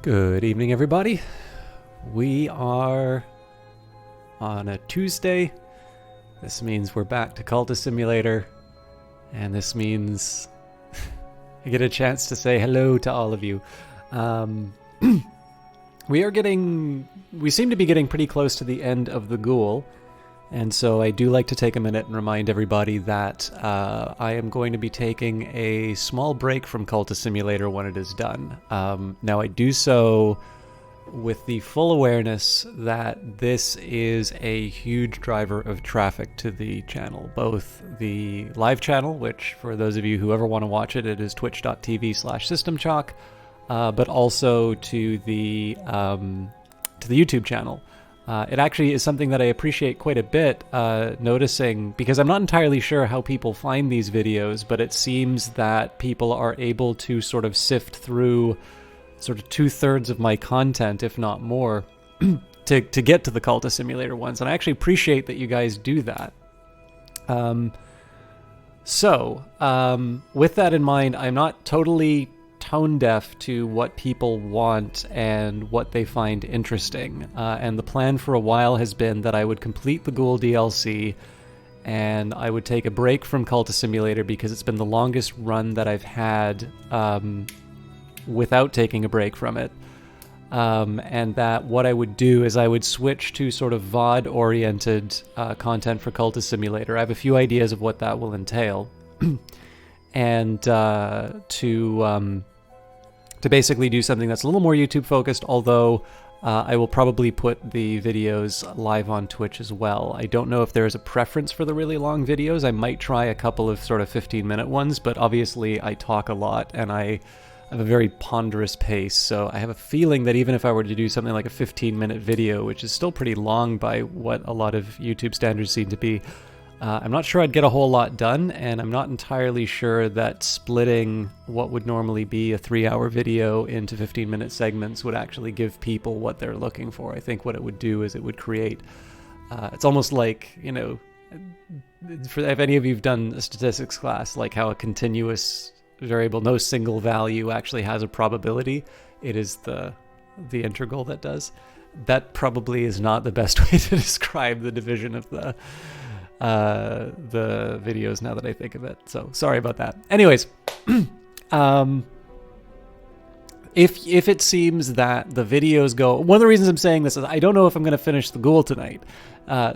Good evening, everybody. We are on a Tuesday. This means we're back to Cultist Simulator, and this means I get a chance to say hello to all of you. We seem to be getting pretty close to the end of the Ghoul, and so I do like to take a minute and remind everybody that I am going to be taking a small break from Cultist Simulator when it is done. Now I do so with the full awareness that this is a huge driver of traffic to the channel, both the live channel, which for those of you who ever want to watch it, it is twitch.tv/systemchalk, but also to the YouTube channel. It actually is something that I appreciate quite a bit, noticing, because I'm not entirely sure how people find these videos, but it seems that people are able to sort of sift through sort of 2/3 of my content, if not more, to get to the Cultist Simulator ones, and I actually appreciate that you guys do that. With that in mind, I'm not totally tone deaf to what people want and what they find interesting. And the plan for a while has been that I would complete the Ghoul DLC and I would take a break from Cultist Simulator because it's been the longest run that I've had without taking a break from it. And that what I would do is I would switch to sort of VOD-oriented content for Cultist Simulator. I have a few ideas of what that will entail. And to basically do something that's a little more YouTube focused, although I will probably put the videos live on Twitch as well. I don't know if there is a preference for the really long videos. I might try a couple of sort of 15-minute ones, but obviously I talk a lot and I have a very ponderous pace, so I have a feeling that even if I were to do something like a 15-minute video, which is still pretty long by what a lot of YouTube standards seem to be, I'm not sure I'd get a whole lot done, and I'm not entirely sure that splitting what would normally be a 3-hour video into 15-minute segments would actually give people what they're looking for. I think what it would do is it would create... it's almost like, you know, if any of you have done a statistics class, like how a continuous variable, no single value actually has a probability. It is the integral that does. That probably is not the best way to describe the division of the videos now that I think of it. So sorry about that. Anyways, if it seems that the videos go... One of the reasons I'm saying this is I don't know if I'm going to finish the Ghoul tonight.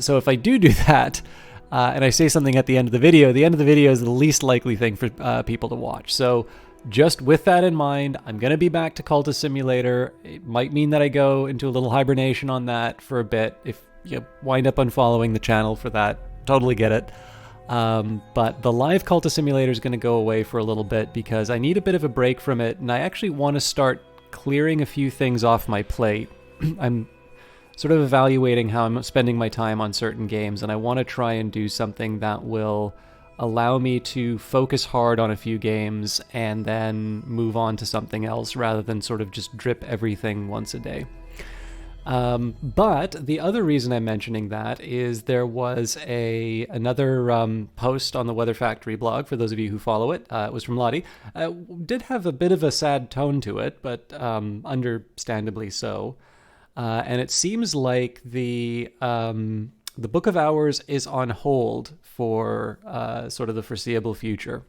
So if I do that, and I say something at the end of the video is the least likely thing for people to watch. So just with that in mind, I'm going to be back to Cultist Simulator. It might mean that I go into a little hibernation on that for a bit. If you wind up unfollowing the channel for that, totally get it. But the live Cultist Simulator is going to go away for a little bit because I need a bit of a break from it, and I actually want to start clearing a few things off my plate. I'm sort of evaluating how I'm spending my time on certain games, and I want to try and do something that will allow me to focus hard on a few games and then move on to something else rather than sort of just drip everything once a day. But the other reason I'm mentioning that is there was another post on the Weather Factory blog, for those of you who follow it. It was from Lottie. Did have a bit of a sad tone to it, but understandably so. And it seems like the Book of Hours is on hold for sort of the foreseeable future.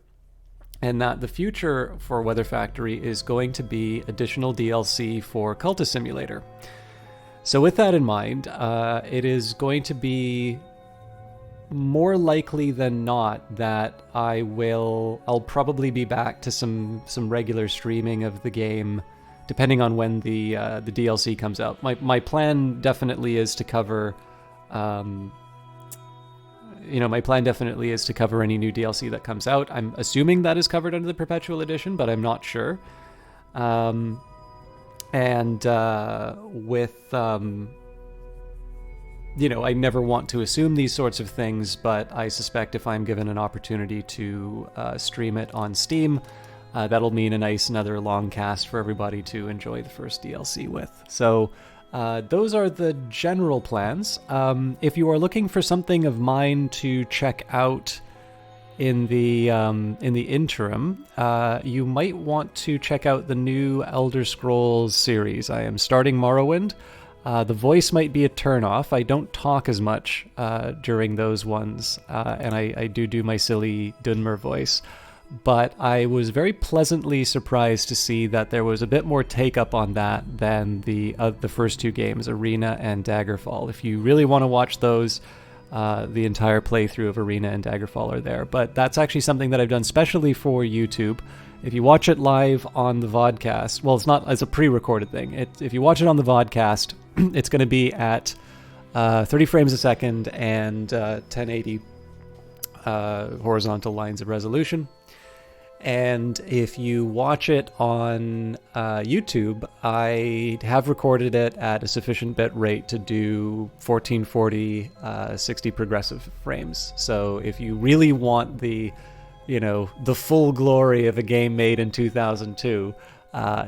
And that the future for Weather Factory is going to be additional DLC for Cultist Simulator. So with that in mind, it is going to be more likely than not that I'll probably be back to some regular streaming of the game, depending on when the DLC comes out. My plan definitely is to cover, my plan definitely is to cover any new DLC that comes out. I'm assuming that is covered under the Perpetual Edition, but I'm not sure. I never want to assume these sorts of things, but I suspect if I'm given an opportunity to stream it on Steam, that'll mean a nice another long cast for everybody to enjoy the first DLC with. So those are the general plans. If you are looking for something of mine to check out in the interim, you might want to check out the new Elder Scrolls series. I am starting Morrowind. The voice might be a turnoff. I don't talk as much during those ones, and I do my silly Dunmer voice. But I was very pleasantly surprised to see that there was a bit more take-up on that than the first two games, Arena and Daggerfall. If you really want to watch those, the entire playthrough of Arena and Daggerfall are there. But that's actually something that I've done specially for YouTube. If you watch it live on the vodcast, well, it's not as a pre-recorded thing. If you watch it on the vodcast, it's going to be at 30 frames a second and 1080 horizontal lines of resolution. And if you watch it on YouTube, I have recorded it at a sufficient bit rate to do 1440, 60 progressive frames. So if you really want the full glory of a game made in 2002,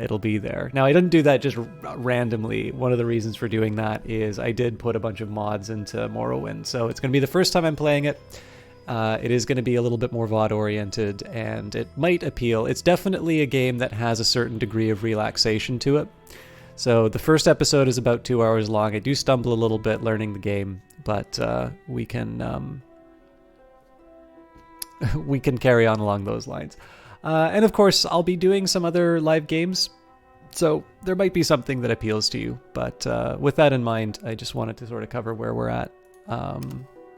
it'll be there. Now, I didn't do that just randomly. One of the reasons for doing that is I did put a bunch of mods into Morrowind. So it's going to be the first time I'm playing it. It is going to be a little bit more VOD oriented, and it might appeal. It's definitely a game that has a certain degree of relaxation to it. So the first episode is about 2 hours long. I do stumble a little bit learning the game, but we can carry on along those lines. And of course, I'll be doing some other live games, so there might be something that appeals to you. But with that in mind, I just wanted to sort of cover where we're at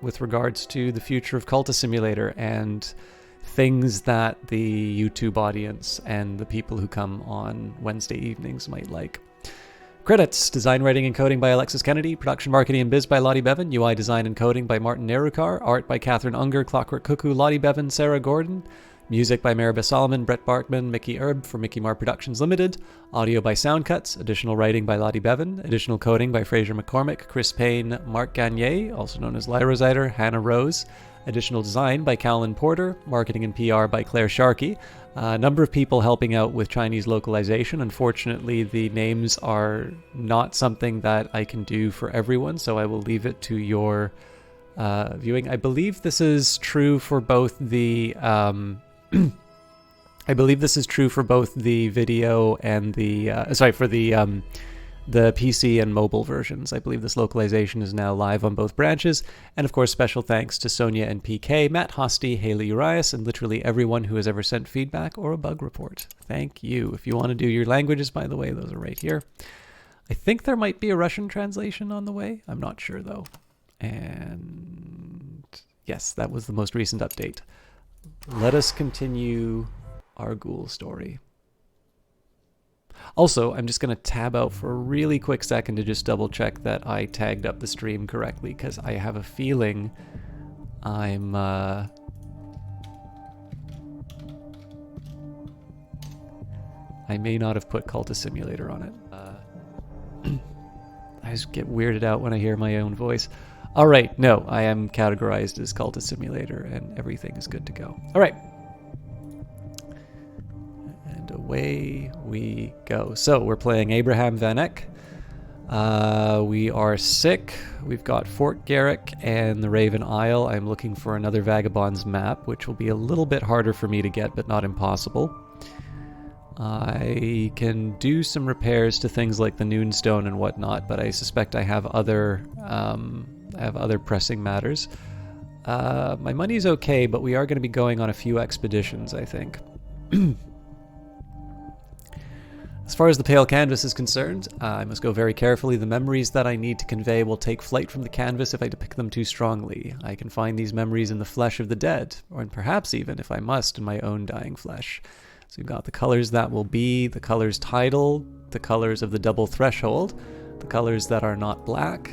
with regards to the future of Cultist Simulator and things that the YouTube audience and the people who come on Wednesday evenings might like. Credits: Design, Writing, and Coding by Alexis Kennedy. Production, Marketing, and Biz by Lottie Bevan. UI Design and Coding by Martin Nerukar. Art by Catherine Unger, Clockwork Cuckoo, Lottie Bevan, Sarah Gordon. Music by Maribeth Solomon, Brett Barkman, Mickey Erb for Mickey Mar Productions Limited. Audio by Soundcuts. Additional writing by Lottie Bevan. Additional coding by Fraser McCormick, Chris Payne, Mark Gagne, also known as Lyra Zyder, Hannah Rose. Additional design by Callan Porter. Marketing and PR by Claire Sharkey. A number of people helping out with Chinese localization. Unfortunately, the names are not something that I can do for everyone, so I will leave it to your viewing. I believe this is true for both the video and the PC and mobile versions. I believe this localization is now live on both branches. And of course, special thanks to Sonia and PK, Matt Hosty, Haley Urias, and literally everyone who has ever sent feedback or a bug report. Thank you. If you want to do your languages, by the way, those are right here. I think there might be a Russian translation on the way. I'm not sure though. And yes, that was the most recent update. Let us continue our ghoul story. Also, I'm just going to tab out for a really quick second to just double check that I tagged up the stream correctly, because I have a feeling I may not have put Cultist Simulator on it. I just get weirded out when I hear my own voice. All right, no, I am categorized as Cultist Simulator, and everything is good to go. All right. And away we go. So we're playing Abraham Van Eck. We are sick. We've got Fort Garrick and the Raven Isle. I'm looking for another Vagabonds map, which will be a little bit harder for me to get, but not impossible. I can do some repairs to things like the Noonstone and whatnot, but I suspect I have other pressing matters. My money's okay, but we are going to be going on a few expeditions, I think. As far as the pale canvas is concerned, I must go very carefully. The memories that I need to convey will take flight from the canvas if I depict them too strongly. I can find these memories in the flesh of the dead, or perhaps even, if I must, in my own dying flesh. So we've got the colors that will be, the colors tidal, the colors of the double threshold, the colors that are not black,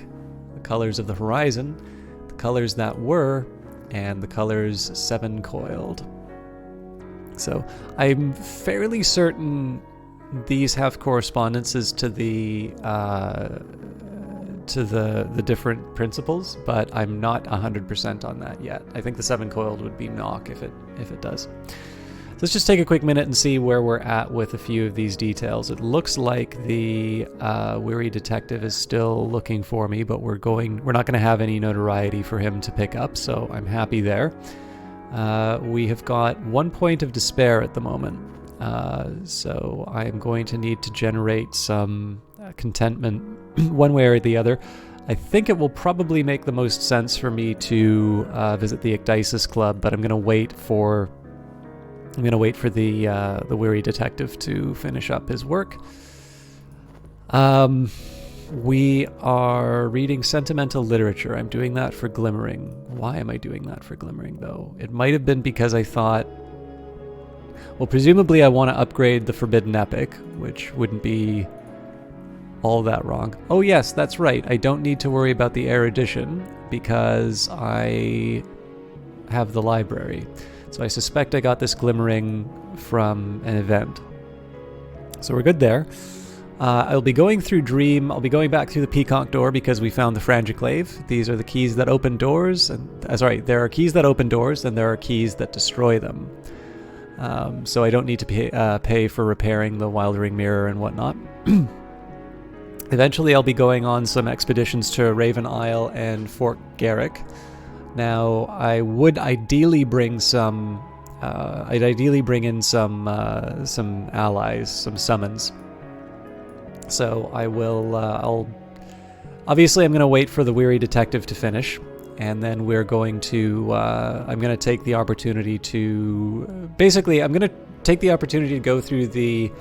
the colors of the horizon, the colors that were, and the colors seven coiled. So I'm fairly certain these have correspondences to the different principles, but I'm not 100% on that yet. I think the seven coiled would be knock if it does. So let's just take a quick minute and see where we're at with a few of these details. It looks like the weary detective is still looking for me, but we're not going to have any notoriety for him to pick up, so I'm happy there. We have got 1 point of despair at the moment. So I am going to need to generate some contentment one way or the other. I think it will probably make the most sense for me to visit the Ecdysis Club, but I'm going to wait for the weary detective to finish up his work. We are reading sentimental literature. I'm doing that for Glimmering. Why am I doing that for Glimmering, though? It might have been because I thought, well, presumably I want to upgrade the Forbidden Epic, which wouldn't be all that wrong. Oh yes, that's right. I don't need to worry about the erudition because I have the library. So I suspect I got this Glimmering from an event. So we're good there. I'll be going through Dream. I'll be going back through the Peacock Door because we found the Frangiclave. These are the keys that open doors. And there are keys that open doors, and there are keys that destroy them. So I don't need to pay for repairing the Wildering Mirror and whatnot. Eventually, I'll be going on some expeditions to Raven Isle and Fort Garrick. Now, I would ideally bring some. I'd ideally bring in some allies, some summons. So I will. Obviously, I'm going to wait for the weary detective to finish, and then we're going to. I'm going to take the opportunity to. Basically, I'm going to take the opportunity to go through the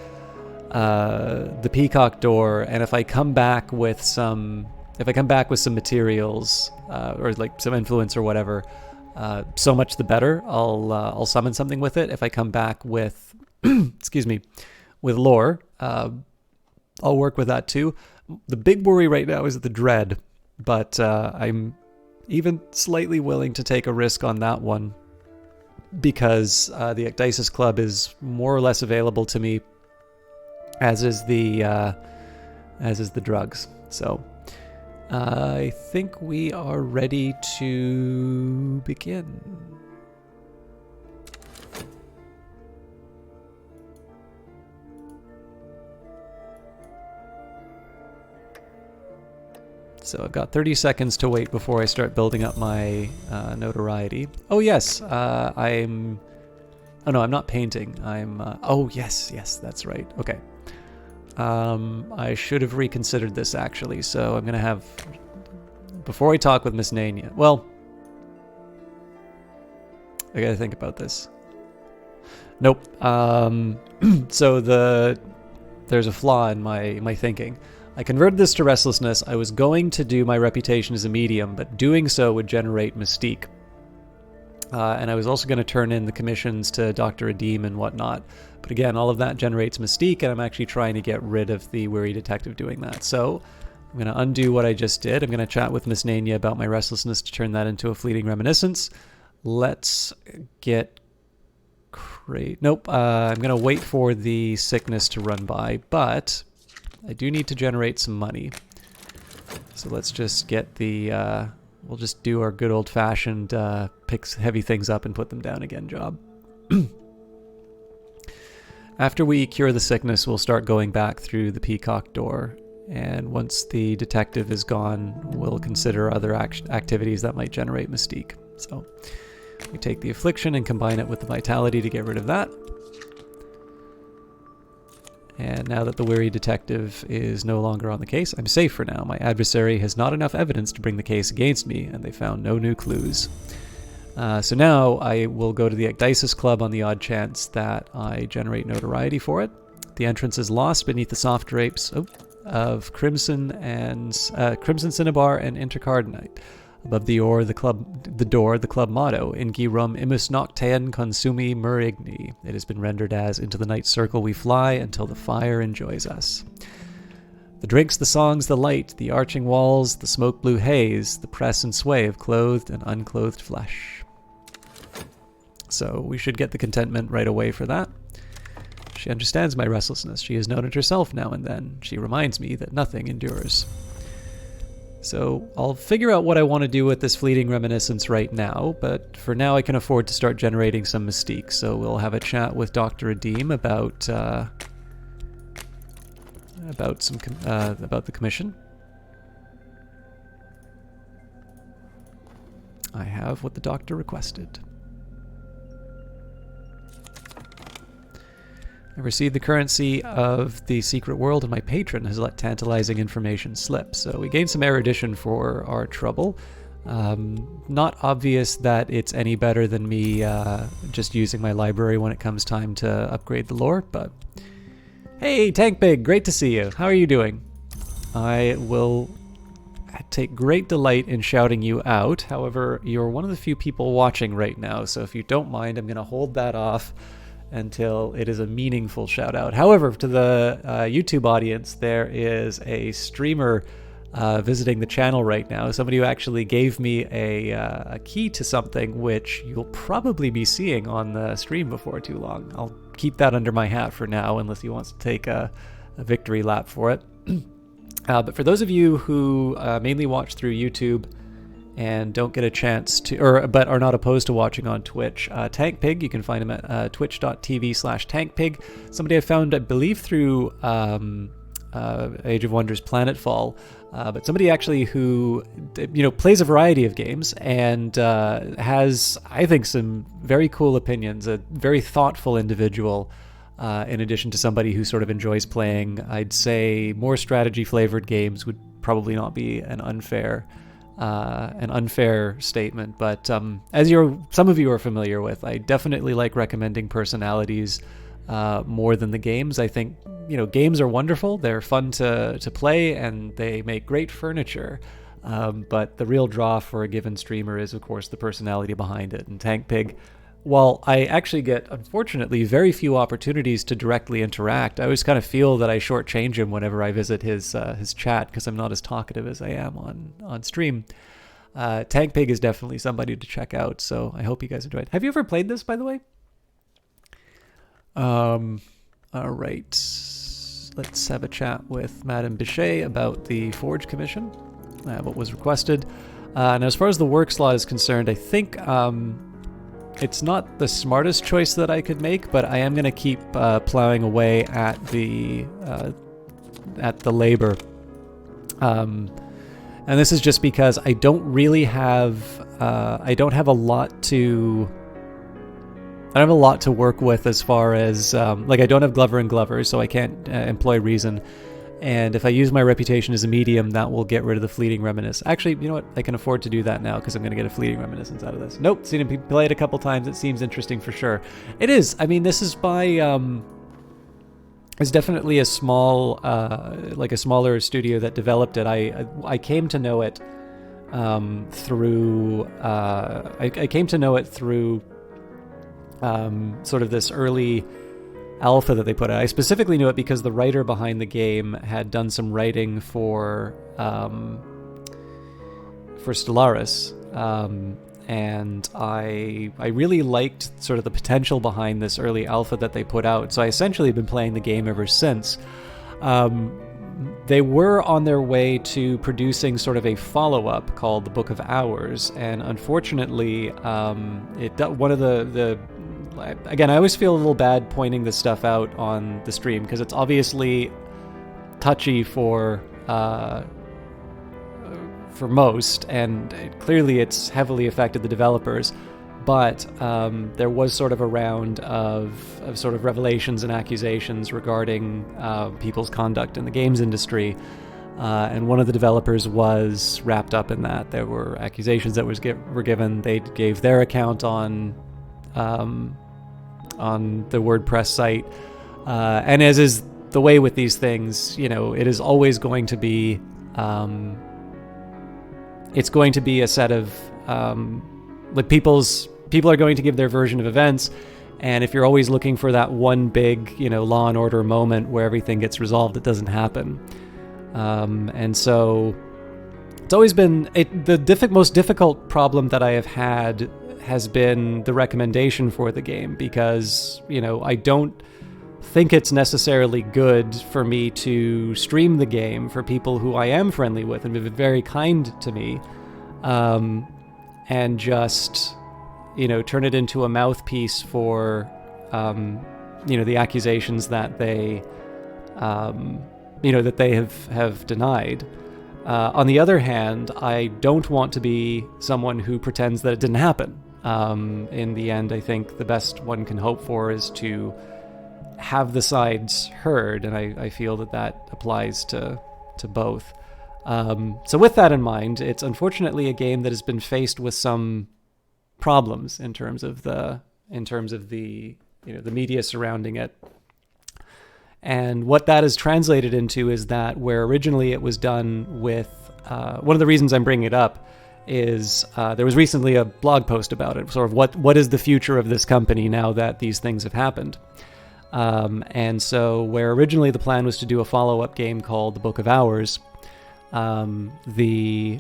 Peacock Door, and if I come back with some materials or like some influence or whatever, so much the better. I'll summon something with it. If I come back with excuse me, with lore, I'll work with that too. The big worry right now is the dread, but I'm even slightly willing to take a risk on that one because the Ecdysis Club is more or less available to me, as is the drugs. So I think we are ready to begin. So I've got 30 seconds to wait before I start building up my notoriety. Oh yes, I'm... Oh no, I'm not painting. I'm... Oh yes, that's right. Okay. I should have reconsidered this actually, so I'm going to have... Before I talk with Miss Nania... Well... I gotta think about this. Nope. So there's a flaw in my thinking. I converted this to restlessness. I was going to do my reputation as a medium, but doing so would generate mystique. And I was also going to turn in the commissions to Dr. Adim and whatnot. But again, all of that generates mystique, and I'm actually trying to get rid of the weary detective doing that. So I'm going to undo what I just did. I'm going to chat with Miss Nania about my restlessness to turn that into a fleeting reminiscence. Let's get... Nope, I'm going to wait for the sickness to run by, but... I do need to generate some money. So let's just get the, we'll just do our good old-fashioned pick heavy things up and put them down again job. After we cure the sickness, we'll start going back through the Peacock Door. And once the detective is gone, we'll consider other activities that might generate mystique. So we take the affliction and combine it with the vitality to get rid of that. And now that the weary detective is no longer on the case, I'm safe for now. My adversary has not enough evidence to bring the case against me, and they found no new clues. So now I will go to the Ecdysis Club on the odd chance that I generate notoriety for it. The entrance is lost beneath the soft drapes of Crimson Cinnabar and Intercardinite. Above the door, the club motto, Ingi rum imus nocten consumi murigni. It has been rendered as, into the night circle we fly until the fire enjoys us. The drinks, the songs, the light, the arching walls, the smoke blue haze, the press and sway of clothed and unclothed flesh. So we should get the contentment right away for that. She understands my restlessness. She has known it herself now and then. She reminds me that nothing endures. So I'll figure out what I want to do with this fleeting reminiscence right now, but for now I can afford to start generating some mystique. So we'll have a chat with Dr. Adim about the commission. I have what the doctor requested. I received the currency of the secret world, and my patron has let tantalizing information slip. So we gained some erudition for our trouble. Not obvious that it's any better than me just using my library when it comes time to upgrade the lore, but... Hey, Tank Pig, great to see you. How are you doing? I will take great delight in shouting you out. However, you're one of the few people watching right now, so if you don't mind, I'm going to hold that off until it is a meaningful shout out. However, to the YouTube audience, there is a streamer visiting the channel right now, somebody who actually gave me a key to something which you'll probably be seeing on the stream before too long. I'll keep that under my hat for now, unless he wants to take a victory lap for it. But for those of you who mainly watch through YouTube and don't get a chance to, but are not opposed to watching on Twitch, Tank Pig, you can find him at twitch.tv/TankPig. Somebody I found, I believe, through Age of Wonders Planetfall, but somebody actually who, plays a variety of games and has, I think, some very cool opinions, a very thoughtful individual, in addition to somebody who sort of enjoys playing, I'd say, more strategy-flavored games would probably not be an unfair statement, but as some of you are familiar with, I definitely like recommending personalities more than the games. I think games are wonderful, they're fun to play, and they make great furniture, but the real draw for a given streamer is, of course, the personality behind it. And Tank Pig, while I actually get, unfortunately, very few opportunities to directly interact, I always kind of feel that I shortchange him whenever I visit his chat, because I'm not as talkative as I am on stream. Tank Pig is definitely somebody to check out, so I hope you guys enjoyed. Have you ever played this, by the way? All right. Let's have a chat with Madame Bichet about the Forge Commission, what was requested. And as far as the work slot is concerned, I think... it's not the smartest choice that I could make, but I am going to keep plowing away at the labor. And this is just because I don't really have I don't have a lot to work with as far as I don't have Glover and Glover, so I can't employ Reason. And if I use my reputation as a medium, that will get rid of the fleeting reminiscence. Actually, you know what? I can afford to do that now because I'm going to get a fleeting reminiscence out of this. Nope, seen him play it a couple times. It seems interesting for sure. It is. I mean, this is by... it's definitely a small, a smaller studio that developed it. I came to know it through... I came to know it through sort of this early... alpha that they put out. I specifically knew it because the writer behind the game had done some writing for Stellaris, and I really liked sort of the potential behind this early alpha that they put out. So I essentially have been playing the game ever since. They were on their way to producing sort of a follow-up called the Book of Hours, and unfortunately, one of the again, I always feel a little bad pointing this stuff out on the stream because it's obviously touchy for most, and clearly it's heavily affected the developers. But there was sort of a round of sort of revelations and accusations regarding people's conduct in the games industry, and one of the developers was wrapped up in that. There were accusations that were given. They gave their account on the WordPress site, and as is the way with these things, it is always going to be it's going to be a set of people are going to give their version of events, and if you're always looking for that one big Law and Order moment where everything gets resolved, it doesn't happen. And so it's always been the most difficult problem that I have had has been the recommendation for the game, because I don't think it's necessarily good for me to stream the game for people who I am friendly with and have been very kind to me, and just turn it into a mouthpiece for the accusations that they that they have denied. On the other hand, I don't want to be someone who pretends that it didn't happen. In the end, I think the best one can hope for is to have the sides heard, and I feel that applies to both. So with that in mind, it's unfortunately a game that has been faced with some problems in terms of the the media surrounding it. And what that is translated into is that where originally it was done with one of the reasons I'm bringing it up is there was recently a blog post about it, sort of what is the future of this company now that these things have happened. And so where originally the plan was to do a follow-up game called The Book of Hours, the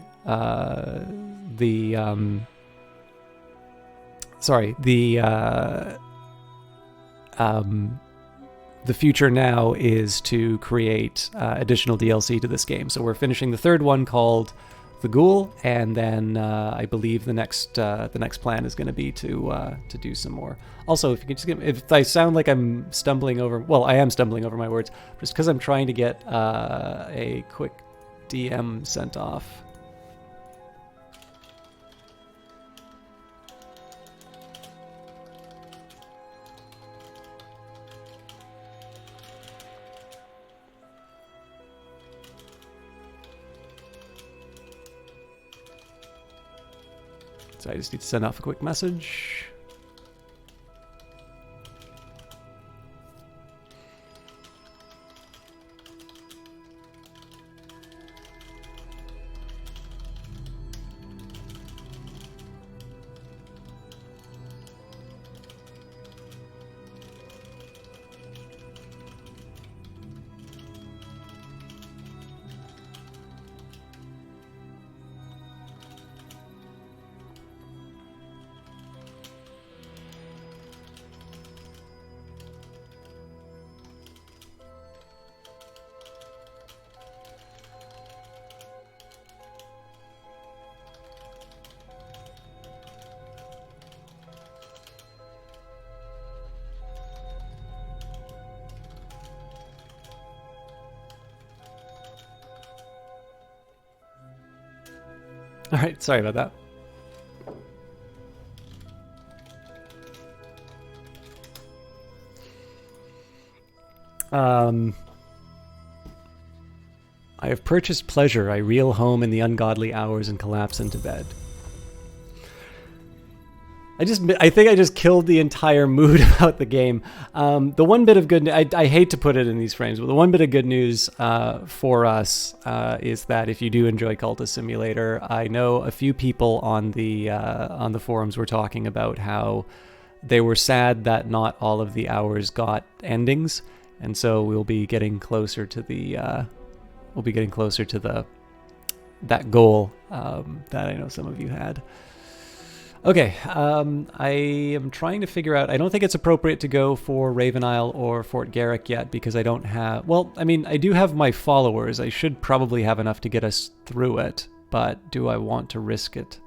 future now is to create additional DLC to this game. So we're finishing the third one called The Ghoul, and then I believe the next plan is going to be to do some more. Also, if you could just if I sound like I'm stumbling over, well, I am stumbling over my words, just because I'm trying to get a quick DM sent off. So I just need to send off a quick message. All right, sorry about that. I have purchased pleasure. I reel home in the ungodly hours and collapse into bed. I think I just killed the entire mood about the game. The one bit of good I hate to put it in these frames, but the one bit of good news for us is that if you do enjoy Cultist Simulator, I know a few people on the forums were talking about how they were sad that not all of the hours got endings, and so we'll be getting closer to that goal that I know some of you had. Okay, I am trying to figure out, I don't think it's appropriate to go for Raven Isle or Fort Garrick yet because I don't have, well, I mean, I do have my followers. I should probably have enough to get us through it, but do I want to risk it?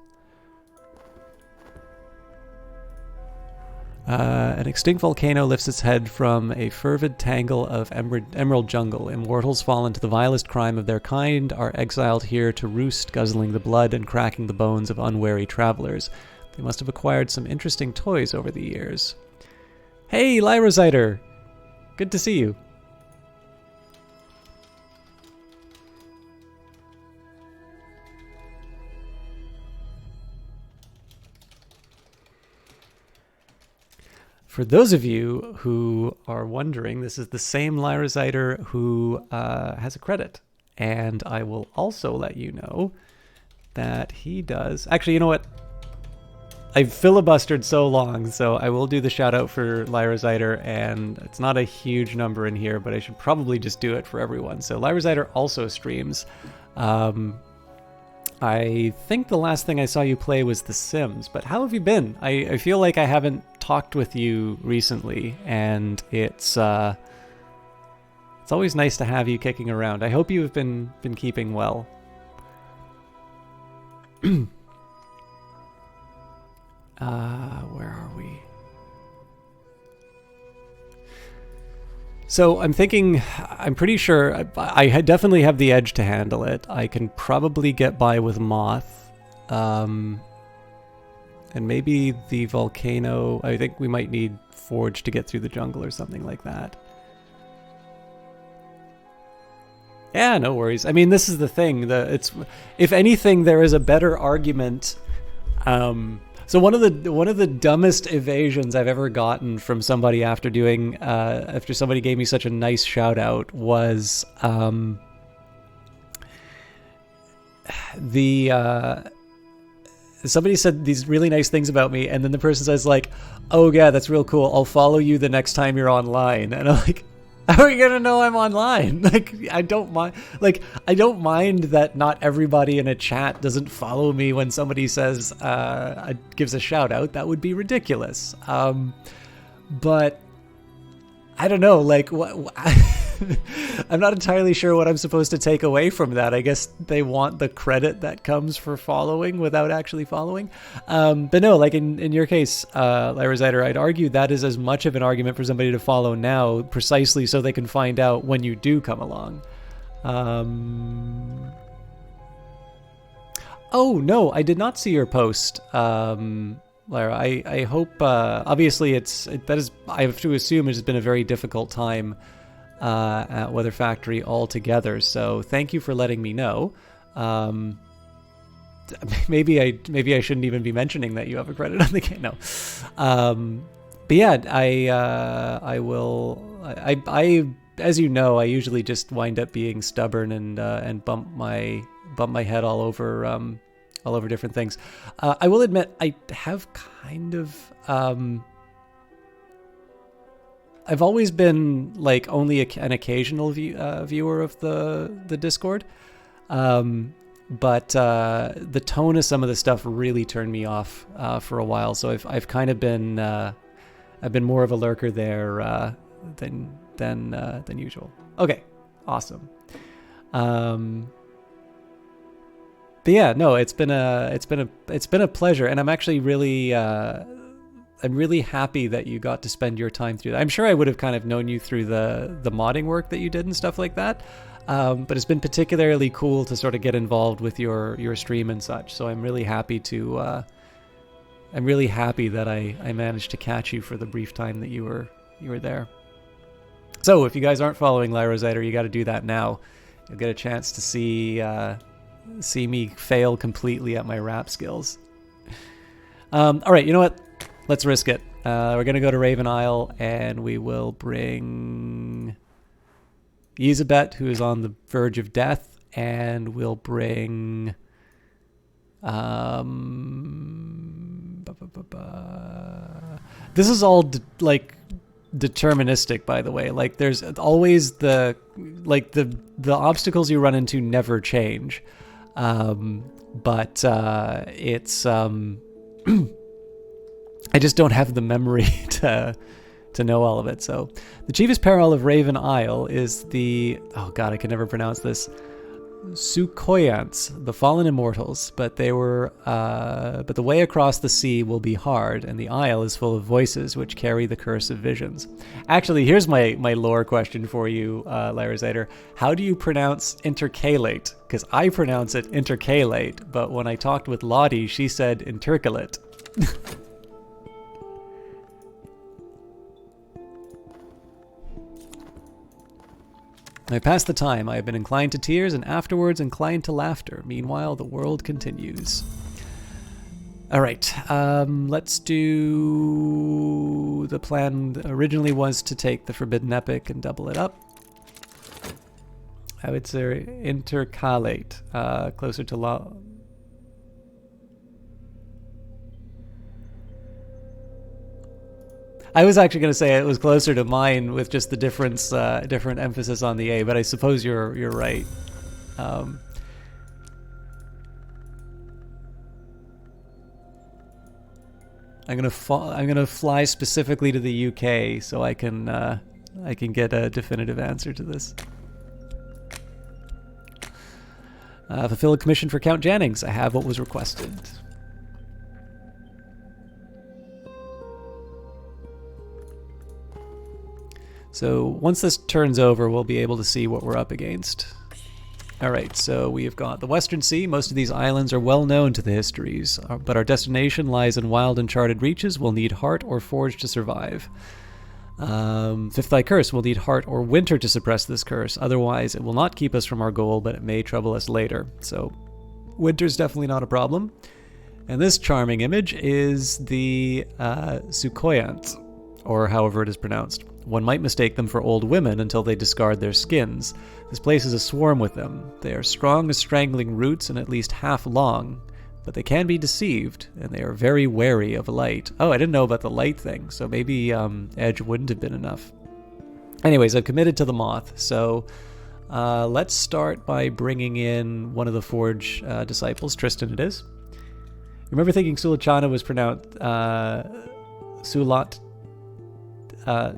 An extinct volcano lifts its head from a fervid tangle of emerald jungle. Immortals fallen to the vilest crime of their kind, are exiled here to roost, guzzling the blood and cracking the bones of unwary travelers. They must have acquired some interesting toys over the years. Hey, Lyraziter! Good to see you. For those of you who are wondering, this is the same Lyraziter who has a credit. And I will also let you know that he does... Actually, you know what? I've filibustered so long, so I will do the shout out for Lyraziter, and it's not a huge number in here, but I should probably just do it for everyone. So Lyraziter also streams. I think the last thing I saw you play was The Sims, but how have you been? I feel like I haven't talked with you recently, and it's always nice to have you kicking around. I hope you've been keeping well. Where are we? So I'm thinking, I'm pretty sure I definitely have the edge to handle it. I can probably get by with Moth. And maybe the volcano, I think we might need forge to get through the jungle or something like that. Yeah, no worries. I mean, this is the thing. If anything, there is a better argument. So one of the dumbest evasions I've ever gotten from somebody after somebody gave me such a nice shout out was somebody said these really nice things about me, and then the person says like, "Oh yeah, that's real cool. I'll follow you the next time you're online." And I'm like, how are you gonna know I'm online? Like, I don't mind. Like, I don't mind that not everybody in a chat doesn't follow me when somebody says gives a shout out. That would be ridiculous. But I don't know. Like, what? I'm not entirely sure what I'm supposed to take away from that. I guess they want the credit that comes for following without actually following. But no, like in your case, Lyra Zyder, I'd argue that is as much of an argument for somebody to follow now, precisely so they can find out when you do come along. Oh, no, I did not see your post, Lyra. I hope, obviously I have to assume it has been a very difficult time at Weather Factory altogether. So thank you for letting me know. Maybe I shouldn't even be mentioning that you have a credit on the game. No. But yeah, I will. I as you know, I usually just wind up being stubborn and bump my head all over different things. I will admit I have kind of. I've always been like only an occasional viewer of the Discord, but the tone of some of the stuff really turned me off for a while. So I've kind of been I've been more of a lurker there than usual. Okay, awesome. But yeah, no, it's been a pleasure, and I'm actually really. I'm really happy that you got to spend your time through that. I'm sure I would have kind of known you through the modding work that you did and stuff like that. But it's been particularly cool to sort of get involved with your stream and such. So I'm really happy that I managed to catch you for the brief time that you were there. So if you guys aren't following Lyra Zyder, you got to do that now. You'll get a chance to see me fail completely at my rap skills. All right, you know what? Let's risk it. We're going to go to Raven Isle, and we will bring Yzabet, who is on the verge of death, and we'll bring... This is all deterministic, by the way. Like, there's always the obstacles you run into never change. But it's... I just don't have the memory to know all of it. So the chiefest peril of Raven Isle is oh god, I can never pronounce this, Sukoyants, the fallen immortals, but the way across the sea will be hard, and the isle is full of voices which carry the curse of visions. Actually, here's my lore question for you, Lyra Zyder. How do you pronounce intercalate? Because I pronounce it intercalate, but when I talked with Lottie, she said intercalate. I pass the time. I have been inclined to tears and afterwards inclined to laughter. Meanwhile, the world continues. All right, let's do... The plan originally was to take the Forbidden Epic and double it up. I would say intercalate, closer to law. I was actually going to say it was closer to mine with just the different emphasis on the A, but I suppose you're right. I'm gonna fly specifically to the UK so I can get a definitive answer to this. Fulfill a commission for Count Jannings. I have what was requested. So once this turns over, we'll be able to see what we're up against. All right, so we have got the Western Sea. Most of these islands are well known to the histories, but our destination lies in wild uncharted reaches. We'll need heart or forge to survive. Fifth Thy Curse. We'll need heart or winter to suppress this curse. Otherwise, it will not keep us from our goal, but it may trouble us later. So winter's definitely not a problem. And this charming image is the Sukoyant, or however it is pronounced. One might mistake them for old women until they discard their skins. This place is a swarm with them. They are strong as strangling roots and at least half long, but they can be deceived, and they are very wary of light. Oh, I didn't know about the light thing, so maybe edge wouldn't have been enough. Anyways, I've committed to the moth, so let's start by bringing in one of the Forge disciples. Tristan it is. Remember thinking Sulachana was pronounced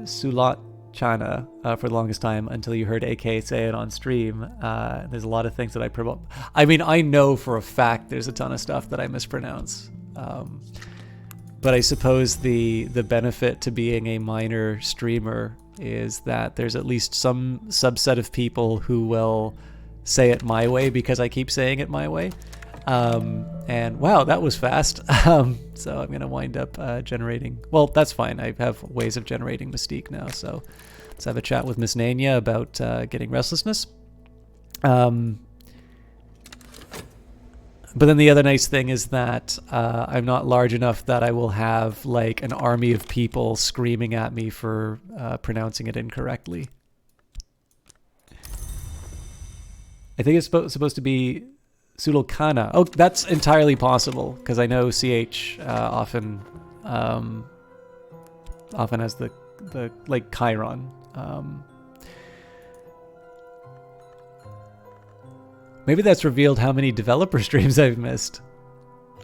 Sulachana for the longest time until you heard AK say it on stream. There's a lot of things that I mean, I know for a fact there's a ton of stuff that I mispronounce. But I suppose the benefit to being a minor streamer is that there's at least some subset of people who will say it my way because I keep saying it my way. And wow, that was fast. So I'm going to wind up generating... Well, that's fine. I have ways of generating Mystique now. So let's have a chat with Miss Nania about getting Restlessness. But then the other nice thing is that I'm not large enough that I will have like an army of people screaming at me for pronouncing it incorrectly. I think it's supposed to be Sulokana. Oh, that's entirely possible because I know CH often has the like Chiron. Maybe that's revealed how many developer streams I've missed.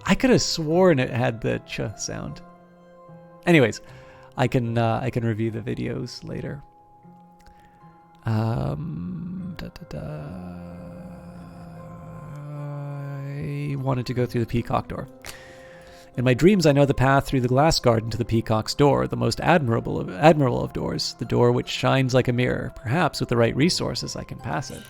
I could have sworn it had the ch sound. Anyways, I can review the videos later. I wanted to go through the Peacock Door. In my dreams, I know the path through the glass garden to the Peacock's Door, the most admirable of doors, the door which shines like a mirror. Perhaps with the right resources, I can pass it.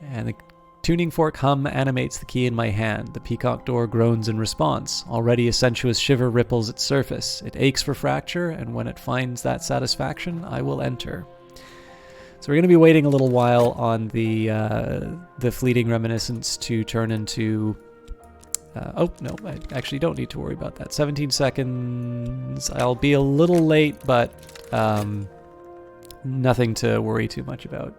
And the tuning fork hum animates the key in my hand. The Peacock Door groans in response. Already a sensuous shiver ripples its surface. It aches for fracture, and when it finds that satisfaction, I will enter. So we're going to be waiting a little while on the fleeting reminiscence to turn into... oh, no, I actually don't need to worry about that. 17 seconds. I'll be a little late, but nothing to worry too much about.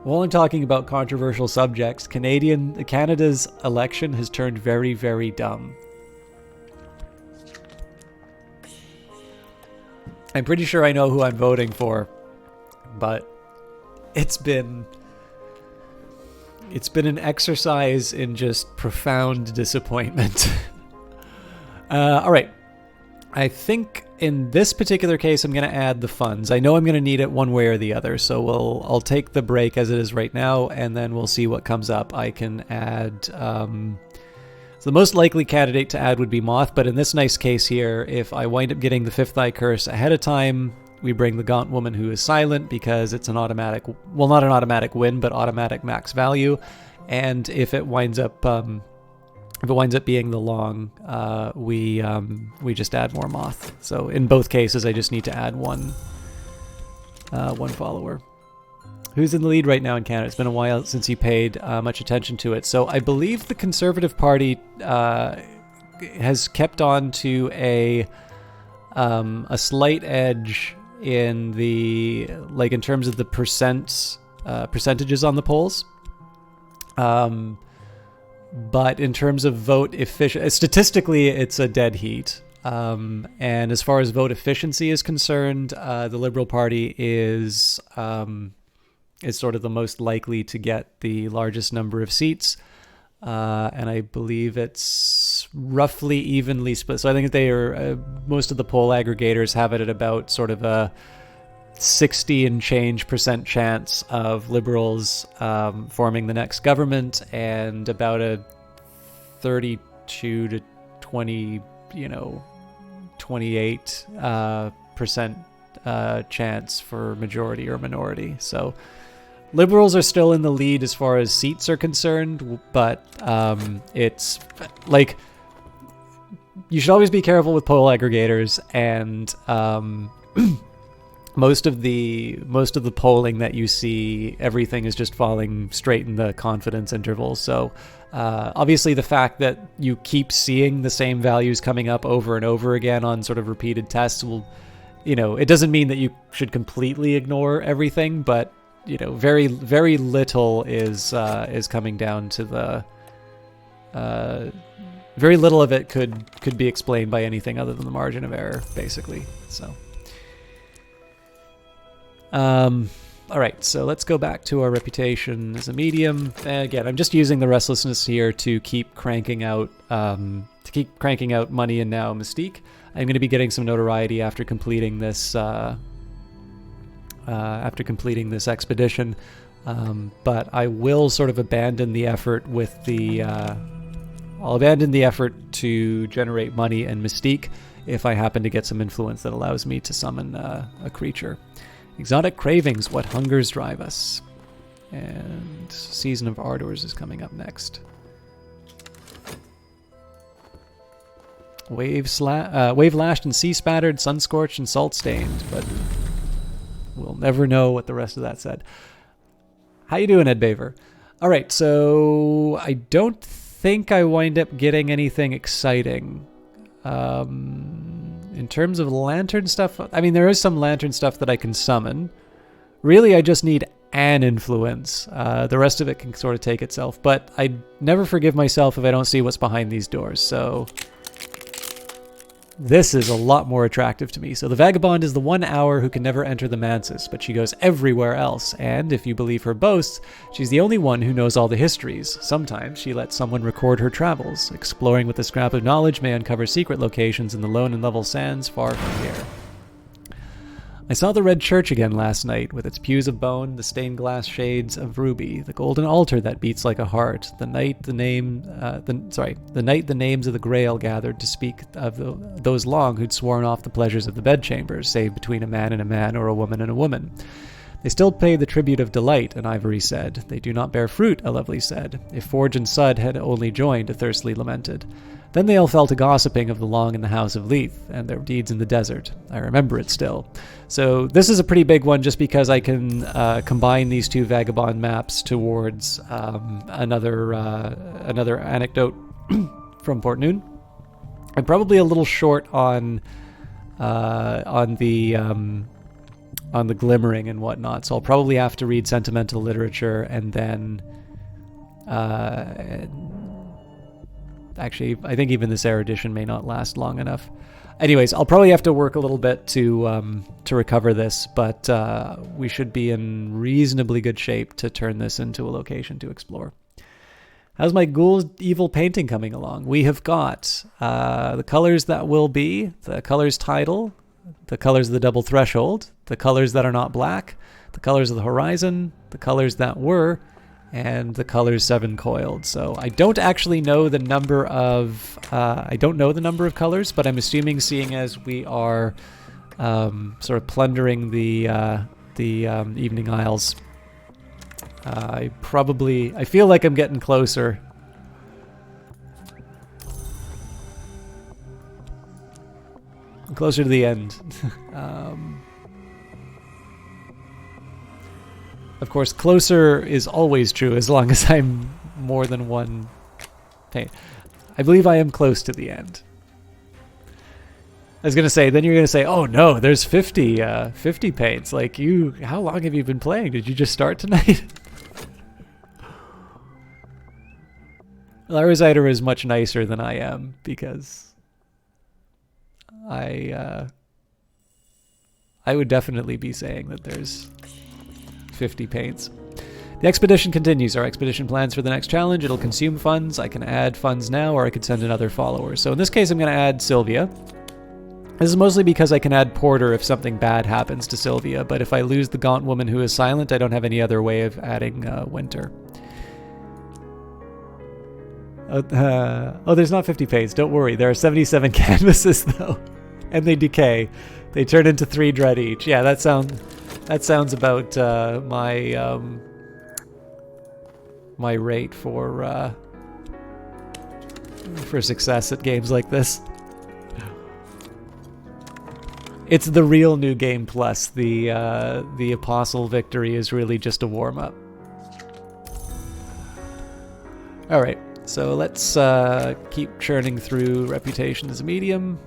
While I'm talking about controversial subjects, Canada's election has turned very, very dumb. I'm pretty sure I know who I'm voting for, but it's been an exercise in just profound disappointment. All right. I think in this particular case, I'm going to add the funds. I know I'm going to need it one way or the other, so I'll take the break as it is right now, and then we'll see what comes up. I can add... so the most likely candidate to add would be Moth, but in this nice case here, if I wind up getting the Fifth Eye Curse ahead of time, we bring the Gaunt Woman who is silent because it's an automatic... Well, not an automatic win, but automatic max value. And if it winds up... If it winds up being the long, we just add more Moth. So in both cases, I just need to add one follower. Who's in the lead right now in Canada? It's been a while since you paid much attention to it. So I believe the Conservative Party has kept on to a slight edge in the in terms of the percentages on the polls. But in terms of vote efficiency, statistically, it's a dead heat. And as far as vote efficiency is concerned, the Liberal Party is sort of the most likely to get the largest number of seats. And I believe it's roughly evenly split. So I think they are, most of the poll aggregators have it at about sort of a 60 and change % chance of Liberals forming the next government, and about a 32 to 20, 28% chance for majority or minority. So Liberals are still in the lead as far as seats are concerned, but it's like you should always be careful with poll aggregators, and most of the polling that you see, everything is just falling straight in the confidence interval. So obviously the fact that you keep seeing the same values coming up over and over again on sort of repeated tests will, it doesn't mean that you should completely ignore everything, but very, very little is coming down to the very little of it could be explained by anything other than the margin of error, basically. So all right, so let's go back to our reputation as a medium. Again, I'm just using the restlessness here to keep cranking out money and now mystique. I'm going to be getting some notoriety after completing this expedition, but I will sort of abandon the effort with the I'll abandon the effort to generate money and mystique if I happen to get some influence that allows me to summon a creature. Exotic cravings, what hungers drive us. And Season of Ardors is coming up next. Wave lashed and sea spattered, sun scorched and salt stained, but we'll never know what the rest of that said. How you doing, Ed Baver? All right, so I don't think I wind up getting anything exciting. In terms of lantern stuff, I mean, there is some lantern stuff that I can summon. Really, I just need an influence. The rest of it can sort of take itself, but I never forgive myself if I don't see what's behind these doors, so this is a lot more attractive to me. So the Vagabond is the 1 hour who can never enter the Mansis, but she goes everywhere else, and if you believe her boasts, she's the only one who knows all the histories. Sometimes she lets someone record her travels. Exploring with a scrap of knowledge may uncover secret locations in the lone and level sands far from here. I saw the red church again last night, with its pews of bone, the stained glass shades of ruby, the golden altar that beats like a heart. The night the names of the Grail gathered to speak of those long who'd sworn off the pleasures of the bedchambers, save between a man and a man or a woman and a woman. They still pay the tribute of delight, an ivory said. They do not bear fruit, a lovely said. If Forge and Sud had only joined, a thirstily lamented. Then they all fell to gossiping of the long in the house of Leith, and their deeds in the desert. I remember it still. So this is a pretty big one just because I can combine these two Vagabond maps towards another anecdote from Port Noon. I'm probably a little short on the glimmering and whatnot, so I'll probably have to read sentimental literature and then actually, I think even this erudition may not last long enough. Anyways, I'll probably have to work a little bit to recover this, but we should be in reasonably good shape to turn this into a location to explore. How's my Ghoul's Evil painting coming along? We have got the colors that will be, the colors title, the colors of the double threshold, the colors that are not black, the colors of the horizon, the colors that were, and the colors 7 coiled. So I don't actually know the number of colors, but I'm assuming, seeing as we are sort of plundering the Evening Isles, I feel like I'm getting closer. Closer to the end. Of course, closer is always true as long as I'm more than one paint. I believe I am close to the end. I was going to say, then you're going to say, oh no, there's 50 paints. Like, how long have you been playing? Did you just start tonight? Laraziter is much nicer than I am because I would definitely be saying that there's 50 paints. The expedition continues. Our expedition plans for the next challenge. It'll consume funds. I can add funds now, or I could send another follower. So in this case, I'm going to add Sylvia. This is mostly because I can add Porter if something bad happens to Sylvia, but if I lose the Gaunt Woman who is silent, I don't have any other way of adding Winter. There's not 50 paints. Don't worry. There are 77 canvases, though, and they decay. They turn into 3 dread each. Yeah, that sounds about my rate for success at games like this. It's the real new game plus. The Apostle victory is really just a warm-up. Alright, so let's keep churning through Reputation as a medium.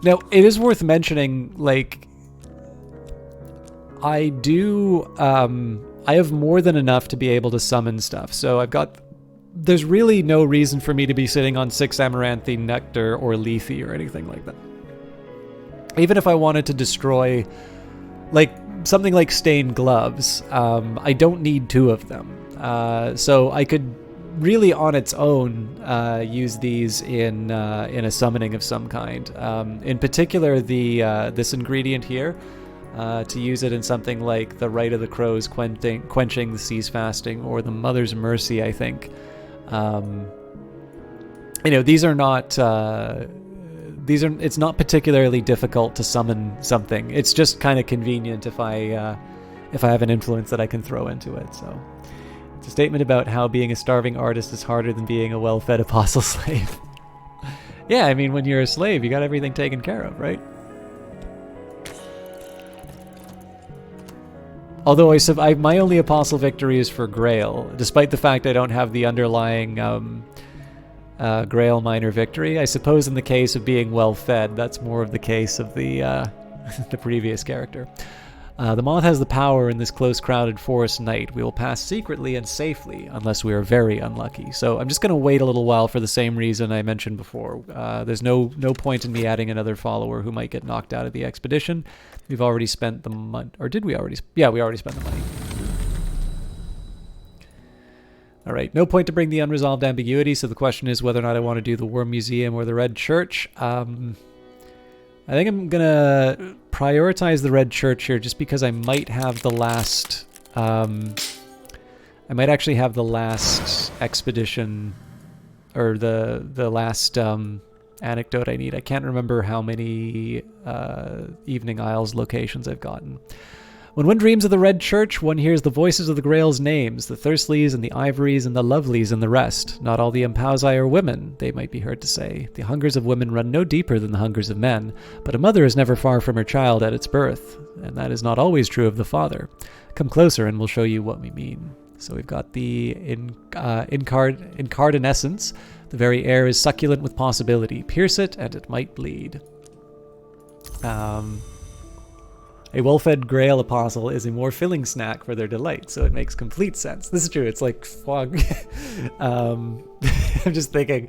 Now, it is worth mentioning, like, I have more than enough to be able to summon stuff. So there's really no reason for me to be sitting on 6 Amaranthine Nectar or Lethe or anything like that. Even if I wanted to destroy, like, something like Stained Gloves, I don't need 2 of them. So I could really on its own use these in a summoning of some kind. In particular, this ingredient here, to use it in something like the Rite of the Crows quenching the Sea's Fasting, or the Mother's Mercy, I think. These are not it's not particularly difficult to summon something. It's just kind of convenient if I have an influence that I can throw into it. So it's a statement about how being a starving artist is harder than being a well-fed apostle slave. Yeah, I mean, when you're a slave, you got everything taken care of, right? Although my only apostle victory is for Grail, despite the fact I don't have the underlying Grail minor victory. I suppose in the case of being well-fed, that's more of the case of the the previous character. The moth has the power in this close, crowded forest night. We will pass secretly and safely, unless we are very unlucky. So I'm just going to wait a little while for the same reason I mentioned before. There's no point in me adding another follower who might get knocked out of the expedition. We've already spent the money. Or did we already? Yeah, we already spent the money. All right, no point to bring the unresolved ambiguity, so the question is whether or not I want to do the Worm Museum or the Red Church. I think I'm going to prioritize the Red Church here just because I might have the last... I might actually have the last expedition, or the last anecdote I need. I can't remember how many Evening Isles locations I've gotten. When one dreams of the Red Church, one hears the voices of the Grail's names, the Thirstleys and the Ivories and the Lovelies and the rest. Not all the Empausi are women, they might be heard to say. The hungers of women run no deeper than the hungers of men, but a mother is never far from her child at its birth, and that is not always true of the father. Come closer and we'll show you what we mean. So we've got the incarnadescence. The very air is succulent with possibility. Pierce it and it might bleed. A well-fed Grail apostle is a more filling snack for their delight, so it makes complete sense. This is true. It's like fog. I'm just thinking.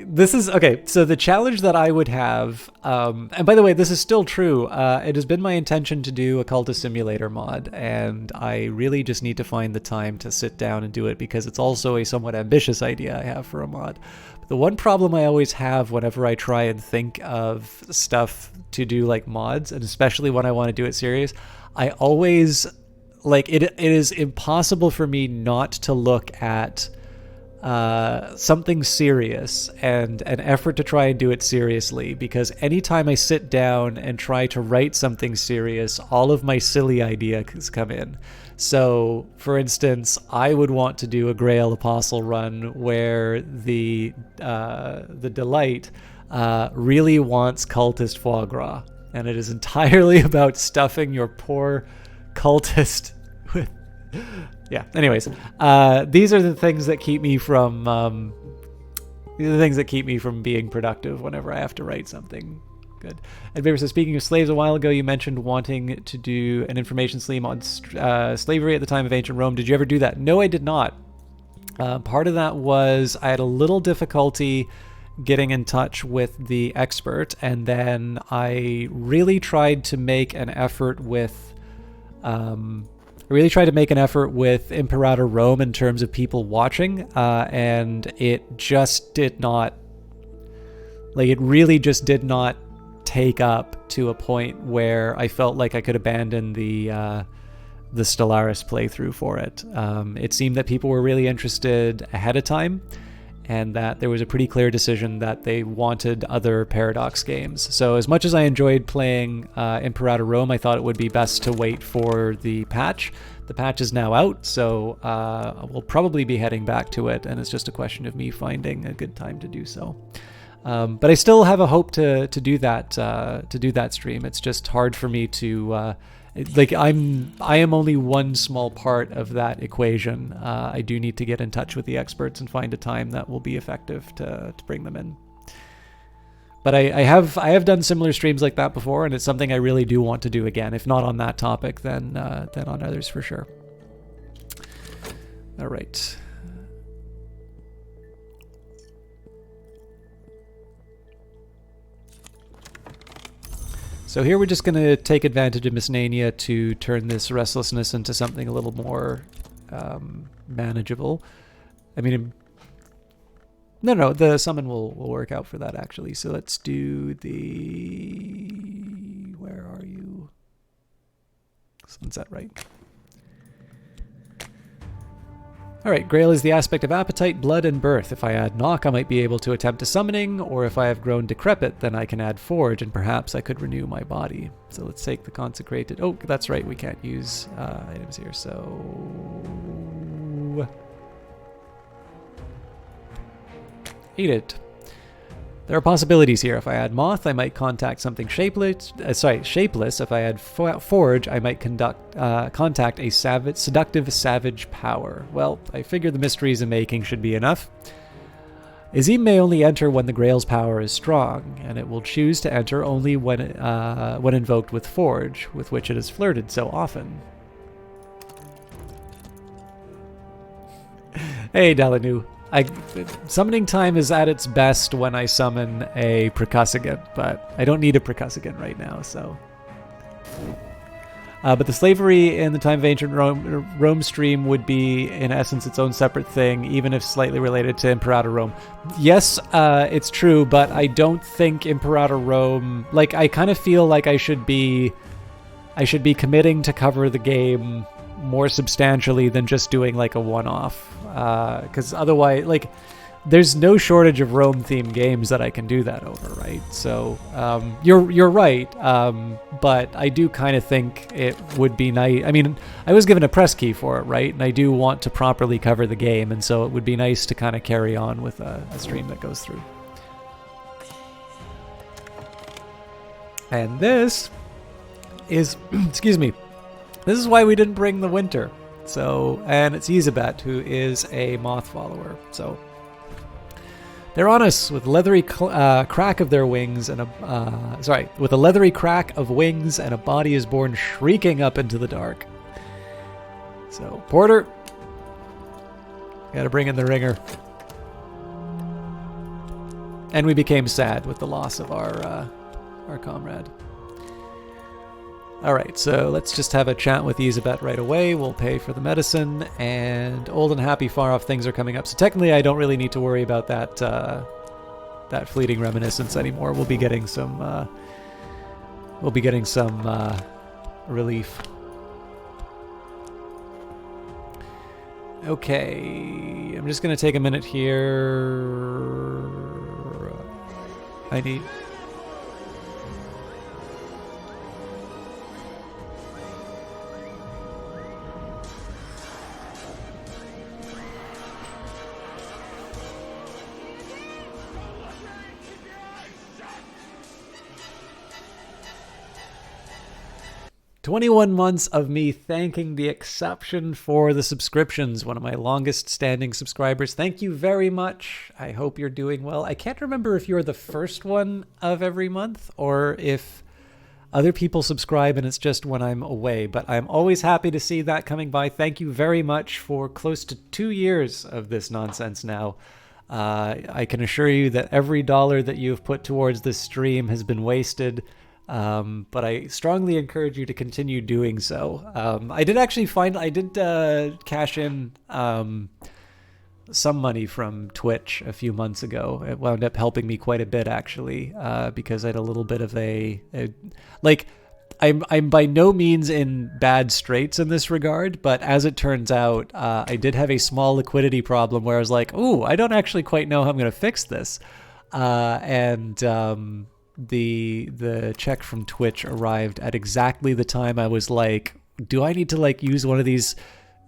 This is okay. So the challenge that I would have, and by the way, this is still true. It has been my intention to do a Cultist Simulator mod, and I really just need to find the time to sit down and do it because it's also a somewhat ambitious idea I have for a mod. But the one problem I always have whenever I try and think of stuff to do like mods, and especially when I want to do it serious, I always like it. It is impossible for me not to look at something serious and an effort to try and do it seriously, because anytime I sit down and try to write something serious, all of my silly ideas come in. So, for instance, I would want to do a Grail Apostle run where the Delight really wants cultist foie gras, and it is entirely about stuffing your poor cultist with... Yeah. Anyways, these are the things that keep me from being productive whenever I have to write something good. And Baber says, speaking of slaves, a while ago you mentioned wanting to do an information stream on slavery at the time of ancient Rome. Did you ever do that? No, I did not. Part of that was I had a little difficulty getting in touch with the expert, and then I really tried to make an effort with Imperator Rome in terms of people watching, and it just did not, like, it really just did not take up to a point where I felt like I could abandon the Stellaris playthrough for it. It seemed that people were really interested ahead of time, and that there was a pretty clear decision that they wanted other Paradox games. So as much as I enjoyed playing Imperator Rome, I thought it would be best to wait for the patch. The patch is now out, so we'll probably be heading back to it, and it's just a question of me finding a good time to do so. But I still have a hope to do that stream. It's just hard for me to I am only one small part of that equation. I do need to get in touch with the experts and find a time that will be effective to bring them in. But I have done similar streams like that before, and it's something I really do want to do again. If not on that topic, then on others for sure. All right. So here we're just going to take advantage of Misnania to turn this restlessness into something a little more manageable. I mean, no, the summon will work out for that actually. So let's do the... Where are you? Sunset, right? Alright, Grail is the aspect of appetite, blood, and birth. If I add knock, I might be able to attempt a summoning, or if I have grown decrepit, then I can add forge, and perhaps I could renew my body. So let's take the consecrated... Oh, that's right, we can't use items here, so... Eat it. There are possibilities here. If I add moth, I might contact something shapeless. Shapeless. If I add forge, I might contact a seductive savage power. Well, I figure the mysteries in making should be enough. Azim may only enter when the Grail's power is strong, and it will choose to enter only when invoked with forge, with which it has flirted so often. Hey, Dalanu. Summoning time is at its best when I summon a Percussagant, but I don't need a Percussagant right now, so... but the slavery in the Time of Ancient Rome stream would be, in essence, its own separate thing, even if slightly related to Imperator Rome. Yes, it's true, but I don't think Imperator Rome... Like, I kind of feel like I should be committing to cover the game more substantially than just doing, like, a one-off. Because otherwise, like, there's no shortage of Rome-themed games that I can do that over, right? So, you're right, but I do kind of think it would be nice. I mean, I was given a press key for it, right? And I do want to properly cover the game, and so it would be nice to kind of carry on with a stream that goes through. And this is, excuse me, this is why we didn't bring the winter. So, and it's Yzabet, who is a moth follower. So, they're on us with leathery crack of their wings and with a leathery crack of wings, and a body is born shrieking up into the dark. So, Porter, gotta bring in the ringer. And we became sad with the loss of our comrade. Alright, so let's just have a chat with Yzabet right away. We'll pay for the medicine, and old and happy far off things are coming up. So technically I don't really need to worry about that that fleeting reminiscence anymore. We'll be getting some relief. Okay, I'm just gonna take a minute here. I need... 21 months of me thanking the exception for the subscriptions, one of my longest standing subscribers. Thank you very much. I hope you're doing well. I can't remember if you're the first one of every month or if other people subscribe and it's just when I'm away, but I'm always happy to see that coming by. Thank you very much for close to 2 years of this nonsense now. I can assure you that every dollar that you've put towards this stream has been wasted. But I strongly encourage you to continue doing so. I did cash in some money from Twitch a few months ago. It wound up helping me quite a bit, actually, because I had a little bit of I'm by no means in bad straits in this regard, but as it turns out, I did have a small liquidity problem where I was like, "Ooh, I don't actually quite know how I'm going to fix this," and the check from Twitch arrived at exactly the time I was like, "Do I need to like use one of these?"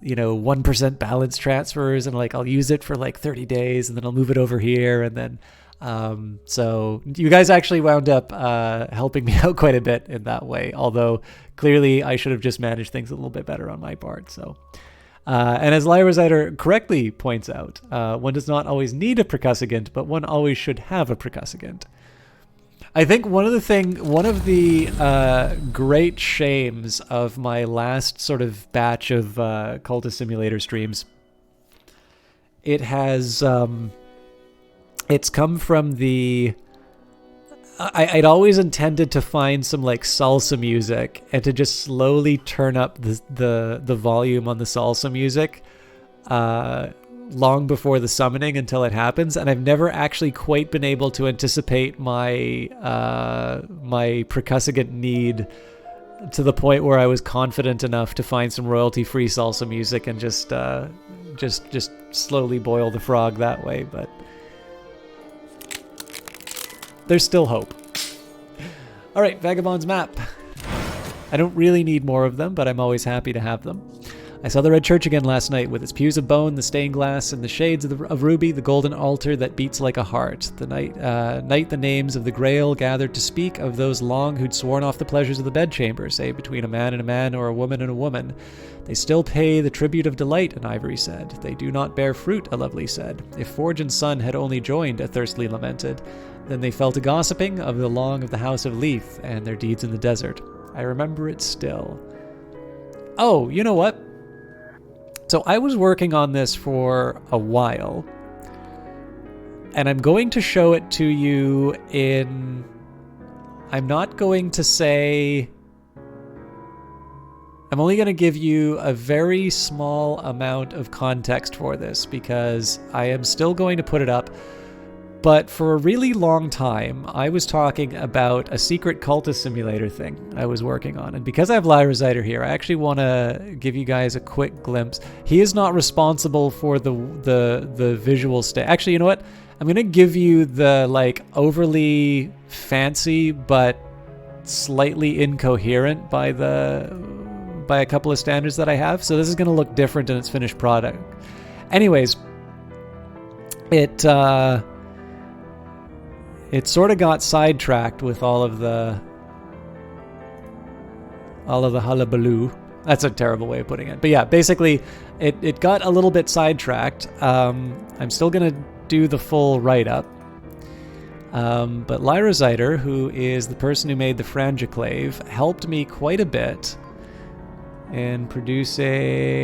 1% balance transfers, and like I'll use it for like 30 days and then I'll move it over here, and then so you guys actually wound up helping me out quite a bit in that way, although clearly I should have just managed things a little bit better on my part. So and as Lyra Zyder correctly points out, one does not always need a percussagant, but one always should have a percussagant. I think one of the great shames of my last sort of batch of Cultist Simulator streams, it has it's come from the I'd always intended to find some like salsa music and to just slowly turn up the volume on the salsa music long before the summoning until it happens, and I've never actually quite been able to anticipate my my percussagant need to the point where I was confident enough to find some royalty-free salsa music and just slowly boil the frog that way. But there's still hope. All right, Vagabond's map. I don't really need more of them, but I'm always happy to have them. I saw the Red Church again last night with its pews of bone, the stained glass, and the shades of ruby, the golden altar that beats like a heart. The night the names of the Grail gathered to speak of those long who'd sworn off the pleasures of the bedchamber, say between a man and a man or a woman and a woman. They still pay the tribute of delight, an ivory said. They do not bear fruit, a lovely said. If Forge and Sun had only joined, a thirstily lamented. Then they fell to gossiping of the long of the House of Leith and their deeds in the desert. I remember it still. Oh, you know what? So I was working on this for a while, and I'm going to show it to you in... I'm not going to say... I'm only going to give you a very small amount of context for this, because I am still going to put it up. But for a really long time, I was talking about a secret cultist simulator thing I was working on. And because I have Lyra Zyder here, I actually want to give you guys a quick glimpse. He is not responsible for the visual state. Actually, you know what? I'm going to give you the like overly fancy but slightly incoherent by a couple of standards that I have. So this is going to look different in its finished product. Anyways, it sort of got sidetracked with all of the hullabaloo. That's a terrible way of putting it. But yeah, basically, it got a little bit sidetracked. I'm still going to do the full write-up. But Lyra Zyder, who is the person who made the Frangiclave, helped me quite a bit in producing...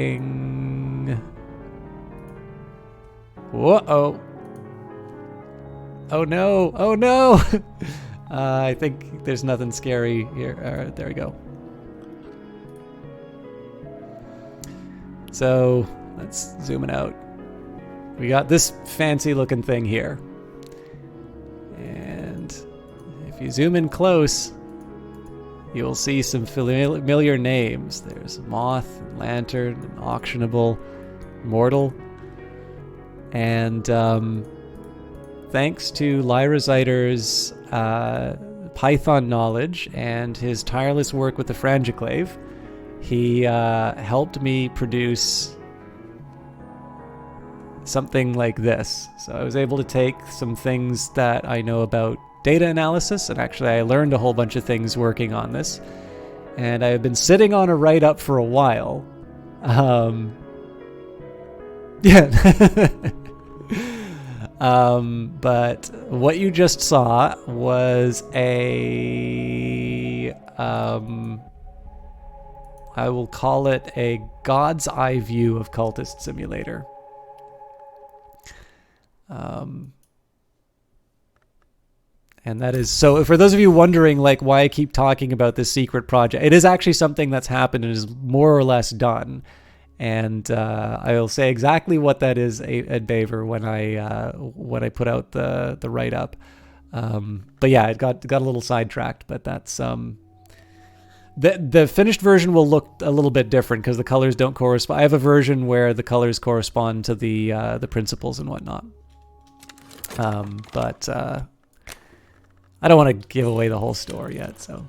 Whoa-oh. Oh no! Oh no! I think there's nothing scary here. There we go. So let's zoom it out. We got this fancy looking thing here. And if you zoom in close, you'll see some familiar names. There's Moth, Lantern, Auctionable, Mortal. And thanks to Lyra Zyder's Python knowledge and his tireless work with the Frangiclave, he helped me produce something like this. So I was able to take some things that I know about data analysis, and actually I learned a whole bunch of things working on this. And I have been sitting on a write-up for a while. Yeah. But what you just saw was a, I will call it a God's eye view of Cultist Simulator. And that is, so for those of you wondering like why I keep talking about this secret project, it is actually something that's happened and is more or less done. And I will say exactly what that is at Baver when I put out the write up. But yeah, it got a little sidetracked. But that's The finished version will look a little bit different because the colors don't correspond. I have a version where the colors correspond to the principles and whatnot. But I don't want to give away the whole story yet, so.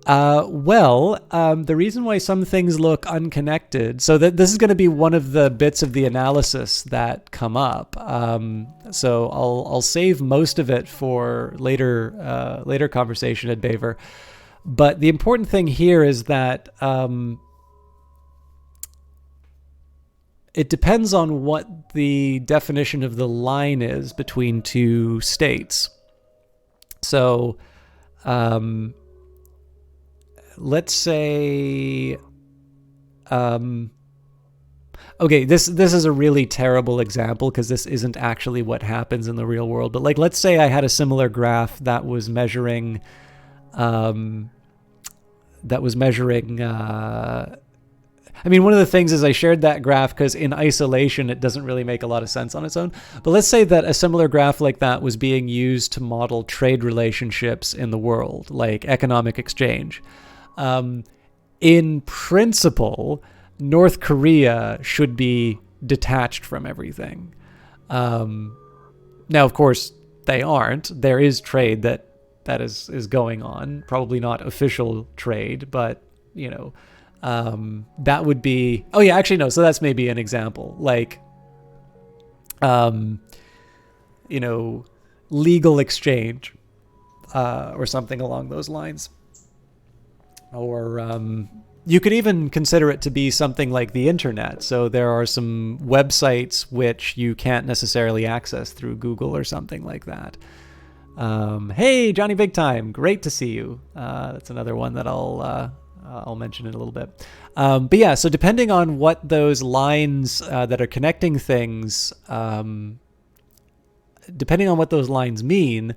The reason why some things look unconnected, so that this is going to be one of the bits of the analysis that come up. So I'll save most of it for later conversation at Baver. But the important thing here is that it depends on what the definition of the line is between two states. So, let's say, okay, this is a really terrible example because this isn't actually what happens in the real world. But like, let's say I had a similar graph that was measuring, I mean, one of the things is I shared that graph because in isolation, it doesn't really make a lot of sense on its own. But let's say that a similar graph like that was being used to model trade relationships in the world, like economic exchange. In principle, North Korea should be detached from everything. Now, of course, they aren't. There is trade that is going on. Probably not official trade, but, you know, that would be... Oh, yeah, actually, no. So that's maybe an example. Like, you know, legal exchange or something along those lines. Or you could even consider it to be something like the internet. So there are some websites which you can't necessarily access through Google or something like that. Hey, Johnny Big Time, great to see you. That's another one that I'll mention in a little bit. But yeah, so depending on what those lines that are connecting things, depending on what those lines mean,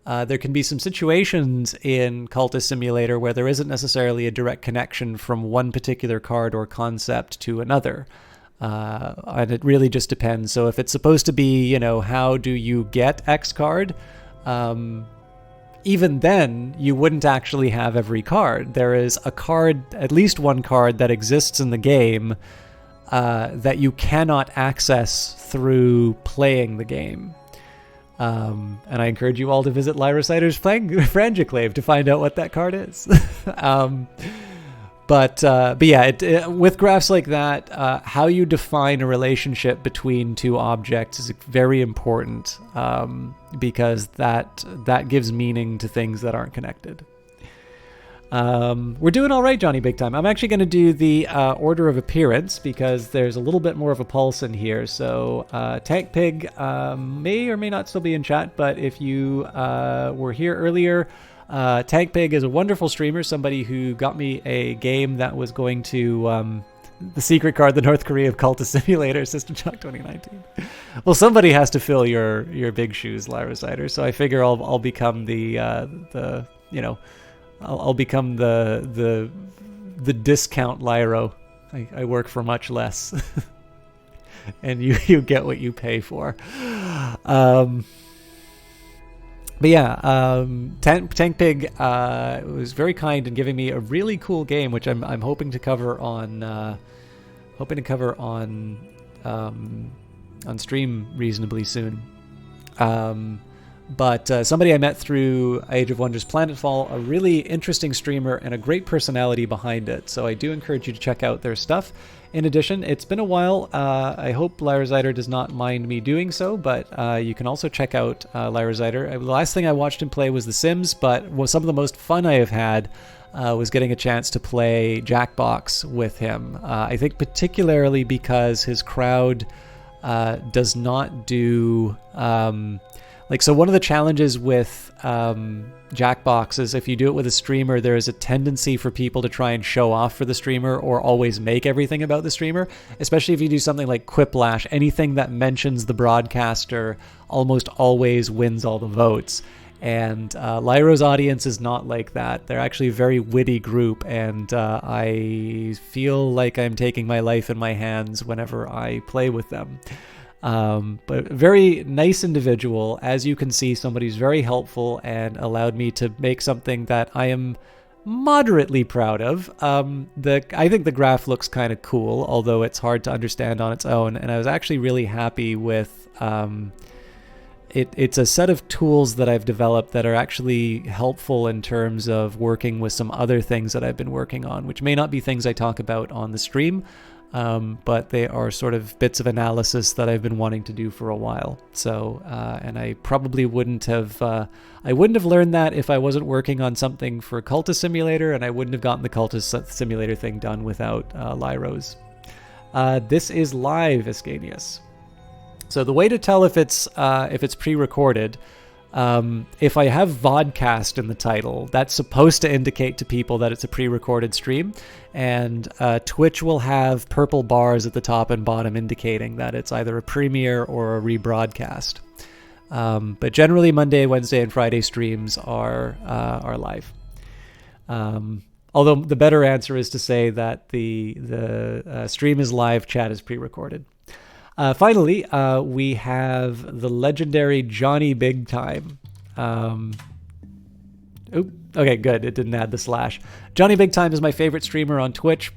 there can be some situations in Cultist Simulator where there isn't necessarily a direct connection from one particular card or concept to another. And it really just depends. So if it's supposed to be, you know, how do you get X card? Even then, you wouldn't actually have every card. There is a card, at least one card, that exists in the game that you cannot access through playing the game. And I encourage you all to visit Lyra Cider's Frangiclave to find out what that card is. But yeah, with graphs like that, how you define a relationship between two objects is very important, because that gives meaning to things that aren't connected. We're doing all right, Johnny Big Time. I'm actually going to do the order of appearance because there's a little bit more of a pulse in here. So Tank Pig may or may not still be in chat, but if you were here earlier, Tank Pig is a wonderful streamer, somebody who got me a game that was going to the secret card, the North Korea of Cultist Simulator, System Shock 2019. Well, somebody has to fill your big shoes, Lyra Cider. So I figure I'll become the you know, I'll become the discount Lyro. I work for much less, and you get what you pay for. But yeah, Tank Pig was very kind in giving me a really cool game, which I'm hoping to cover on on stream reasonably soon. But somebody I met through Age of Wonders Planetfall, a really interesting streamer and a great personality behind it. So I do encourage you to check out their stuff. In addition, it's been a while. I hope Lyra Cider does not mind me doing so, but you can also check out Lyra Cider. The last thing I watched him play was The Sims, but some of the most fun I have had was getting a chance to play Jackbox with him. I think particularly because his crowd does not do... so one of the challenges with Jackbox is if you do it with a streamer, there is a tendency for people to try and show off for the streamer or always make everything about the streamer, especially if you do something like Quiplash. Anything that mentions the broadcaster almost always wins all the votes. And Lyro's audience is not like that. They're actually a very witty group, and I feel like I'm taking my life in my hands whenever I play with them. But very nice individual. As you can see, somebody who's very helpful and allowed me to make something that I am moderately proud of. I think the graph looks kind of cool, although it's hard to understand on its own. And I was actually really happy with it's a set of tools that I've developed that are actually helpful in terms of working with some other things that I've been working on, which may not be things I talk about on the stream, but they are sort of bits of analysis that I've been wanting to do for a while. So, and I probably wouldn't have learned that if I wasn't working on something for Cultist Simulator, and I wouldn't have gotten the Cultist Simulator thing done without Lyros. This is live, Ascanius. So the way to tell if it's pre-recorded, if I have vodcast in the title, that's supposed to indicate to people that it's a pre-recorded stream, and Twitch will have purple bars at the top and bottom indicating that it's either a premiere or a rebroadcast. But generally, Monday, Wednesday, and Friday streams are live. Although the better answer is to say that the stream is live, chat is pre-recorded. Finally, we have the legendary Johnny Big Time. Okay, good. It didn't add the slash. Johnny Big Time is my favorite streamer on Twitch.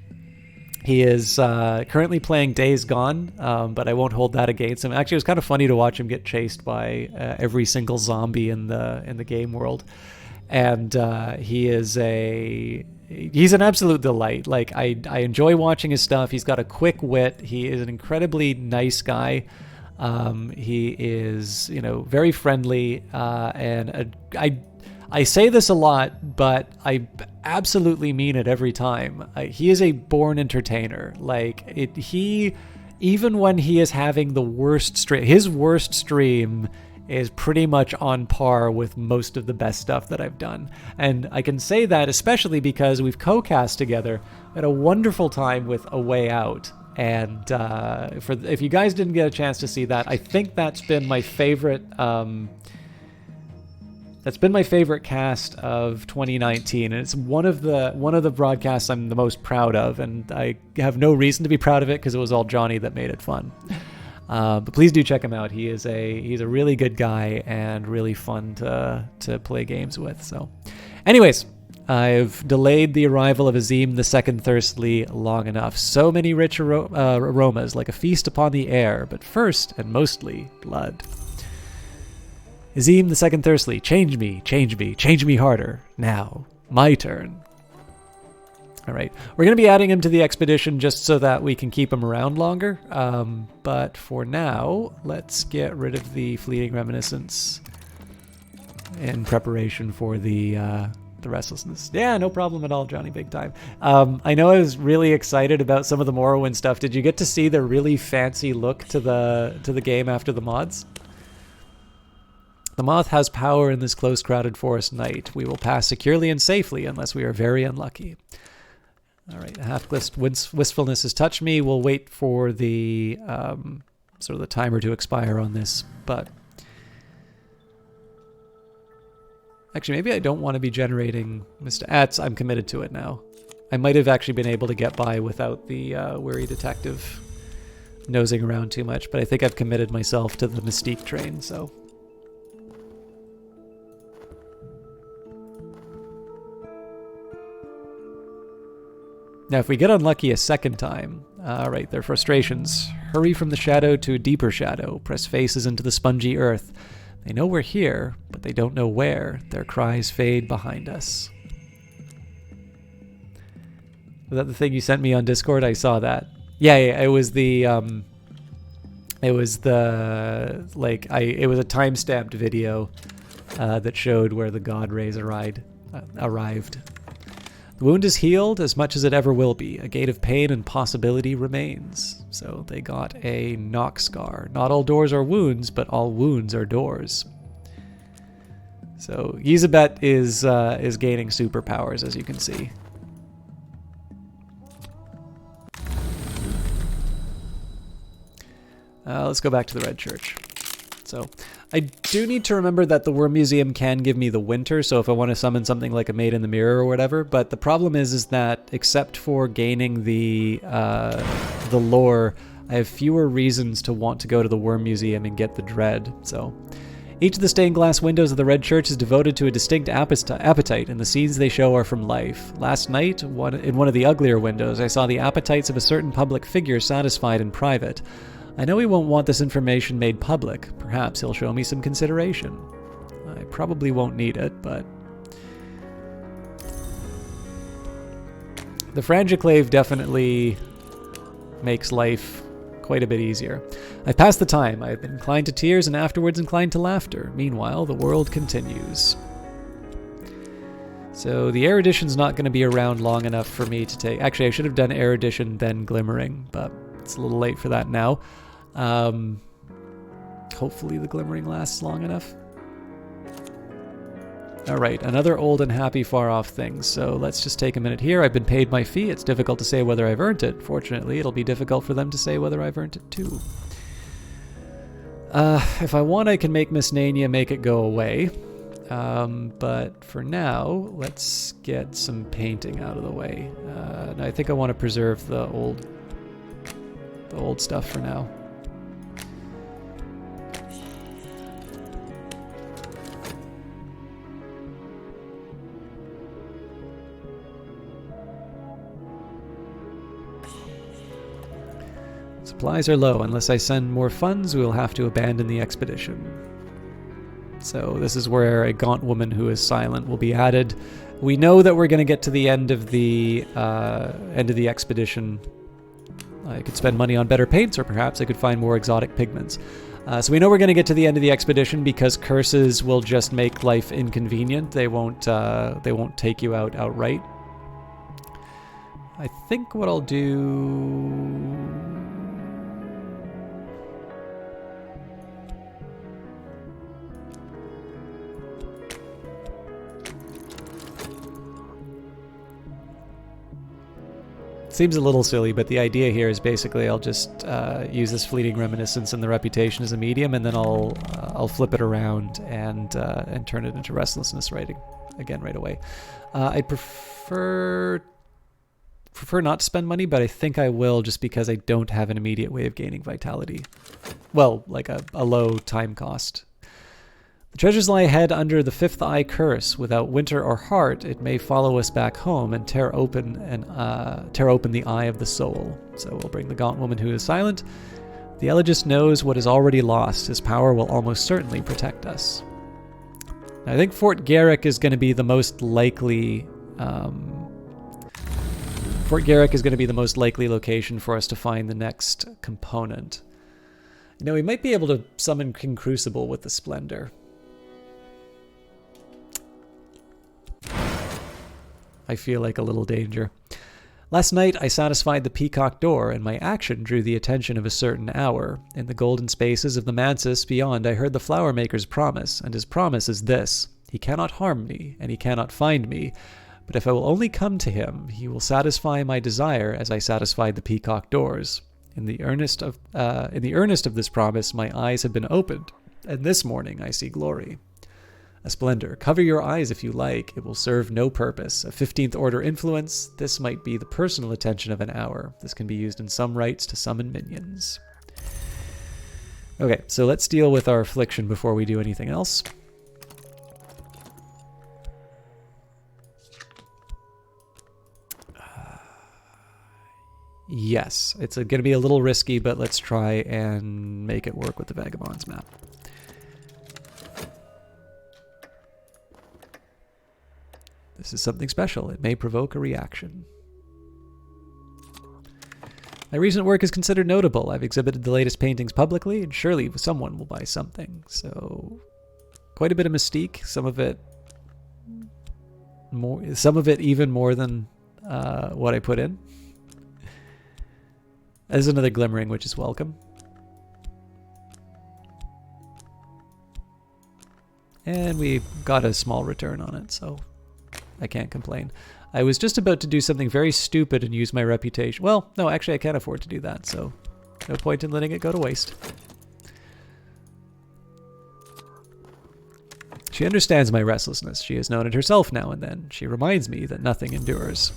He is currently playing Days Gone, but I won't hold that against him. Actually, it was kind of funny to watch him get chased by every single zombie in the game world. And he's an absolute delight. Like, I enjoy watching his stuff. He's got a quick wit. He is an incredibly nice guy. He is, very friendly. And I say this a lot, but I absolutely mean it every time. He is a born entertainer. Even when he is having the worst stream, his worst stream is pretty much on par with most of the best stuff that I've done. And I can say that especially because we've co-cast together. We had a wonderful time with A Way Out. And if you guys didn't get a chance to see that, I think that's been my favorite cast of 2019, and it's one of the broadcasts I'm the most proud of, and I have no reason to be proud of it because it was all Johnny that made it fun. But please do check him out. He's a really good guy and really fun to play games with. So, anyways, I've delayed the arrival of Azim the Second Thirstly long enough. So many rich aromas, like a feast upon the air, but first and mostly blood. Azim the Second Thirstly, change me harder. Now, my turn. All right, we're going to be adding him to the expedition just so that we can keep him around longer. But for now, let's get rid of the fleeting reminiscence in preparation for the restlessness. Yeah, no problem at all, Johnny Big Time. I know I was really excited about some of the Morrowind stuff. Did you get to see the really fancy look to the game after the mods? The moth has power in this close, crowded forest night. We will pass securely and safely unless we are very unlucky. All right, half-glist wistfulness has touched me. We'll wait for the sort of the timer to expire on this, but actually, maybe I don't want to be generating Mr. Ats. I'm committed to it now. I might have actually been able to get by without the weary detective nosing around too much, but I think I've committed myself to the Mystique train, so. Now, if we get unlucky a second time, all right, their frustrations. Hurry from the shadow to a deeper shadow. Press faces into the spongy earth. They know we're here, but they don't know where. Their cries fade behind us. Was that the thing you sent me on Discord? I saw that. Yeah, it was the, it was a time-stamped video that showed where the God Rays arrived. The wound is healed as much as it ever will be. A gate of pain and possibility remains. So they got a knock scar. Not all doors are wounds, but all wounds are doors. So Yzabet is gaining superpowers, as you can see. Let's go back to the Red Church. So I do need to remember that the Worm Museum can give me the winter, so if I want to summon something like a Maid in the Mirror or whatever, but the problem is that except for gaining the lore, I have fewer reasons to want to go to the Worm Museum and get the dread, so... Each of the stained glass windows of the Red Church is devoted to a distinct appetite, and the scenes they show are from life. Last night, in one of the uglier windows, I saw the appetites of a certain public figure satisfied in private. I know he won't want this information made public. Perhaps he'll show me some consideration. I probably won't need it, but... The Frangiclave definitely makes life quite a bit easier. I've passed the time. I've been inclined to tears and afterwards inclined to laughter. Meanwhile, the world continues. So the Erudition's not going to be around long enough for me to take... Actually, I should have done Erudition, then Glimmering, but it's a little late for that now. Hopefully the Glimmering lasts long enough. Alright, another old and happy far-off thing, so let's just take a minute here. I've been paid my fee. It's difficult to say whether I've earned it. Fortunately, it'll be difficult for them to say whether I've earned it too. If I want, I can make Miss Nania make it go away. But for now, let's get some painting out of the way. And I think I want to preserve the old stuff for now. Supplies are low. Unless I send more funds, we will have to abandon the expedition. So this is where a gaunt woman who is silent will be added. We know that we're going to get to the end of the expedition. I could spend money on better paints, or perhaps I could find more exotic pigments. So we know we're going to get to the end of the expedition because curses will just make life inconvenient. They won't take you out outright. I think what I'll do... Seems a little silly, but the idea here is basically I'll just use this fleeting reminiscence and the reputation as a medium, and then I'll flip it around and turn it into restlessness writing again right away. I'd prefer not to spend money, but I think I will just because I don't have an immediate way of gaining vitality. Well, like a low time cost. The treasures lie ahead under the fifth eye curse. Without winter or heart, it may follow us back home and tear open the eye of the soul. So we'll bring the gaunt woman who is silent. The Elegist knows what is already lost. His power will almost certainly protect us. Now, I think Fort Garrick is going to be the most likely. Fort Garrick is going to be the most likely location for us to find the next component. You know, we might be able to summon King Crucible with the Splendor. I feel like a little danger. Last night, I satisfied the peacock door, and my action drew the attention of a certain hour. In the golden spaces of the mansis beyond, I heard the flower maker's promise, and his promise is this: he cannot harm me, and he cannot find me, but if I will only come to him, he will satisfy my desire as I satisfied the peacock doors. In the earnest of this promise, my eyes have been opened, and this morning I see glory. A Splendor. Cover your eyes if you like. It will serve no purpose. A 15th order influence. This might be the personal attention of an hour. This can be used in some rites to summon minions. Okay, so let's deal with our affliction before we do anything else. Yes, it's going to be a little risky, but let's try and make it work with the Vagabond's map. This is something special. It may provoke a reaction. My recent work is considered notable. I've exhibited the latest paintings publicly, and surely someone will buy something. So, quite a bit of mystique. Some of it even more than what I put in. There's another glimmering, which is welcome. And we got a small return on it, so I can't complain. I was just about to do something very stupid and use my reputation. Well, no, actually I can't afford to do that, so no point in letting it go to waste. She understands my restlessness. She has known it herself now and then. She reminds me that nothing endures.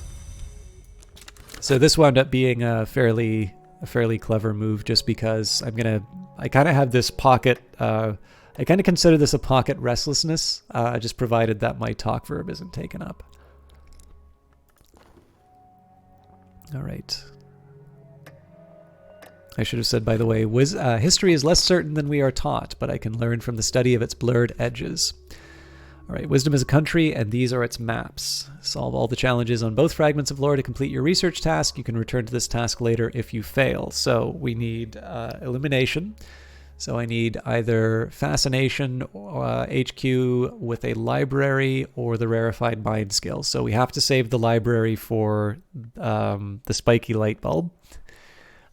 So this wound up being a fairly a fairly clever move, just because I kind of have this pocket, I kind of consider this a pocket restlessness, just provided that my talk verb isn't taken up. All right. I should have said, by the way, history is less certain than we are taught, but I can learn from the study of its blurred edges. All right, wisdom is a country, and these are its maps. Solve all the challenges on both fragments of lore to complete your research task. You can return to this task later if you fail. So we need illumination. So I need either fascination, HQ with a library, or the rarefied mind skill. So we have to save the library for the spiky light bulb.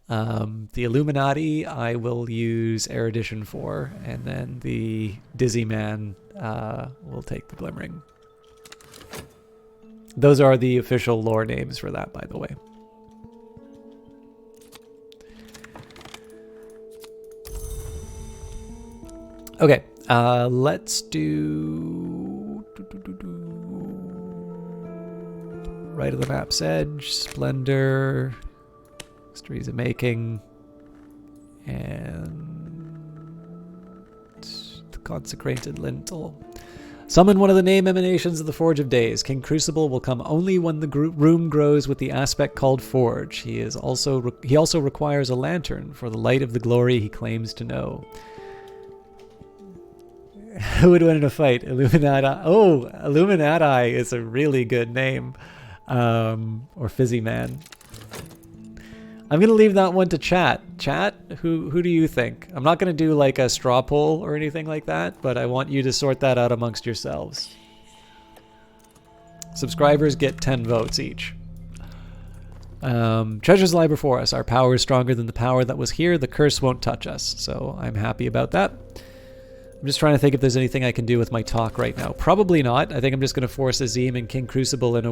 The Illuminati I will use erudition for, and then the Dizzy Man will take the glimmering. Those are the official lore names for that, by the way. Okay, let's do right of the map's edge, Splendor, Mysteries of Making, and the Consecrated Lintel. Summon one of the name emanations of the Forge of Days. King Crucible will come only when the room grows with the aspect called Forge. He also requires a lantern for the light of the glory he claims to know. Who would win in a fight? Illuminati. Oh, Illuminati is a really good name. Or Fizzy Man. I'm going to leave that one to chat. Chat, who do you think? I'm not going to do like a straw poll or anything like that, but I want you to sort that out amongst yourselves. Subscribers get 10 votes each. Treasures lie before us. Our power is stronger than the power that was here. The curse won't touch us. So I'm happy about that. I'm just trying to think if there's anything I can do with my talk right now. Probably not. I think I'm just going to force Azim and King Crucible in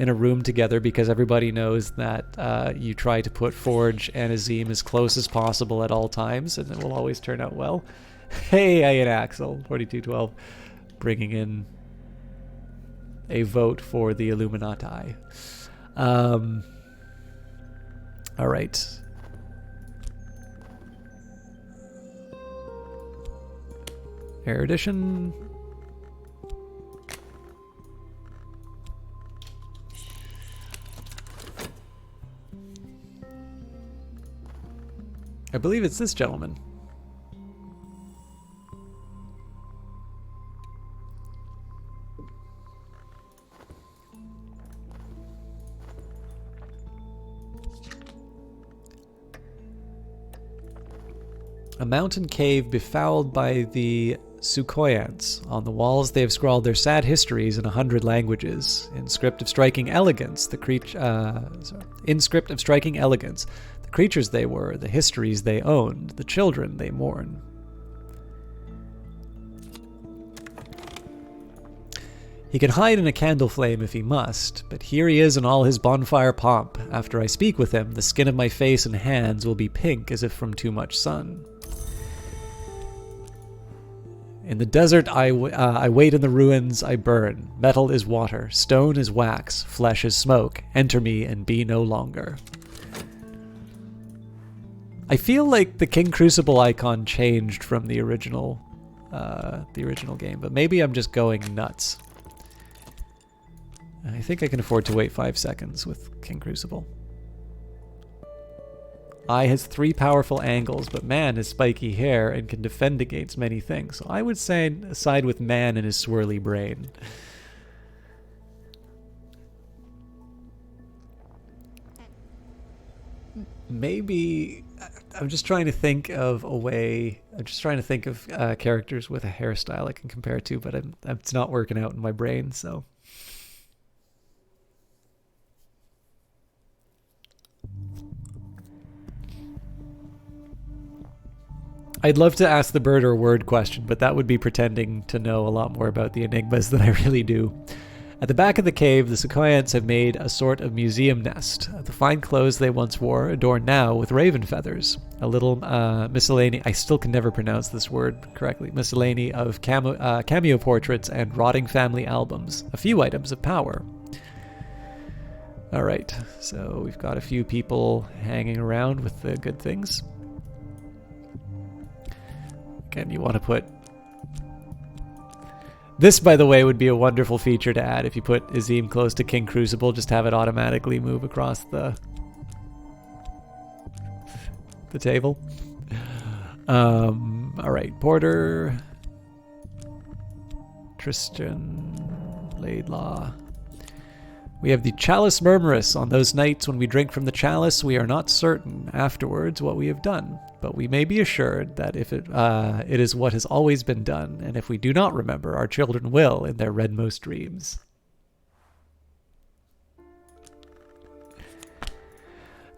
a room together, because everybody knows that you try to put Forge and Azim as close as possible at all times, and it will always turn out well. Hey, Ian Axel, 4212, bringing in a vote for the Illuminati. All right. Erudition. I believe it's this gentleman. A mountain cave befouled by the Sukhoyants. On the walls they have scrawled their sad histories in 100 languages. In script of striking elegance, the creatures they were, the histories they owned, the children they mourn. He can hide in a candle flame if he must, but here he is in all his bonfire pomp. After I speak with him, the skin of my face and hands will be pink as if from too much sun. In the desert I wait, in the ruins I burn. Metal is water, stone is wax, flesh is smoke. Enter me and be no longer. I feel like the King Crucible icon changed from the original game, but maybe I'm just going nuts. I think I can afford to wait 5 seconds with King Crucible. Eye has 3 powerful angles, but man has spiky hair and can defend against many things. So I would say side with man and his swirly brain. Maybe I'm just trying to think of a way. I'm just trying to think of characters with a hairstyle I can compare to, but it's not working out in my brain. So. I'd love to ask the bird or word question, but that would be pretending to know a lot more about the enigmas than I really do. At the back of the cave, the Sukhoyants have made a sort of museum nest. The fine clothes they once wore, adorned now with raven feathers. A little miscellany, I still can never pronounce this word correctly, miscellany of cameo portraits and rotting family albums. A few items of power. All right, so we've got a few people hanging around with the good things. Again, you want to put... This, by the way, would be a wonderful feature to add if you put Azim close to King Crucible. Just have it automatically move across the table. All right, Porter, Tristan, Laidlaw. We have the Chalice Murmurous. On those nights when we drink from the chalice, we are not certain afterwards what we have done, but we may be assured that if it is what has always been done, and if we do not remember, our children will in their redmost dreams.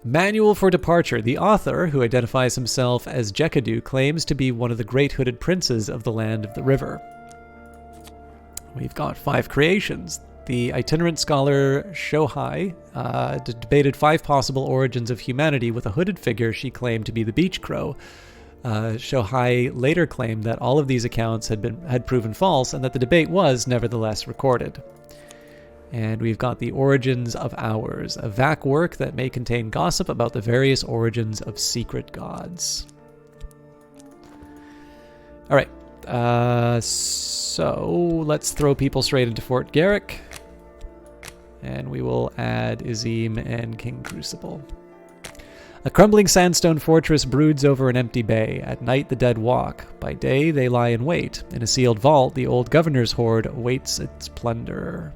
Manual for Departure. The author, who identifies himself as Jekadu, claims to be one of the great hooded princes of the land of the river. We've got 5 creations. The itinerant scholar Shohai debated 5 possible origins of humanity with a hooded figure she claimed to be the beach crow. Shohai later claimed that all of these accounts had proven false and that the debate was nevertheless recorded. And we've got the Origins of Hours, a VAC work that may contain gossip about the various origins of secret gods. All right, so let's throw people straight into Fort Garrick. And we will add Azim and King Crucible. A crumbling sandstone fortress broods over an empty bay. At night the dead walk. By day they lie in wait. In a sealed vault, the old governor's hoard awaits its plunder.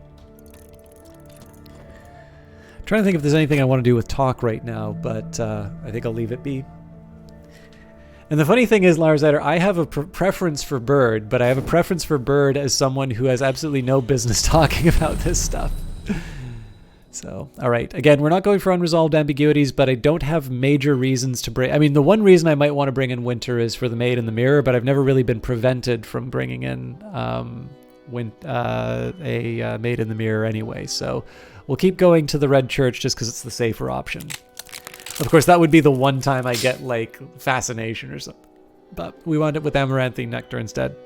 I'm trying to think if there's anything I want to do with talk right now, but I think I'll leave it be. And the funny thing is, Larzader, I have a preference for Bird, but I have a preference for Bird as someone who has absolutely no business talking about this stuff. So, all right. Again, we're not going for unresolved ambiguities, but I don't have major reasons to bring... I mean, the one reason I might want to bring in Winter is for the Maid in the Mirror, but I've never really been prevented from bringing in a Maid in the Mirror anyway. So we'll keep going to the Red Church just because it's the safer option. Of course, that would be the one time I get, like, Fascination or something. But we wound up with Amaranthine Nectar instead.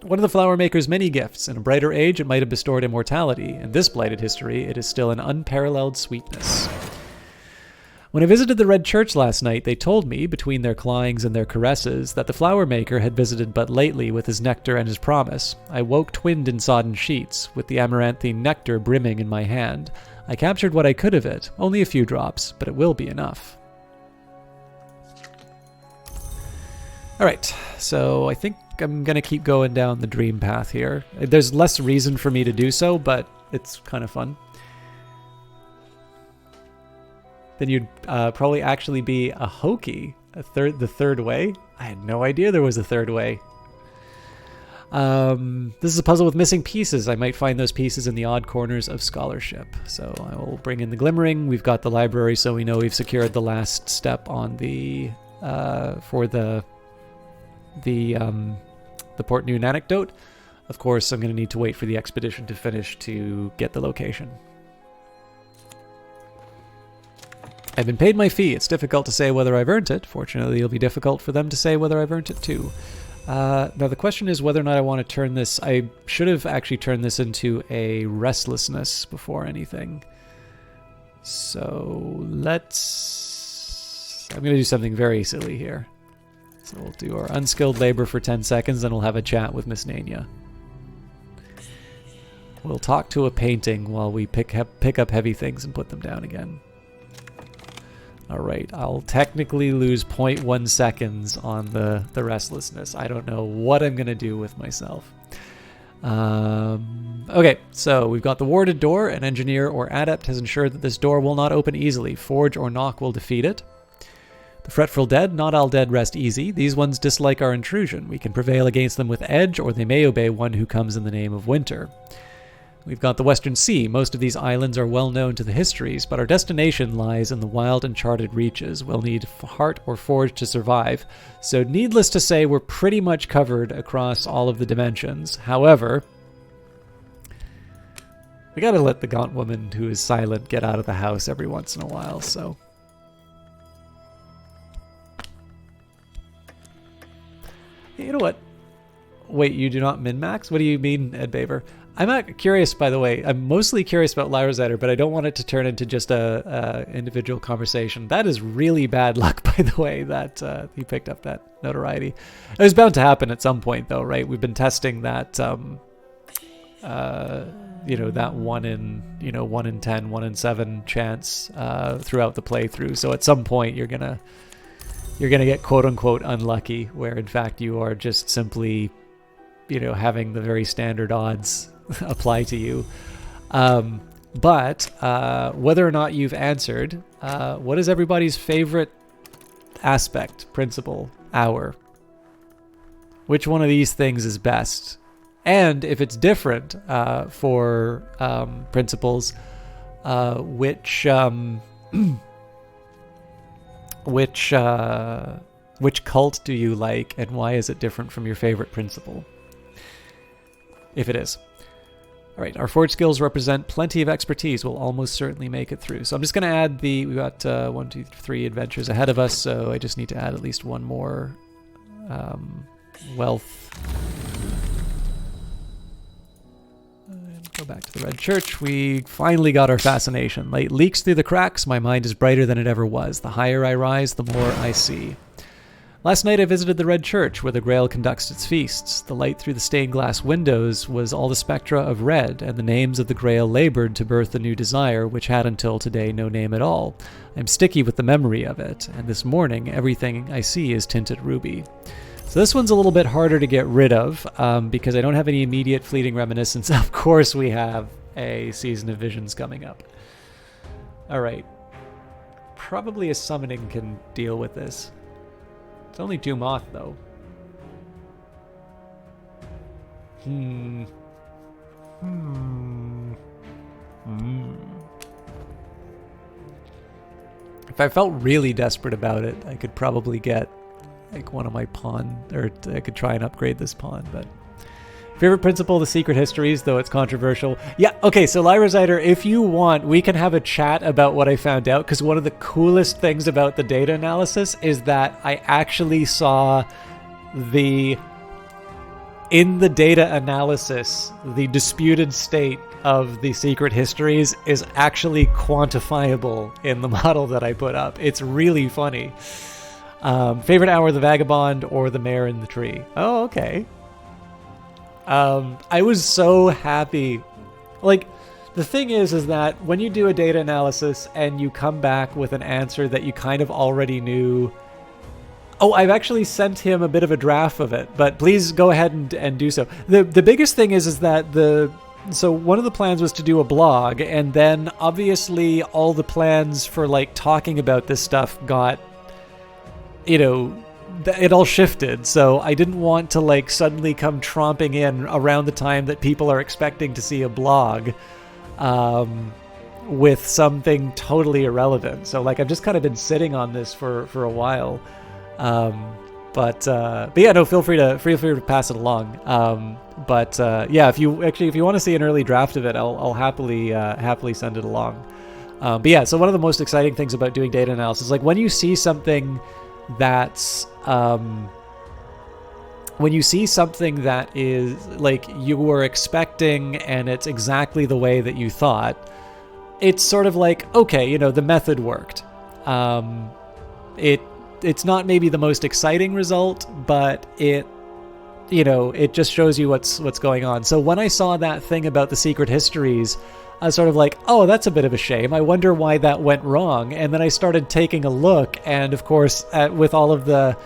One of the flower maker's many gifts. In a brighter age, it might have bestowed immortality. In this blighted history, it is still an unparalleled sweetness. When I visited the Red Church last night, they told me, between their clawings and their caresses, that the flower maker had visited but lately with his nectar and his promise. I woke twinned in sodden sheets, with the amaranthine nectar brimming in my hand. I captured what I could of it, only a few drops, but it will be enough. Alright, so I think I'm going to keep going down the dream path here. There's less reason for me to do so, but it's kind of fun. Then you'd probably actually be a Hoki, the third way. I had no idea there was a third way. This is a puzzle with missing pieces. I might find those pieces in the odd corners of scholarship. So I will bring in the Glimmering. We've got the library, so we know we've secured the last step on the for the Port Noon anecdote. Of course, I'm going to need to wait for the expedition to finish to get the location. I've been paid my fee. It's difficult to say whether I've earned it. Fortunately, it'll be difficult for them to say whether I've earned it too. Now, the question is whether or not I want to turn this... I should have actually turned this into a restlessness before anything. So, let's... I'm going to do something very silly here. So we'll do our unskilled labor for 10 seconds, and we'll have a chat with Miss Nania. We'll talk to a painting while we pick up heavy things and put them down again. Alright, I'll technically lose 0.1 seconds on the restlessness. I don't know what I'm going to do with myself. Okay, so we've got the warded door. An engineer or adept has ensured that this door will not open easily. Forge or knock will defeat it. The fretful dead, not all dead rest easy. These ones dislike our intrusion. We can prevail against them with edge, or they may obey one who comes in the name of winter. We've got the Western Sea. Most of these islands are well known to the histories, but our destination lies in the wild uncharted reaches. We'll need heart or forge to survive. So needless to say, we're pretty much covered across all of the dimensions. However, we gotta let the gaunt woman who is silent get out of the house every once in a while, so... You know what? Wait, you do not min-max? What do you mean, Ed Baver? I'm not curious, by the way. I'm mostly curious about Lyra's but I don't want it to turn into just a individual conversation. That is really bad luck, by the way, that he picked up that notoriety. It was bound to happen at some point, though, right? We've been testing that, that 1 in 10, 1 in 7 chance throughout the playthrough. So at some point, you're gonna get quote unquote unlucky, where in fact you are just simply, having the very standard odds apply to you. But whether or not you've answered, what is everybody's favorite aspect, principle, hour? Which one of these things is best? And if it's different for principles, which cult do you like, and why is it different from your favorite principle? If it is. All right, our forge skills represent plenty of expertise. We'll almost certainly make it through. So I'm just going to add we've got 1, 2, 3 adventures ahead of us, so I just need to add at least one more wealth. And go back to the Red Church. We finally got our fascination. Light leaks through the cracks. My mind is brighter than it ever was. The higher I rise, the more I see. Last night I visited the Red Church, where the Grail conducts its feasts. The light through the stained glass windows was all the spectra of red, and the names of the Grail labored to birth a new desire, which had until today no name at all. I'm sticky with the memory of it, and this morning everything I see is tinted ruby. So this one's a little bit harder to get rid of, because I don't have any immediate fleeting reminiscence. Of course we have a Season of Visions coming up. Alright. Probably a summoning can deal with this. It's only Dumoth, though. If I felt really desperate about it, I could probably get like one of my pawn, or I could try and upgrade this pawn, but... Favorite principle, the secret histories, though it's controversial. Yeah, okay, so Lyrazider, if you want, we can have a chat about what I found out, because one of the coolest things about the data analysis is that I actually saw in the data analysis, the disputed state of the secret histories is actually quantifiable in the model that I put up. It's really funny. Favorite hour, the vagabond or the mare in the tree? Oh, okay. I was so happy. Like, the thing is that when you do a data analysis and you come back with an answer that you kind of already knew... Oh, I've actually sent him a bit of a draft of it, but please go ahead and do so. The biggest thing is that so one of the plans was to do a blog, and then obviously all the plans for like talking about this stuff got, it all shifted, so I didn't want to like suddenly come tromping in around the time that people are expecting to see a blog with something totally irrelevant. So like I've just kind of been sitting on this for a while, but yeah, no, feel free to pass it along. Yeah, if you want to see an early draft of it, I'll happily send it along. But yeah, so one of the most exciting things about doing data analysis, like when you see something that's when you see something that is like you were expecting and it's exactly the way that you thought, it's sort of like, okay, the method worked. It's not maybe the most exciting result, but it just shows you what's going on. So when I saw that thing about the secret histories, I was sort of like, oh, that's a bit of a shame. I wonder why that went wrong. And then I started taking a look, and of course, with all of the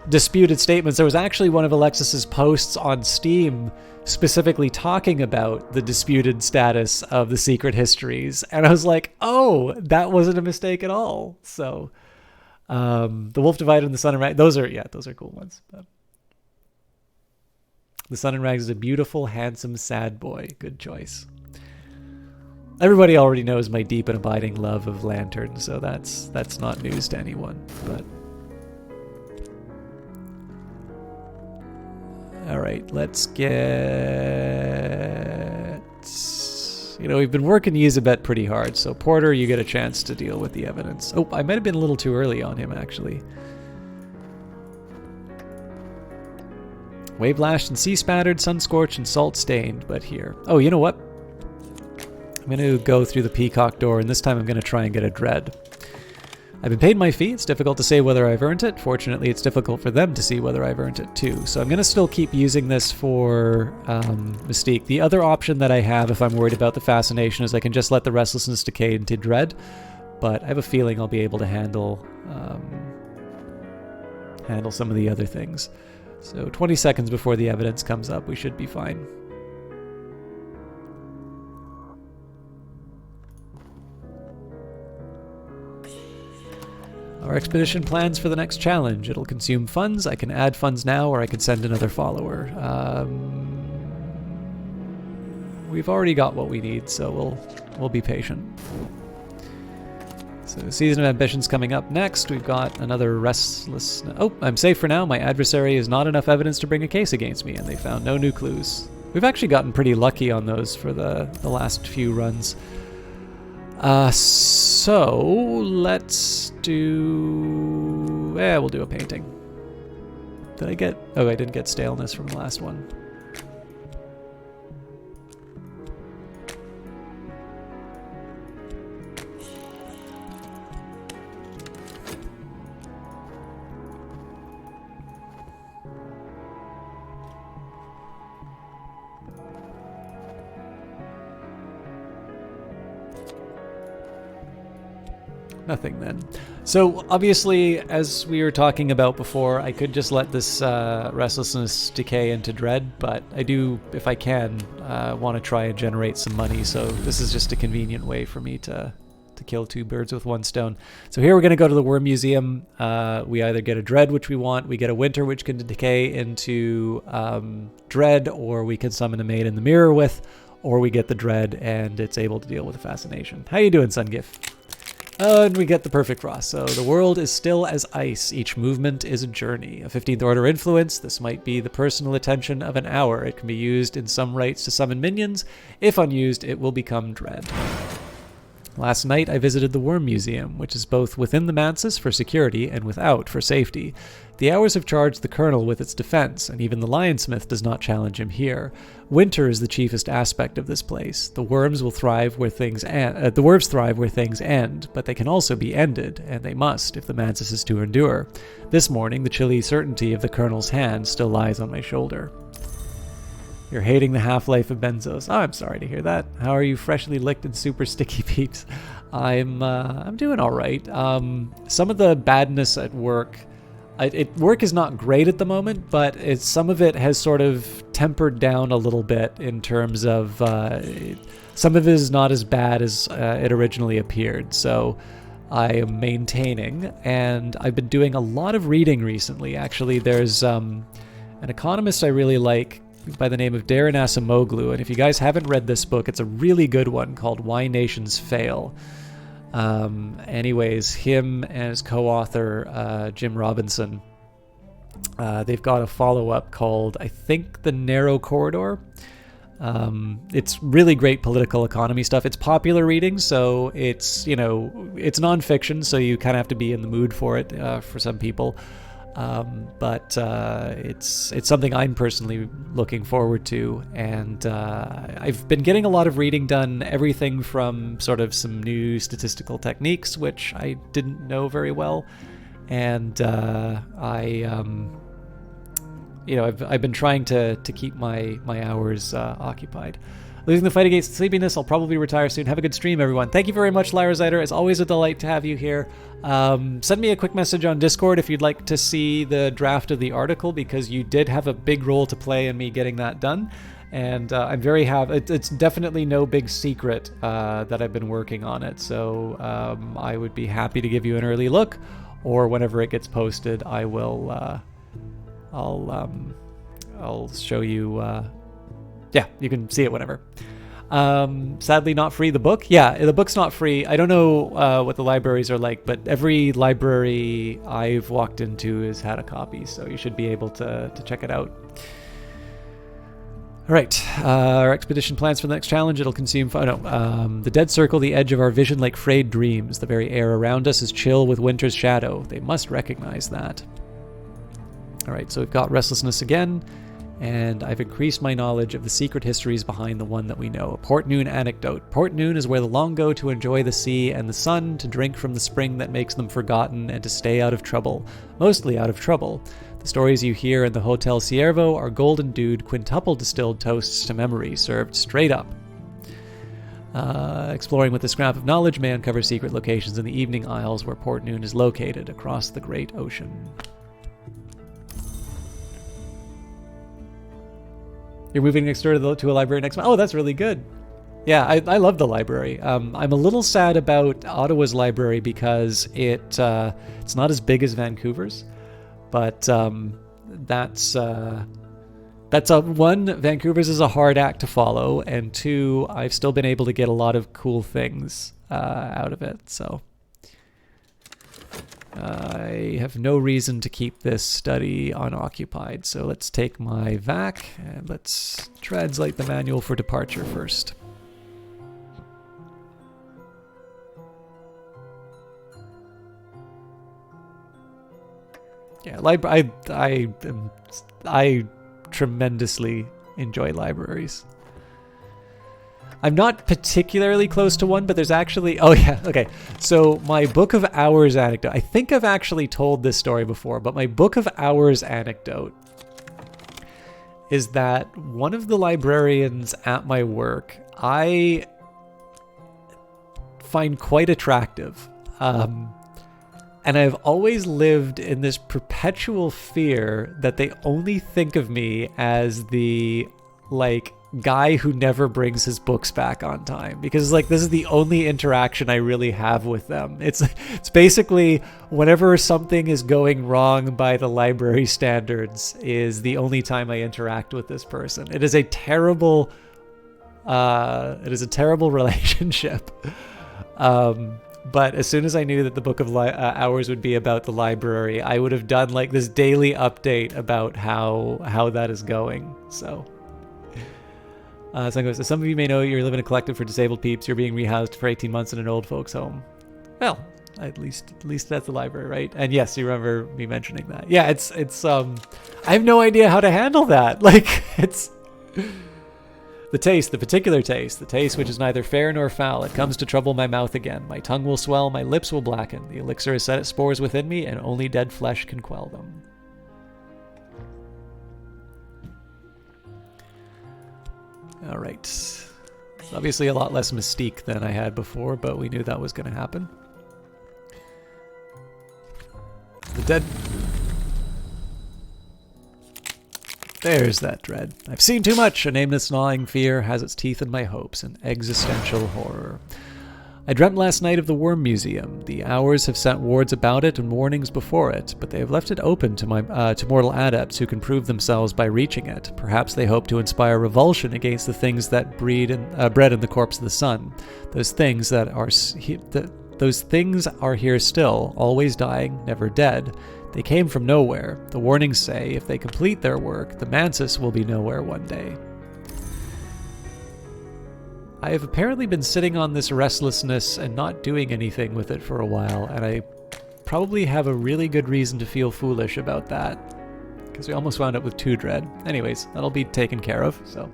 disputed statements, there was actually one of Alexis's posts on Steam specifically talking about the disputed status of the secret histories. And I was like, oh, that wasn't a mistake at all. So the Wolf Divided and the Sun and Rags, those are cool ones. But the Sun and Rags is a beautiful, handsome, sad boy. Good choice. Everybody already knows my deep and abiding love of Lantern, so that's not news to anyone. But all right, let's get... we've been working Yzabet pretty hard, so Porter, you get a chance to deal with the evidence. Oh, I might have been a little too early on him, actually. Wave lashed and sea spattered, sun scorched and salt stained, but here. Oh, you know what? I'm going to go through the peacock door, and this time I'm going to try and get a dread. I've been paid my fee. It's difficult to say whether I've earned it. Fortunately, it's difficult for them to see whether I've earned it too. So I'm going to still keep using this for Mystique. The other option that I have if I'm worried about the fascination is I can just let the restlessness decay into dread, but I have a feeling I'll be able to handle some of the other things. So 20 seconds before the evidence comes up, we should be fine. Our expedition plans for the next challenge. It'll consume funds. I can add funds now, or I can send another follower. We've already got what we need, so we'll be patient. So Season of Ambition's coming up next. We've got another restless... Oh, I'm safe for now. My adversary is not enough evidence to bring a case against me, and they found no new clues. We've actually gotten pretty lucky on those for the last few runs. So let's do... we'll do a painting. Did I get... Oh, I didn't get staleness from the last one. Nothing then. So obviously, as we were talking about before, I could just let this restlessness decay into dread, but I do, if I can, want to try and generate some money. So this is just a convenient way for me to kill two birds with one stone. So here we're going to go to the Worm Museum. We either get a dread, which we want, we get a winter, which can decay into dread, or we can summon a maid in the mirror with, or we get the dread and it's able to deal with the fascination. How you doing, Sungif? And we get the perfect frost. So the world is still as ice. Each movement is a journey. A 15th order influence. This might be the personal attention of an hour. It can be used in some rites to summon minions. If unused, it will become dread. Last night I visited the Worm Museum, which is both within the mansis for security and without for safety. The hours have charged the colonel with its defense, and even the lionsmith does not challenge him here. Winter is the chiefest aspect of this place. The worms will thrive where things end. The worms thrive where things end, but they can also be ended, and they must if the mansis is to endure. This morning, the chilly certainty of the colonel's hand still lies on my shoulder. You're hating the half-life of benzos. Oh, I'm sorry to hear that. How are you, freshly licked and super sticky peeps? I'm doing all right. Some of the badness at work, work is not great at the moment, but some of it has sort of tempered down a little bit in terms of some of it is not as bad as it originally appeared. So I am maintaining, and I've been doing a lot of reading recently. Actually, there's an economist I really like by the name of Darren Acemoglu, and if you guys haven't read this book, it's a really good one called Why Nations Fail. Anyways, him and his co-author Jim Robinson, they've got a follow-up called, I think, The Narrow Corridor. It's really great political economy stuff. It's popular reading, so it's nonfiction, so you kind of have to be in the mood for it for some people. But it's something I'm personally looking forward to, and I've been getting a lot of reading done, everything from sort of some new statistical techniques, which I didn't know very well, and I've been trying to keep my hours occupied. Losing the fight against sleepiness, I'll probably retire soon. Have a good stream, everyone. Thank you very much, Lyra Zyder. It's always a delight to have you here. Send me a quick message on Discord if you'd like to see the draft of the article, because you did have a big role to play in me getting that done. And I'm very happy. It's definitely no big secret that I've been working on it. So I would be happy to give you an early look, or whenever it gets posted, I will. I'll show you. Yeah, you can see it whenever. Sadly not free, the book. Yeah, the book's not free. I don't know what the libraries are like, but every library I've walked into has had a copy, so you should be able to check it out. All right, our expedition plans for the next challenge. It'll consume... the dead circle the edge of our vision like frayed dreams. The very air around us is chill with winter's shadow. They must recognize that. All right, so we've got restlessness again. and I've increased my knowledge of the secret histories behind the one that we know. A Port Noon anecdote. Port Noon is where the long go to enjoy the sea and the sun, to drink from the spring that makes them forgotten, and to stay out of trouble. Mostly out of trouble. The stories you hear in the Hotel Ciervo are golden dewed, quintuple distilled toasts to memory, served straight up. Exploring with the scrap of knowledge may uncover secret locations in the evening isles where Port Noon is located, across the great ocean. You're moving next door to a library next month? Oh, that's really good. Yeah, I love the library. I'm a little sad about Ottawa's library because it's not as big as Vancouver's, but that's one, Vancouver's is a hard act to follow, and two, I've still been able to get a lot of cool things out of it, so I have no reason to keep this study unoccupied. So let's take my vac and let's translate the manual for departure first. Yeah, I tremendously enjoy libraries. I'm not particularly close to one, but there's actually... Oh, yeah, okay. So my Book of Hours anecdote. I think I've actually told this story before, but my Book of Hours anecdote is that one of the librarians at my work, I find quite attractive. And I've always lived in this perpetual fear that they only think of me as the, guy who never brings his books back on time, because this is the only interaction I really have with them. It's basically whenever something is going wrong by the library standards is the only time I interact with this person. It is a terrible relationship. But as soon as I knew that the Book of Hours would be about the library, I would have done this daily update about how that is going. So. Someone goes, as some of you may know, you live in a collective for disabled peeps. You're being rehoused for 18 months in an old folks home. Well, at least that's the library, right? And yes, you remember me mentioning that. Yeah, it's I have no idea how to handle that. It's the particular taste, the taste which is neither fair nor foul. It comes to trouble my mouth again. My tongue will swell, my lips will blacken. The elixir has set its spores within me, and only dead flesh can quell them. All right. It's obviously a lot less mystique than I had before, but we knew that was going to happen. The dead... There's that dread. I've seen too much. A nameless gnawing fear has its teeth in my hopes. An existential horror. I dreamt last night of the Worm Museum. The Hours have sent wards about it and warnings before it, but they have left it open to mortal adepts who can prove themselves by reaching it. Perhaps they hope to inspire revulsion against the things that bred in the corpse of the sun. Those things are here still, always dying, never dead. They came from nowhere. The warnings say if they complete their work, the Mantis will be nowhere one day. I have apparently been sitting on this restlessness and not doing anything with it for a while, and I probably have a really good reason to feel foolish about that, because we almost wound up with 2 dread. Anyways, that'll be taken care of, so.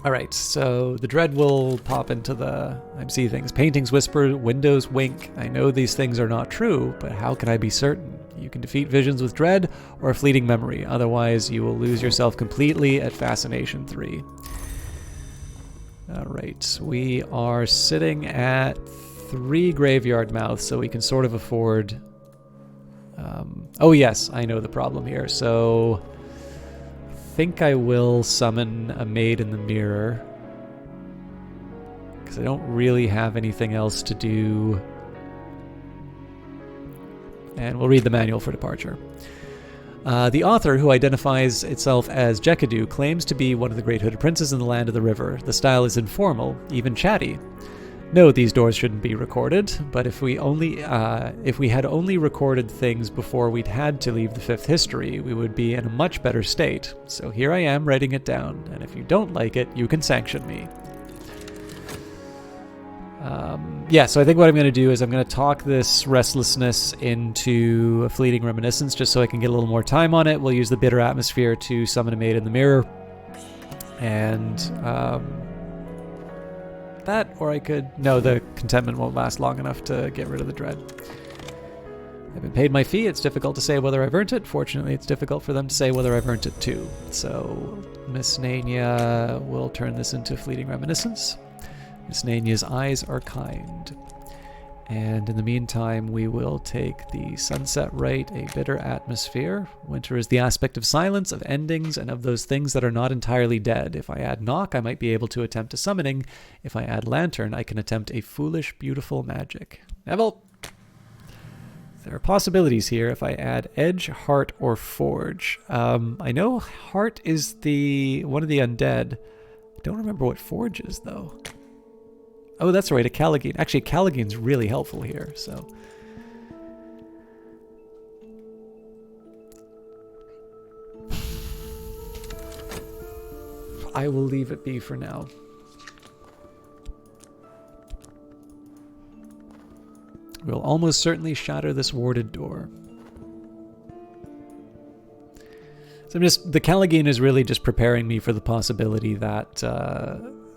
Alright, so the dread will pop into the MC things. Paintings whisper, windows wink. I know these things are not true, but how can I be certain? You can defeat visions with dread or a fleeting memory. Otherwise, you will lose yourself completely at Fascination 3. Alright, we are sitting at 3 graveyard mouths, so we can sort of afford... oh yes, I know the problem here. So... I think I will summon a Maid in the Mirror, because I don't really have anything else to do. And we'll read the manual for departure. The author, who identifies itself as Jekadu, claims to be one of the great hooded princes in the land of the river. The style is informal, even chatty. No, these doors shouldn't be recorded, but if we had only recorded things before we'd had to leave the 5th history, we would be in a much better state. So here I am writing it down, and if you don't like it, you can sanction me. Yeah, so I think what I'm going to do is I'm going to talk this restlessness into a fleeting reminiscence just so I can get a little more time on it. We'll use the bitter atmosphere to summon a maid in the mirror. And that, or I could... No, the contentment won't last long enough to get rid of the dread. I've been paid my fee. It's difficult to say whether I've earned it. Fortunately, it's difficult for them to say whether I've earned it too. So Miss Nania will turn this into fleeting reminiscence. Miss Nania's eyes are kind. And in the meantime, we will take the sunset rite, a bitter atmosphere. Winter is the aspect of silence, of endings, and of those things that are not entirely dead. If I add knock, I might be able to attempt a summoning. If I add lantern, I can attempt a foolish, beautiful magic. Neville! There are possibilities here if I add edge, heart, or forge. I know heart is one of the undead. I don't remember what forge is, though. Oh, that's right, a Callagine. Actually, Callagine's really helpful here, so... I will leave it be for now. We'll almost certainly shatter this warded door. So the Callagine is really just preparing me for the possibility that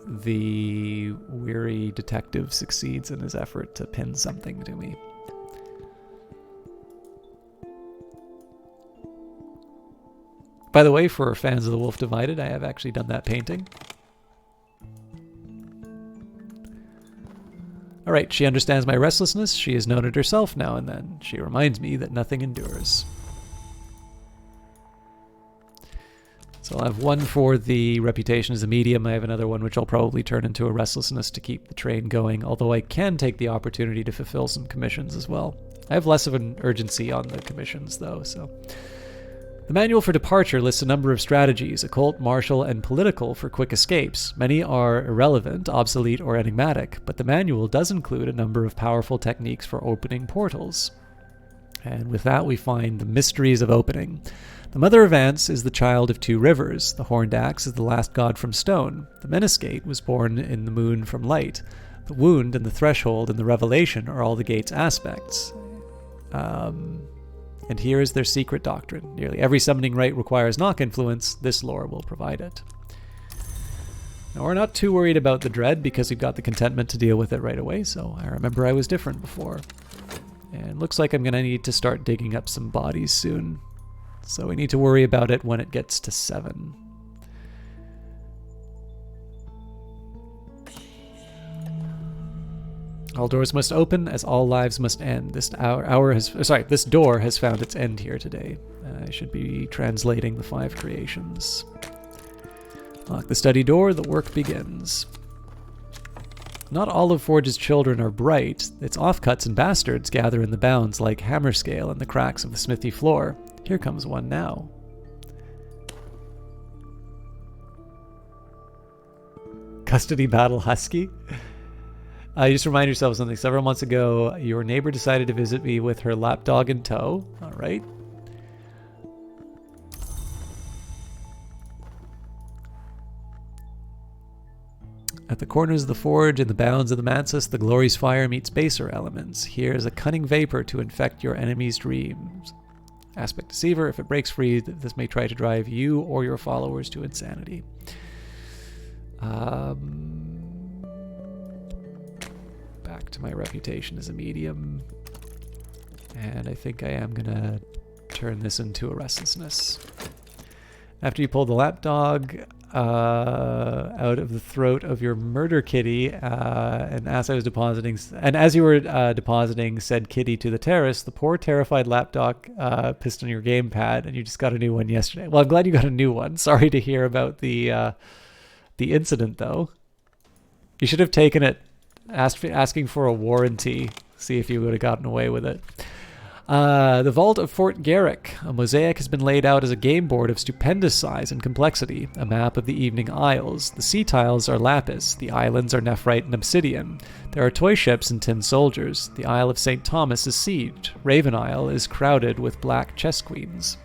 the weary detective succeeds in his effort to pin something to me. By the way, for fans of The Wolf Divided, I have actually done that painting. Alright, she understands my restlessness. She has known it herself now and then. She reminds me that nothing endures. So I'll have one for the reputation as a medium. I have another one which I'll probably turn into a restlessness to keep the train going, although I can take the opportunity to fulfill some commissions as well. I have less of an urgency on the commissions, though, so... The manual for departure lists a number of strategies, occult, martial, and political, for quick escapes. Many are irrelevant, obsolete, or enigmatic, but the manual does include a number of powerful techniques for opening portals. And with that we find the mysteries of opening. The Mother of Ants is the child of two rivers. The Horned Axe is the last god from stone. The Menascate was born in the moon from light. The Wound and the Threshold and the Revelation are all the gate's aspects. And here is their secret doctrine. Nearly every summoning rite requires knock influence. This lore will provide it. Now, we're not too worried about the dread because we've got the contentment to deal with it right away, so I remember I was different before. And looks like I'm going to need to start digging up some bodies soon. So we need to worry about it when it gets to 7. All doors must open, as all lives must end. This door has found its end here today. I should be translating the 5 creations. Lock the study door, the work begins. Not all of Forge's children are bright. Its offcuts and bastards gather in the bounds like hammerscale in the cracks of the smithy floor. Here comes one now. Custody battle husky? Just remind yourself of something. Several months ago, your neighbor decided to visit me with her lapdog in tow. All right. At the corners of the forge and the bounds of the mansus, the glory's fire meets baser elements. Here is a cunning vapor to infect your enemy's dreams. Aspect Deceiver. If it breaks free, this may try to drive you or your followers to insanity. Back to my reputation as a medium. And I think I am going to turn this into a restlessness. After you pull the lapdog out of the throat of your murder kitty, and as you were depositing said kitty to the terrace, the poor terrified lapdog pissed on your gamepad, and you just got a new one yesterday. Well, I'm glad you got a new one. Sorry to hear about the incident, though. You should have taken it, asking for a warranty, see if you would have gotten away with it. The Vault of Fort Garrick. A mosaic has been laid out as a game board of stupendous size and complexity, a map of the Evening Isles. The sea tiles are lapis, the islands are nephrite and obsidian. There are toy ships and tin soldiers. The Isle of St. Thomas is sieged. Raven Isle is crowded with black chess queens.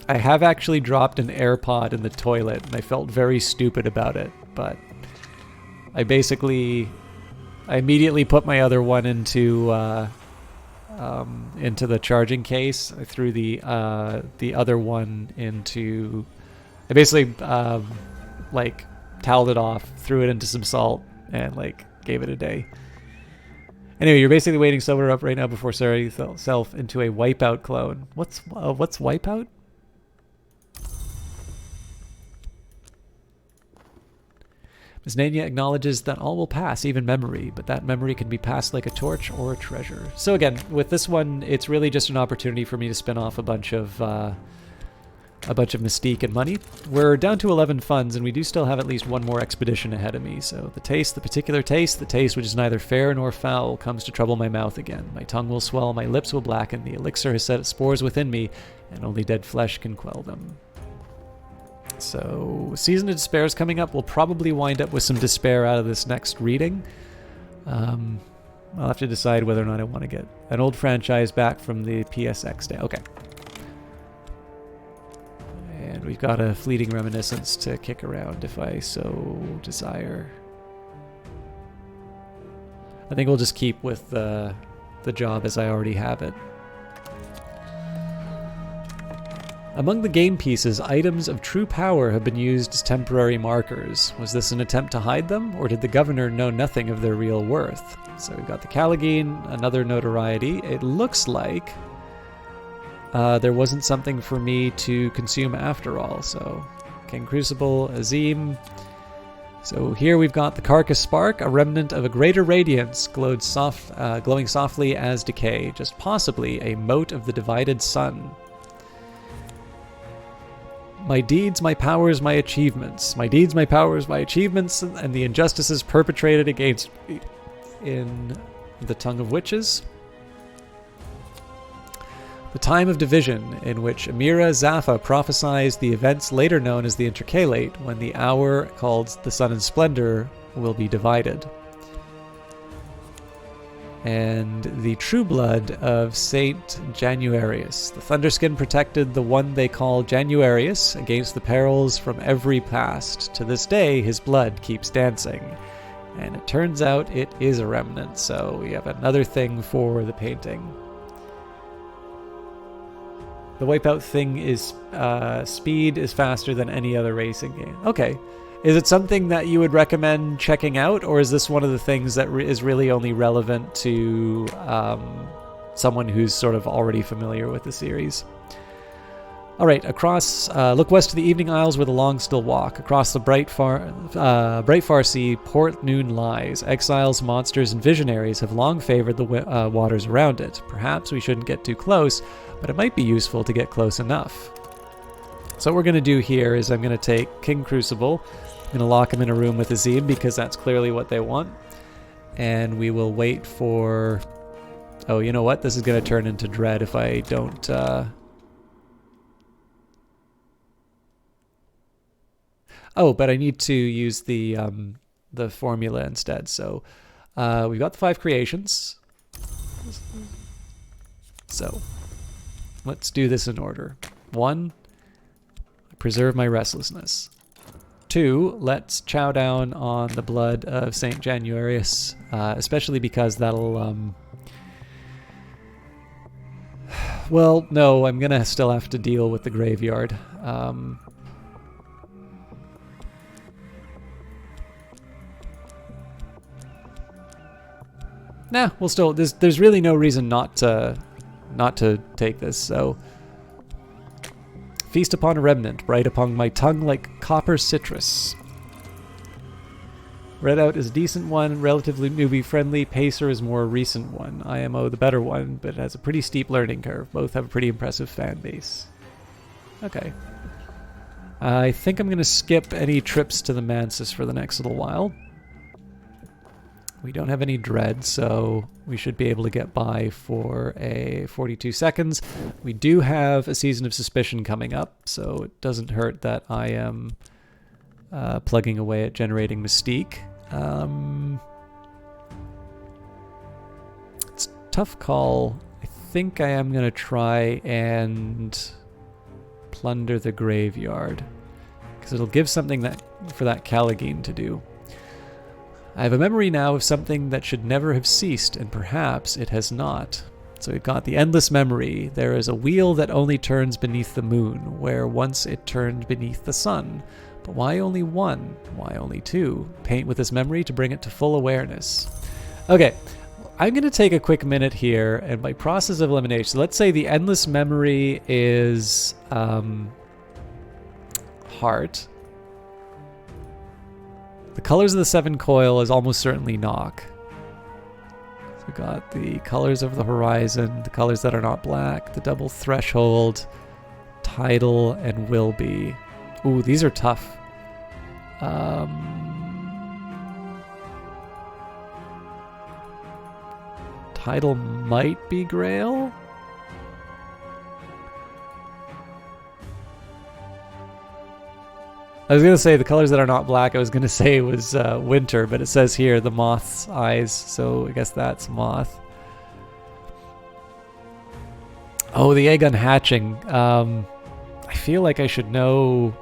I have actually dropped an AirPod in the toilet, and I felt very stupid about it, but I immediately put my other one into the charging case. I threw the other one into... I basically, like, toweled it off, threw it into some salt, and, like, gave it a day. Anyway, you're basically waiting sober up right now before setting yourself into a Wipeout clone. What's Wipeout? Ms. Nanya acknowledges that all will pass, even memory, but that memory can be passed like a torch or a treasure. So again, with this one, it's really just an opportunity for me to spin off a bunch of mystique and money. We're down to 11 funds, and we do still have at least one more expedition ahead of me. So the particular taste, the taste which is neither fair nor foul, comes to trouble my mouth again. My tongue will swell, my lips will blacken, the elixir has set spores within me, and only dead flesh can quell them. So, Season of Despair is coming up. We'll probably wind up with some despair out of this next reading. I'll have to decide whether or not I want to get an old franchise back from the PSX day. Okay. And we've got a fleeting reminiscence to kick around if I so desire. I think we'll just keep with the job as I already have it. Among the game pieces, items of true power have been used as temporary markers. Was this an attempt to hide them, or did the governor know nothing of their real worth? So we've got the Callagine, another notoriety. It looks like there wasn't something for me to consume after all. So King Crucible, Azim. So here we've got the Carcass Spark, a remnant of a greater radiance, glowing softly as decay, just possibly a mote of the divided sun. My deeds, my powers, my achievements. My deeds, my powers, my achievements, and the injustices perpetrated against me in the Tongue of Witches. The time of division, in which Amira Zaffa prophesies the events later known as the Intercalate, when the hour called the Sun and Splendor will be divided. And the true blood of Saint Januarius. The Thunderskin protected the one they call Januarius against the perils from every past. To this day, his blood keeps dancing. And it turns out it is a remnant, so we have another thing for the painting. The Wipeout thing is speed is faster than any other racing game. Okay. Is it something that you would recommend checking out, or is this one of the things that is really only relevant to someone who's sort of already familiar with the series? All right, look west to the evening isles where the long still walk. Across the bright far sea, Port Noon lies. Exiles, monsters, and visionaries have long favored the waters around it. Perhaps we shouldn't get too close, but it might be useful to get close enough. So what we're going to do here is I'm going to take King Crucible. I'm going to lock him in a room with Azim because that's clearly what they want. And we will wait for... Oh, you know what? This is going to turn into Dread if I don't... Oh, but I need to use the formula instead. So we've got the 5 creations. So let's do this in order. 1, preserve my restlessness. 2, let's chow down on the blood of Saint Januarius, especially because that'll... Well, no, I'm going to still have to deal with the graveyard. Nah, we'll still... There's really no reason not to take this, so... Feast upon a remnant, bright upon my tongue like copper citrus. Redout is a decent one, relatively newbie friendly. Pacer is more recent one. IMO the better one, but it has a pretty steep learning curve. Both have a pretty impressive fan base. Okay. I think I'm going to skip any trips to the Mansis for the next little while. We don't have any dread, so we should be able to get by for a 42 seconds. We do have a Season of Suspicion coming up, so it doesn't hurt that I am plugging away at generating Mystique. It's a tough call. I think I am going to try and plunder the graveyard. Because it'll give something that for that Callagine to do. I have a memory now of something that should never have ceased, and perhaps it has not. So we've got the endless memory. There is a wheel that only turns beneath the moon, where once it turned beneath the sun. But why only one? Why only two? Paint with this memory to bring it to full awareness. Okay, I'm going to take a quick minute here, and by process of elimination, let's say the endless memory is heart. The colors of the 7 coil is almost certainly knock. So we've got the colors of the horizon, the colors that are not black, the double threshold, tidal, and will be. Ooh, these are tough. Tidal might be Grail. I was going to say the colors that are not black, I was going to say was winter, but it says here the moth's eyes, so I guess that's moth. Oh, the egg unhatching. I feel like I should know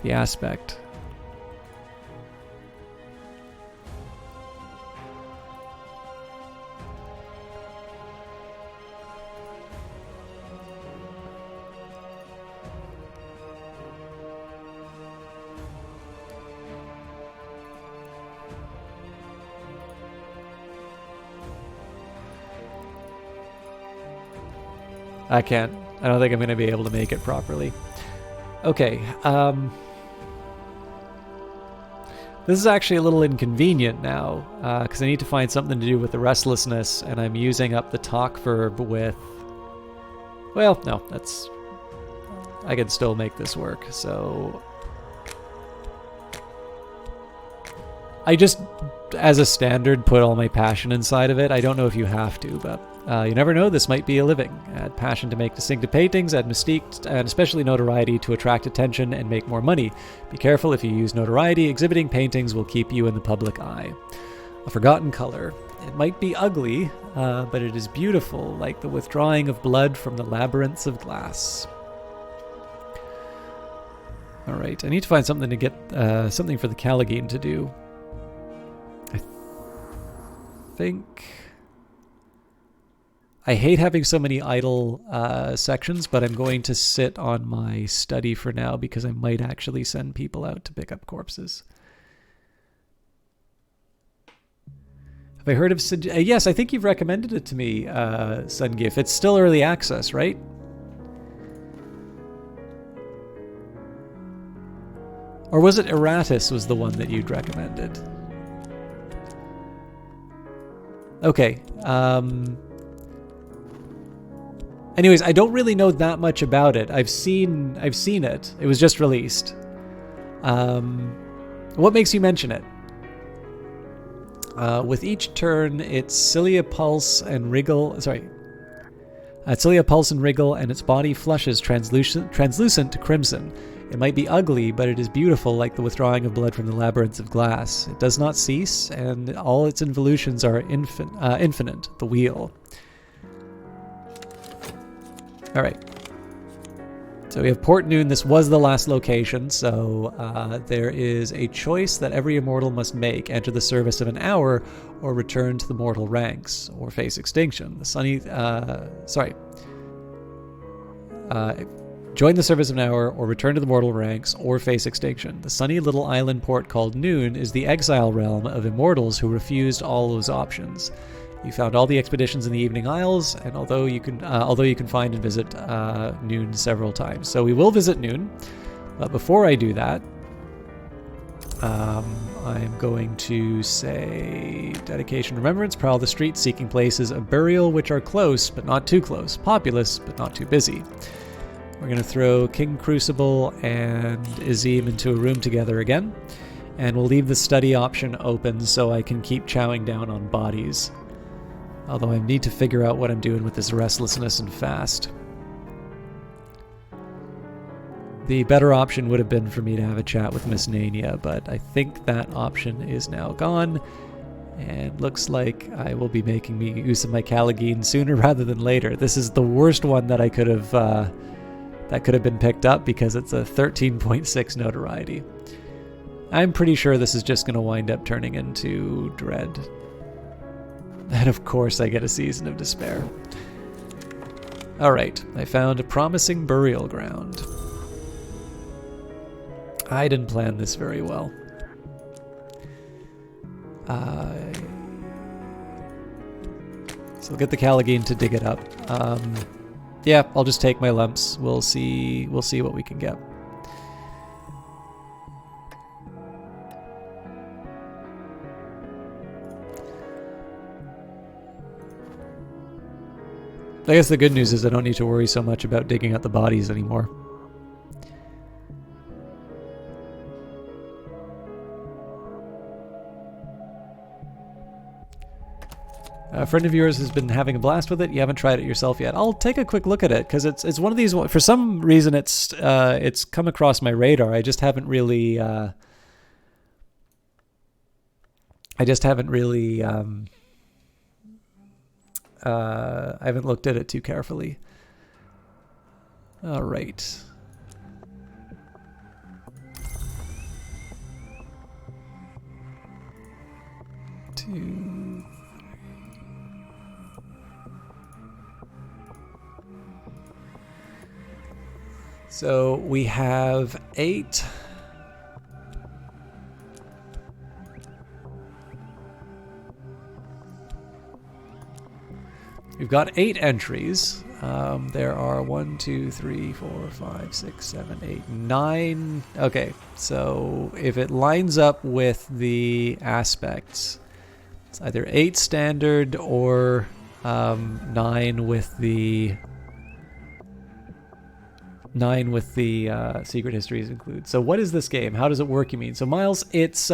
the aspect. I can't. I don't think I'm going to be able to make it properly. Okay. This is actually a little inconvenient now, because I need to find something to do with the restlessness, and I'm using up the talk verb with... Well, no, that's... I can still make this work, so... I just, as a standard, put all my passion inside of it. I don't know if you have to, but you never know, this might be a living. Add passion to make distinctive paintings, add mystique, and especially notoriety to attract attention and make more money. Be careful if you use notoriety. Exhibiting paintings will keep you in the public eye. A forgotten color. It might be ugly, but it is beautiful, like the withdrawing of blood from the labyrinths of glass. Alright, I need to find something to get, something for the Callagine to do. I think... I hate having so many idle sections, but I'm going to sit on my study for now because I might actually send people out to pick up corpses. Have I heard of... yes, I think you've recommended it to me, Sungif. It's still early access, right? Or was it Eratus was the one that you'd recommended? Okay, anyways, I don't really know that much about it. I've seen it. It was just released. What makes you mention it? With each turn, its cilia pulse and wriggle. Sorry, cilia pulse and wriggle, and its body flushes translucent to crimson. It might be ugly, but it is beautiful, like the withdrawing of blood from the labyrinths of glass. It does not cease, and all its involutions are infinite. The wheel. All right. So we have Port Noon. This was the last location, so there is a choice that every immortal must make. Enter the service of an hour, or return to the mortal ranks, or face extinction. The sunny... join the service of an hour, or return to the mortal ranks, or face extinction. The sunny little island port called Noon is the exile realm of immortals who refused all those options. You found all the expeditions in the Evening Isles, and although you can find and visit Noon several times. So we will visit Noon, but before I do that, I'm going to say dedication, remembrance, prowl the streets, seeking places of burial which are close but not too close, populous but not too busy. We're going to throw King Crucible and Azim into a room together again, and we'll leave the study option open so I can keep chowing down on bodies. Although I need to figure out what I'm doing with this restlessness and fast. The better option would have been for me to have a chat with Miss Nania, but I think that option is now gone. And looks like I will be making use of my Callagine sooner rather than later. This is the worst one that I could have been picked up because it's a 13.6 notoriety. I'm pretty sure this is just going to wind up turning into Dread. And of course I get a Season of Despair. Alright, I found a promising burial ground. I didn't plan this very well. So I'll get the Callagine to dig it up. Yeah, I'll just take my lumps. We'll see what we can get. I guess the good news is I don't need to worry so much about digging up the bodies anymore. A friend of yours has been having a blast with it. You haven't tried it yourself yet. I'll take a quick look at it because it's one of these. For some reason, it's come across my radar. I just haven't really. I haven't looked at it too carefully. All right. So we have 8. We've got 8 entries. There are 1, 2, 3, 4, 5, 6, 7, 8, 9. Okay, so if it lines up with the aspects, it's either 8 standard or 9 with the secret histories include. So what is this game? How does it work, you mean? So Miles, it's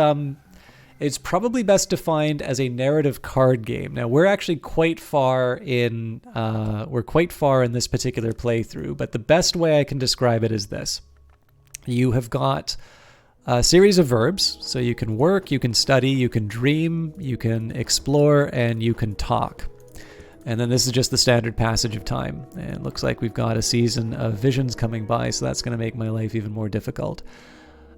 probably best defined as a narrative card game. Now we're actually quite far in this particular playthrough, but the best way I can describe it is this. You have got a series of verbs, so you can work, you can study, you can dream, you can explore, and you can talk. And then this is just the standard passage of time. And it looks like we've got a season of visions coming by, so that's going to make my life even more difficult.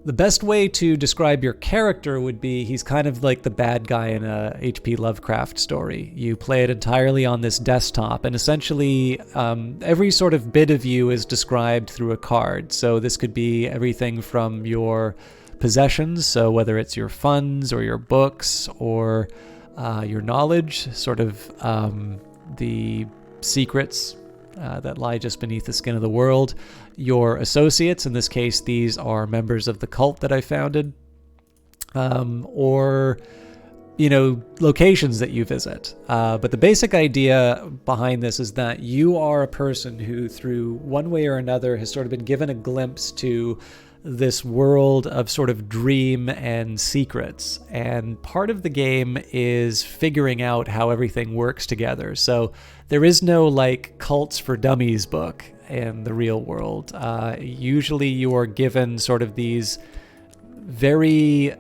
The best way to describe your character would be he's kind of like the bad guy in a H.P. Lovecraft story. You play it entirely on this desktop, and essentially every sort of bit of you is described through a card. So this could be everything from your possessions, so whether it's your funds or your books or your knowledge, sort of the secrets that lie just beneath the skin of the world. Your associates, in this case, these are members of the cult that I founded, or, locations that you visit. But the basic idea behind this is that you are a person who, through one way or another, has sort of been given a glimpse to this world of sort of dream and secrets. And part of the game is figuring out how everything works together. So there is no like cults for dummies book in the real world. Usually you are given sort of these very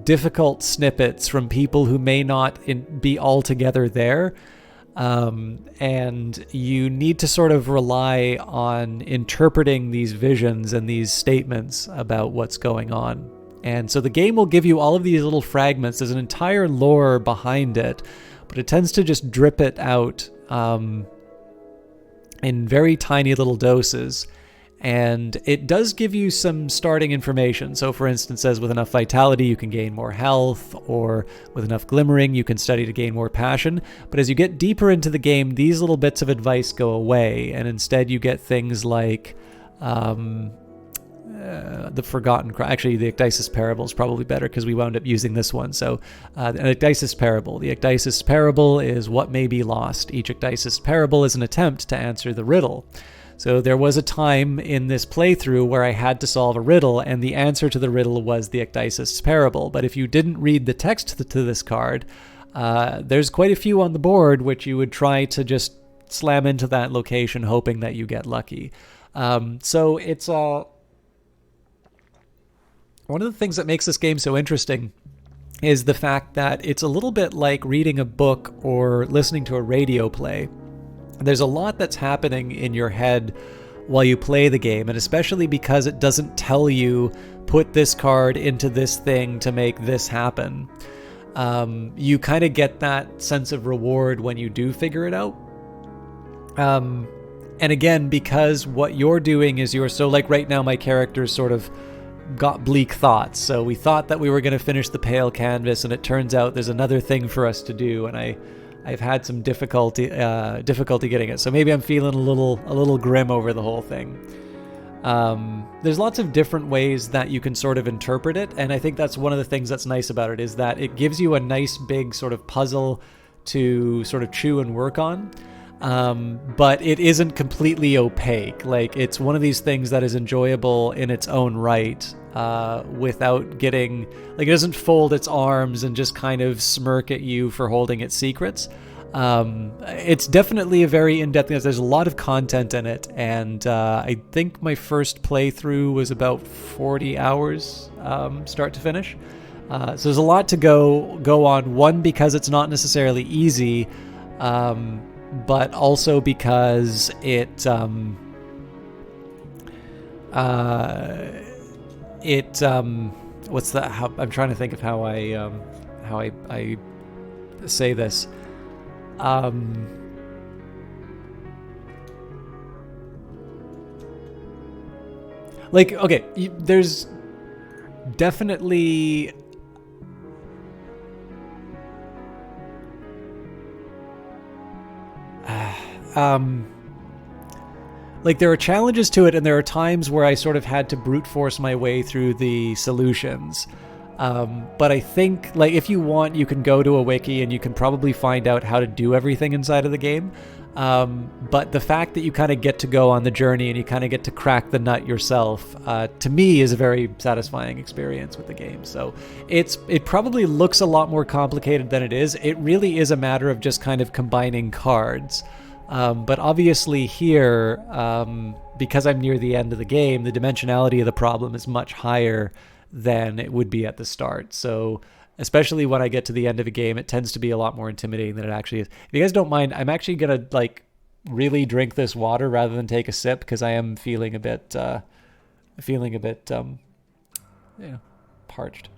difficult snippets from people who may not be altogether there. And you need to sort of rely on interpreting these visions and these statements about what's going on. And so the game will give you all of these little fragments. There's an entire lore behind it, but it tends to just drip it out in very tiny little doses. And it does give you some starting information. So for instance, as with enough vitality, you can gain more health, or with enough glimmering, you can study to gain more passion. But as you get deeper into the game, these little bits of advice go away. And instead you get things like the Forgotten... Actually, the Ecdysis Parable is probably better because we wound up using this one. So an Ecdysis Parable. The Ecdysis Parable is what may be lost. Each Ecdysis Parable is an attempt to answer the riddle. So there was a time in this playthrough where I had to solve a riddle, and the answer to the riddle was the Ecdysis Parable. But if you didn't read the text to this card, there's quite a few on the board which you would try to just slam into that location hoping that you get lucky. So it's one of the things that makes this game so interesting is the fact that it's a little bit like reading a book or listening to a radio play. There's a lot that's happening in your head while you play the game, and especially because it doesn't tell you, put this card into this thing to make this happen. You kind of get that sense of reward when you do figure it out. And again, because what you're doing is so like right now my character's sort of got bleak thoughts. So we thought that we were going to finish the pale canvas, and it turns out there's another thing for us to do, and I've had some difficulty getting it. So maybe I'm feeling a little grim over the whole thing. There's lots of different ways that you can sort of interpret it, and I think that's one of the things that's nice about it, is that it gives you a nice big sort of puzzle to sort of chew and work on. But it isn't completely opaque. Like, it's one of these things that is enjoyable in its own right, without getting, like, it doesn't fold its arms and just kind of smirk at you for holding its secrets. It's definitely a very in-depth, there's a lot of content in it, and I think my first playthrough was about 40 hours, start to finish. So there's a lot to go on. One, because it's not necessarily easy, but also because it what's that? I'm trying to think of how I say this. Like, okay, there's definitely like, there are challenges to it, and there are times where I sort of had to brute force my way through the solutions. But I think, like, if you want, you can go to a wiki and you can probably find out how to do everything inside of the game. But the fact that you kind of get to go on the journey and you kind of get to crack the nut yourself, to me, is a very satisfying experience with the game. So it probably looks a lot more complicated than it is. It really is a matter of just kind of combining cards. But obviously here, because I'm near the end of the game, the dimensionality of the problem is much higher than it would be at the start. So especially when I get to the end of a game, it tends to be a lot more intimidating than it actually is. If you guys don't mind, I'm actually going to, like, really drink this water rather than take a sip, because I am feeling a bit parched.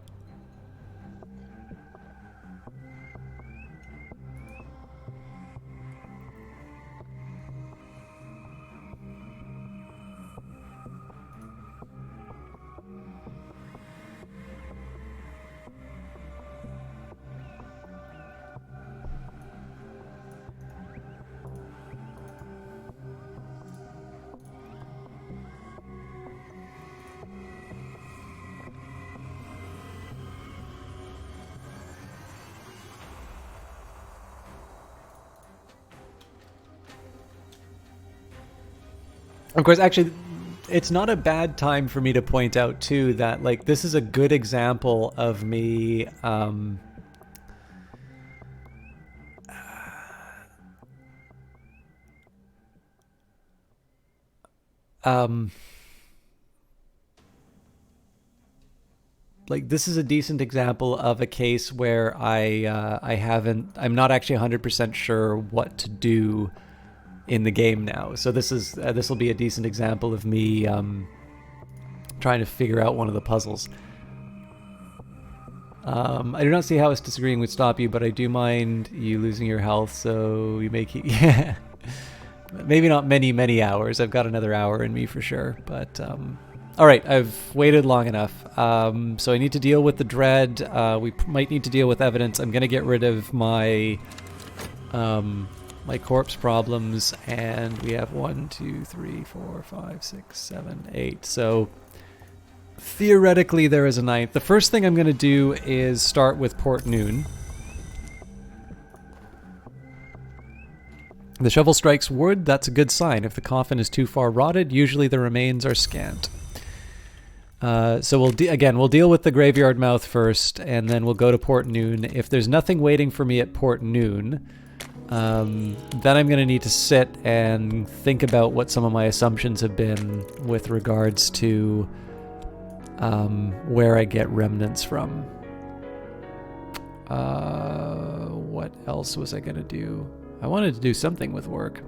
Of course, actually, it's not a bad time for me to point out, too, that, like, this is a good example of me, like, this is a decent example of a case where I'm not actually 100% sure what to do in the game now. So this will be a decent example of me trying to figure out one of the puzzles. I do not see how us disagreeing would stop you, but I do mind you losing your health, so you may keep... Yeah. Maybe not many hours. I've got another hour in me for sure, but... All right, I've waited long enough. So I need to deal with the dread. We might need to deal with evidence. I'm going to get rid of my... my corpse problems, and we have 1, 2, 3, 4, 5, 6, 7, 8. So theoretically there is a 9th. The first thing I'm going to do is start with Port Noon. The shovel strikes wood. That's a good sign. If the coffin is too far rotted, usually the remains are scant. So we'll deal with the graveyard mouth first, and then we'll go to Port Noon. If there's nothing waiting for me at Port Noon, then I'm going to need to sit and think about what some of my assumptions have been with regards to where I get remnants from. What else was I going to do? I wanted to do something with work.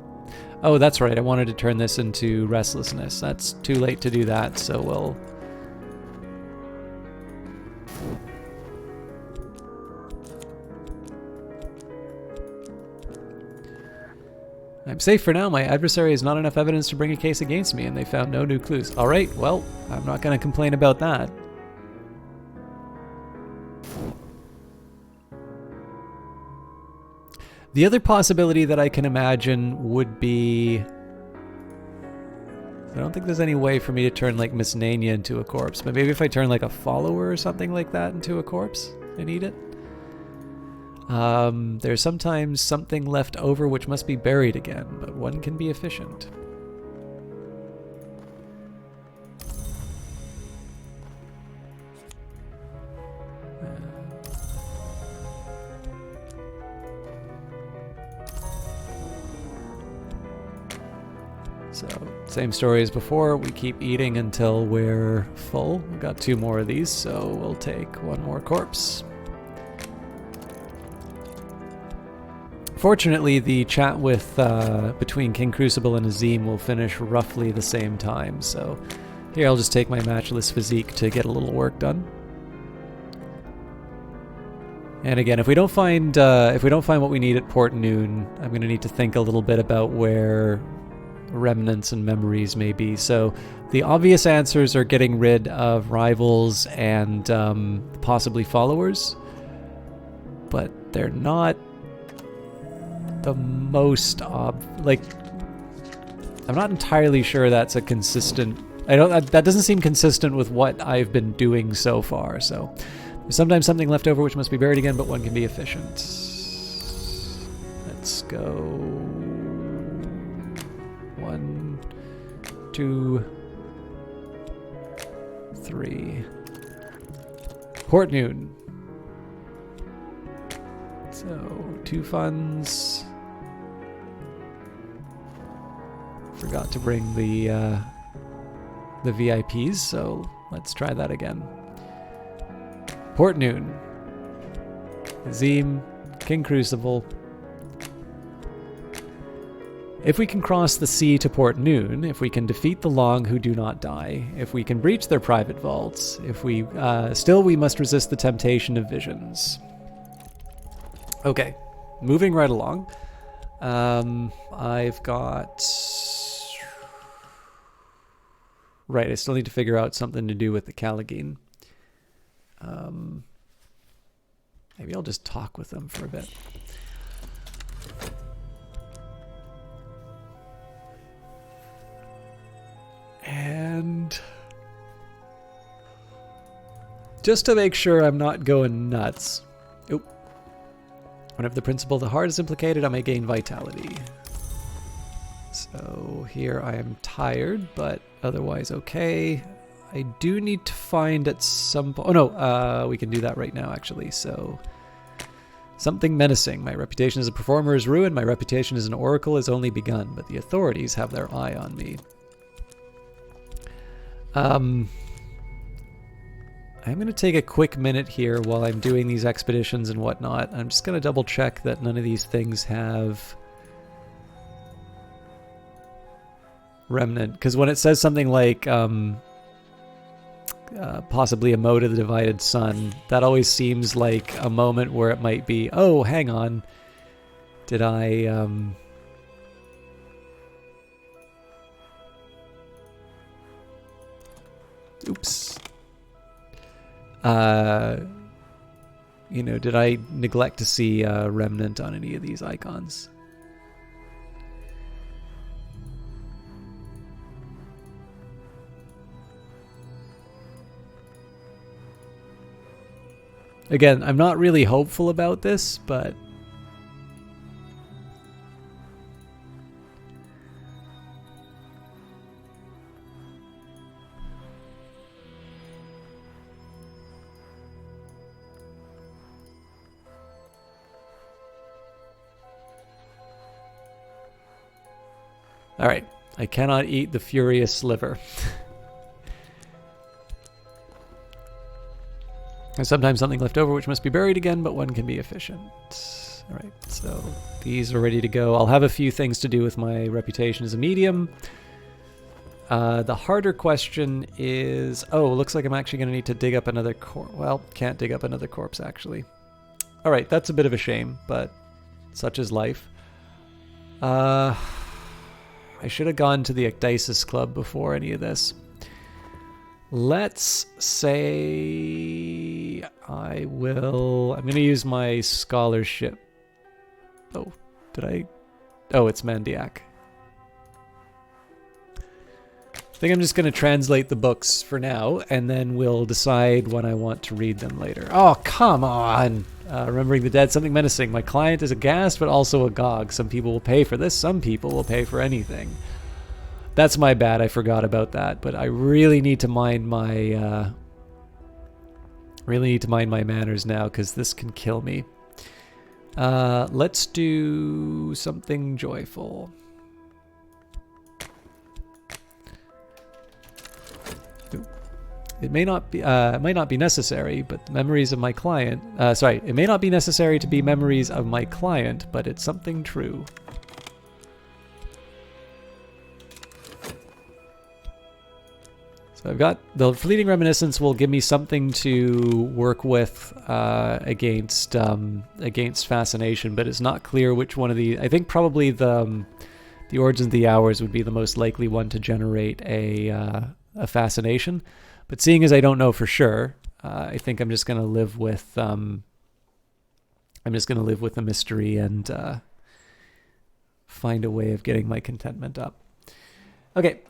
Oh, that's right. I wanted to turn this into restlessness. That's too late to do that, so we'll... I'm safe for now. My adversary has not enough evidence to bring a case against me, and they found no new clues. All right, well, I'm not going to complain about that. The other possibility that I can imagine would be... I don't think there's any way for me to turn, like, Miss Nania into a corpse, but maybe if I turn, like, a follower or something like that into a corpse and eat it? There's sometimes something left over which must be buried again, but one can be efficient. So, same story as before, we keep eating until we're full. We've got 2 more of these, so we'll take 1 more corpse. Fortunately, the chat with between King Crucible and Azim will finish roughly the same time, so here I'll just take my matchless physique to get a little work done. And again, if we don't find what we need at Port Noon, I'm going to need to think a little bit about where remnants and memories may be. So the obvious answers are getting rid of rivals and possibly followers, but they're not the most like, I'm not entirely sure that's a consistent... that doesn't seem consistent with what I've been doing so far. So there's sometimes something left over which must be buried again, but one can be efficient. Let's go 1, 2, 3. Port Noon. So 2 funds. Forgot to bring the VIPs, so let's try that again. Port Noon. Azim, King Crucible. If we can cross the sea to Port Noon, if we can defeat the Long who do not die, if we can breach their private vaults, if we still we must resist the temptation of visions. Okay, moving right along. I've got... Right, I still need to figure out something to do with the Callagine. Maybe I'll just talk with them for a bit. And just to make sure I'm not going nuts. Oop. Whenever the principle of the heart is implicated, I may gain vitality. So here I am tired, but otherwise okay. I do need to find at some point... Oh no, we can do that right now actually. So something menacing. My reputation as a performer is ruined. My reputation as an oracle has only begun, but the authorities have their eye on me. I'm going to take a quick minute here while I'm doing these expeditions and whatnot. I'm just going to double check that none of these things have remnant, because when it says something like possibly a mode of the divided sun, that always seems like a moment where it might be, oh, hang on, did I oops. You know, did I neglect to see a remnant on any of these icons? Again, I'm not really hopeful about this, but all right, I cannot eat the furious sliver. There's sometimes something left over which must be buried again, but one can be efficient. All right, so these are ready to go. I'll have a few things to do with my reputation as a medium. The harder question is... Oh, looks like I'm actually going to need to dig up another corpse. Well, can't dig up another corpse, actually. All right, that's a bit of a shame, but such is life. I should have gone to the Ecdysis Club before any of this. Let's say I'm going to use my scholarship. Oh, did I? Oh, it's Mandiac. I think I'm just going to translate the books for now, and then we'll decide when I want to read them later. Oh, come on! Remembering the Dead, something menacing. My client is aghast, but also agog. Some people will pay for this, some people will pay for anything. That's my bad, I forgot about that, but I really need to mind my... manners now, because this can kill me. Let's do something joyful. It may not be, it might not be necessary, but the memories of my client... it may not be necessary to be memories of my client, but it's something true. So I've got... The fleeting reminiscence will give me something to work with against fascination, but it's not clear which one of the... I think probably the Origins of the Hours would be the most likely one to generate a fascination. But seeing as I don't know for sure, I think I'm just going to live with the mystery and find a way of getting my contentment up. Okay.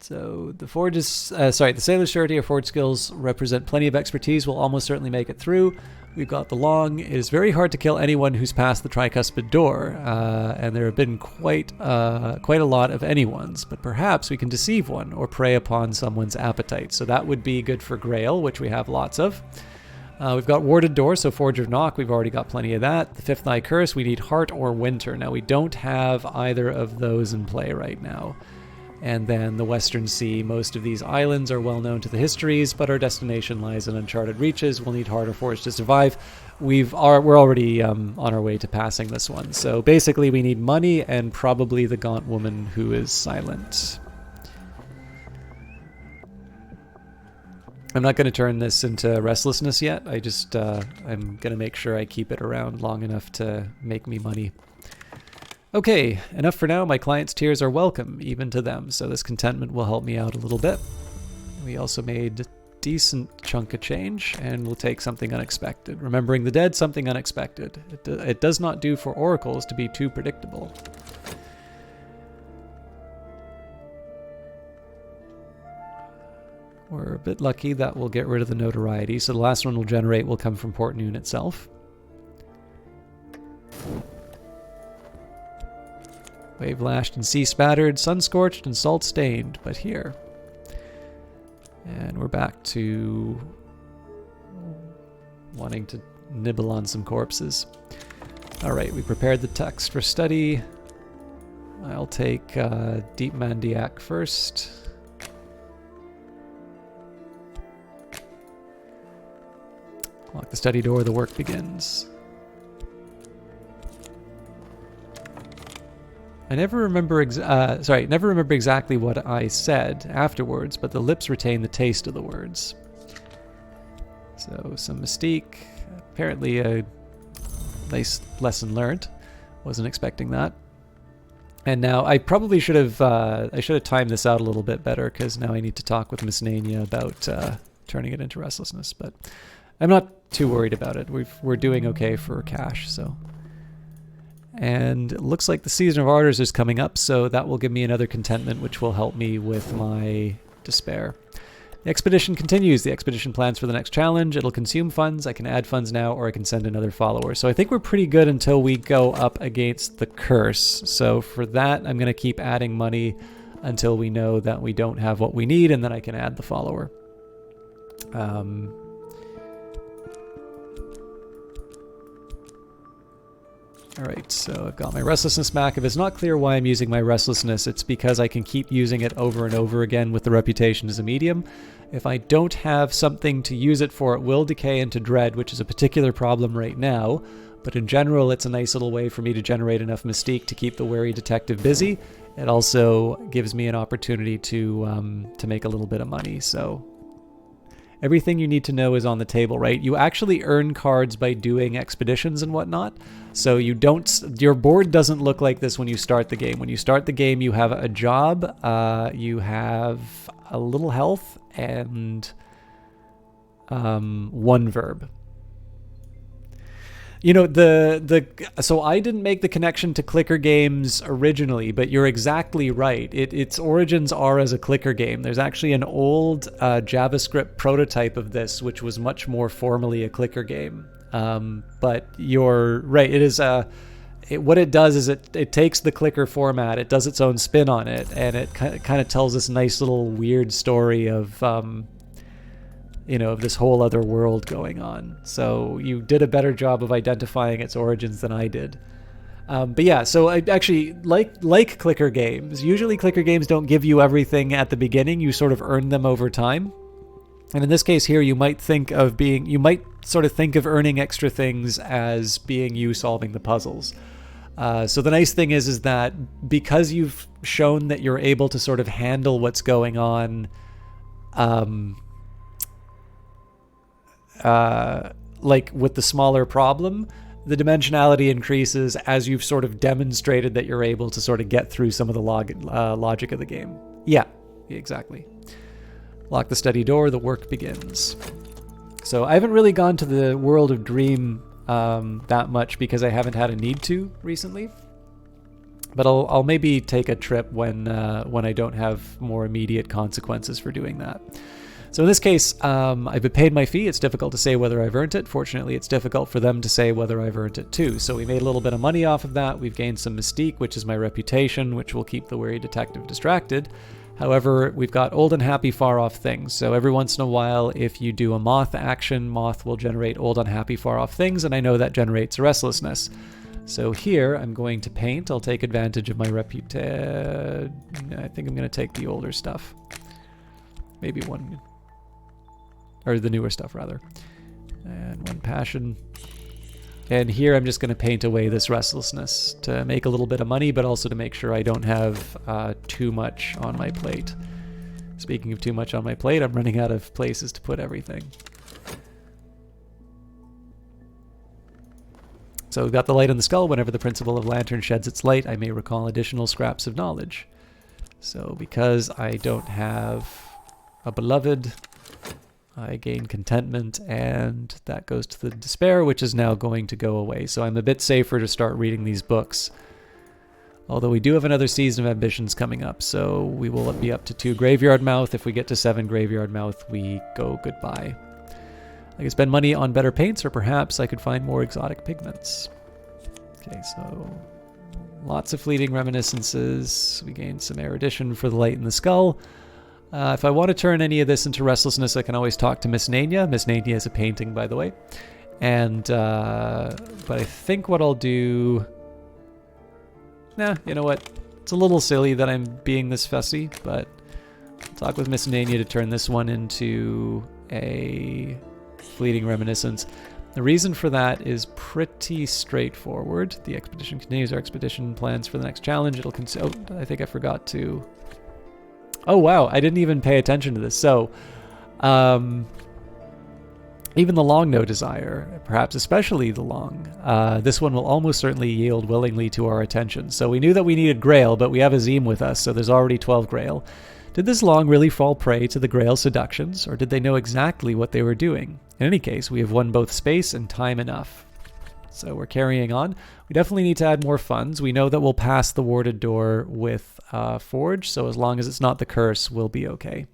So the forges, the sailor's surety or forge skills represent plenty of expertise. Will almost certainly make it through. We've got the long. It is very hard to kill anyone who's passed the tricuspid door, and there have been quite a lot of anyone's. But perhaps we can deceive one or prey upon someone's appetite. So that would be good for Grail, which we have lots of. We've got Warded Door, so Forge of Knock, we've already got plenty of that. The Fifth Night Curse, we need Heart or Winter. Now we don't have either of those in play right now. And then the Western Sea, most of these islands are well known to the histories, but our destination lies in uncharted reaches. We'll need Heart or Forge to survive. We're already on our way to passing this one. So basically we need money and probably the gaunt woman who is silent. I'm not going to turn this into restlessness yet. I just, I'm going to make sure I keep it around long enough to make me money. Okay, enough for now. My client's tears are welcome, even to them, so this contentment will help me out a little bit. We also made a decent chunk of change, and we'll take something unexpected. Remembering the Dead, something unexpected. It does not do for oracles to be too predictable. We're a bit lucky that we'll get rid of the notoriety, so the last one will come from Port Noon itself. Wave lashed and sea spattered, sun scorched and salt stained, but here. And we're back to wanting to nibble on some corpses. Alright, we prepared the text for study. I'll take Deep Mandiac first. Lock the study door, the work begins. I never remember exactly what I said afterwards, but the lips retain the taste of the words. So some mystique, apparently a nice lesson learned. Wasn't expecting that. And now I probably should have timed this out a little bit better, because now I need to talk with Miss Nania about turning it into restlessness. But I'm not too worried about it. We're doing okay for cash, so. And it looks like the Season of Ardors is coming up, so that will give me another contentment, which will help me with my despair. The expedition continues. The expedition plans for the next challenge. It'll consume funds. I can add funds now, or I can send another follower. So I think we're pretty good until we go up against the curse. So for that, I'm going to keep adding money until we know that we don't have what we need, and then I can add the follower. All right, so I've got my restlessness back. If it's not clear why I'm using my restlessness, it's because I can keep using it over and over again with the reputation as a medium. If I don't have something to use it for, it will decay into dread, which is a particular problem right now. But in general, it's a nice little way for me to generate enough mystique to keep the wary detective busy. It also gives me an opportunity to make a little bit of money. So everything you need to know is on the table, right? You actually earn cards by doing expeditions and whatnot. So you don't, your board doesn't look like this when you start the game. When you start the game, you have a job, you have a little health, and one verb. You know, so I didn't make the connection to clicker games originally, but you're exactly right. Its origins are as a clicker game. There's actually an old JavaScript prototype of this, which was much more formally a clicker game. But you're right. It is what it does is it takes the clicker format, it does its own spin on it, and it kind of tells this nice little weird story of of this whole other world going on. So you did a better job of identifying its origins than I did. But yeah, so I actually like clicker games. Usually clicker games don't give you everything at the beginning. You sort of earn them over time. And in this case here, you might sort of think of earning extra things as being you solving the puzzles. So the nice thing is that because you've shown that you're able to sort of handle what's going on, like with the smaller problem, the dimensionality increases as you've sort of demonstrated that you're able to sort of get through some of the logic of the game. Yeah, exactly. Lock the study door, the work begins. So I haven't really gone to the world of Dream that much because I haven't had a need to recently. But I'll maybe take a trip when I don't have more immediate consequences for doing that. So in this case, I've paid my fee. It's difficult to say whether I've earned it. Fortunately, it's difficult for them to say whether I've earned it too. So we made a little bit of money off of that. We've gained some mystique, which is my reputation, which will keep the wary detective distracted. However, we've got old and happy far off things. So every once in a while, if you do a moth action, moth will generate old unhappy far off things, and I know that generates restlessness. So here, I'm going to paint. I'll take advantage of my reputation. I think I'm going to take the older stuff. Maybe one... or the newer stuff rather, and one passion. And here I'm just going to paint away this restlessness to make a little bit of money, but also to make sure I don't have too much on my plate. Speaking of too much on my plate, I'm running out of places to put everything. So we've got the light on the skull. Whenever the principle of lantern sheds its light, I may recall additional scraps of knowledge. So because I don't have a beloved, I gain contentment, and that goes to the despair, which is now going to go away. So I'm a bit safer to start reading these books. Although we do have another season of ambitions coming up, so we will be up to 2 Graveyard Mouth. If we get to 7 Graveyard Mouth, we go goodbye. I could spend money on better paints, or perhaps I could find more exotic pigments. Okay, so lots of fleeting reminiscences. We gained some erudition for the light in the skull. If I want to turn any of this into restlessness, I can always talk to Miss Nania. Miss Nania is a painting, by the way. And, but I think what I'll do... you know what? It's a little silly that I'm being this fussy, but I'll talk with Miss Nania to turn this one into a fleeting reminiscence. The reason for that is pretty straightforward. The expedition continues. Our expedition plans for the next challenge. It'll I think I forgot to... Oh, wow. I didn't even pay attention to this. So, even the long no desire, perhaps especially the long, this one will almost certainly yield willingly to our attention. So we knew that we needed Grail, but we have Azim with us, so there's already 12 Grail. Did this long really fall prey to the Grail seductions, or did they know exactly what they were doing? In any case, we have won both space and time enough. So we're carrying on. We definitely need to add more funds. We know that we'll pass the warded door with Forge, so as long as it's not the curse, we'll be okay.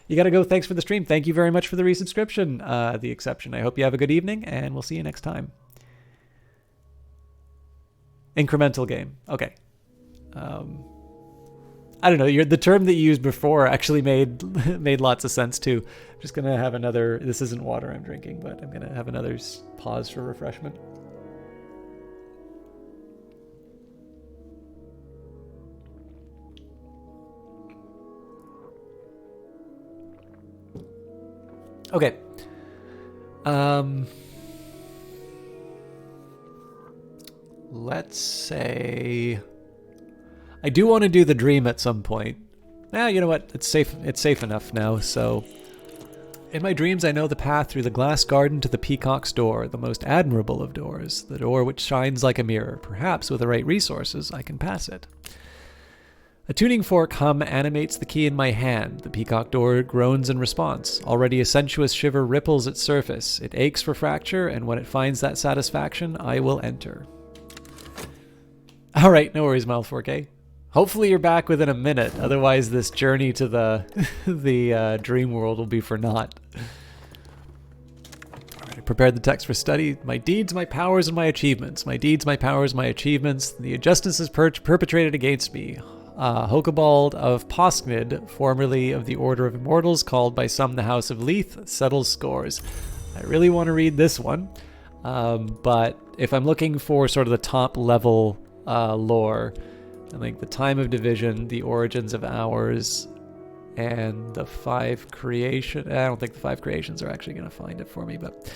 You gotta go. Thanks for the stream. Thank you very much for the resubscription, the exception. I hope you have a good evening, and we'll see you next time. Incremental game. Okay. I don't know. The term that you used before actually made lots of sense too. I'm just gonna have another. This isn't water I'm drinking, but I'm gonna have another pause for refreshment. Okay. Let's say I do want to do the dream at some point. You know what? It's safe. It's safe enough now. So, in my dreams, I know the path through the glass garden to the peacock's door, the most admirable of doors, the door which shines like a mirror. Perhaps with the right resources, I can pass it. A tuning fork hum animates the key in my hand. The peacock door groans in response. Already a sensuous shiver ripples its surface. It aches for fracture, and when it finds that satisfaction, I will enter. All right, no worries, Mile 4K. Hopefully you're back within a minute. Otherwise, this journey to the dream world will be for naught. All right, I prepared the text for study. My deeds, my powers, and my achievements. My deeds, my powers, my achievements. The injustices perpetrated against me. Hokebald of Posknid, formerly of the Order of Immortals, called by some the House of Leith, settles scores. I really want to read this one, but if I'm looking for sort of the top level lore, I think the time of division, the origins of hours, and the 5 creation. I don't think the 5 creations are actually going to find it for me, but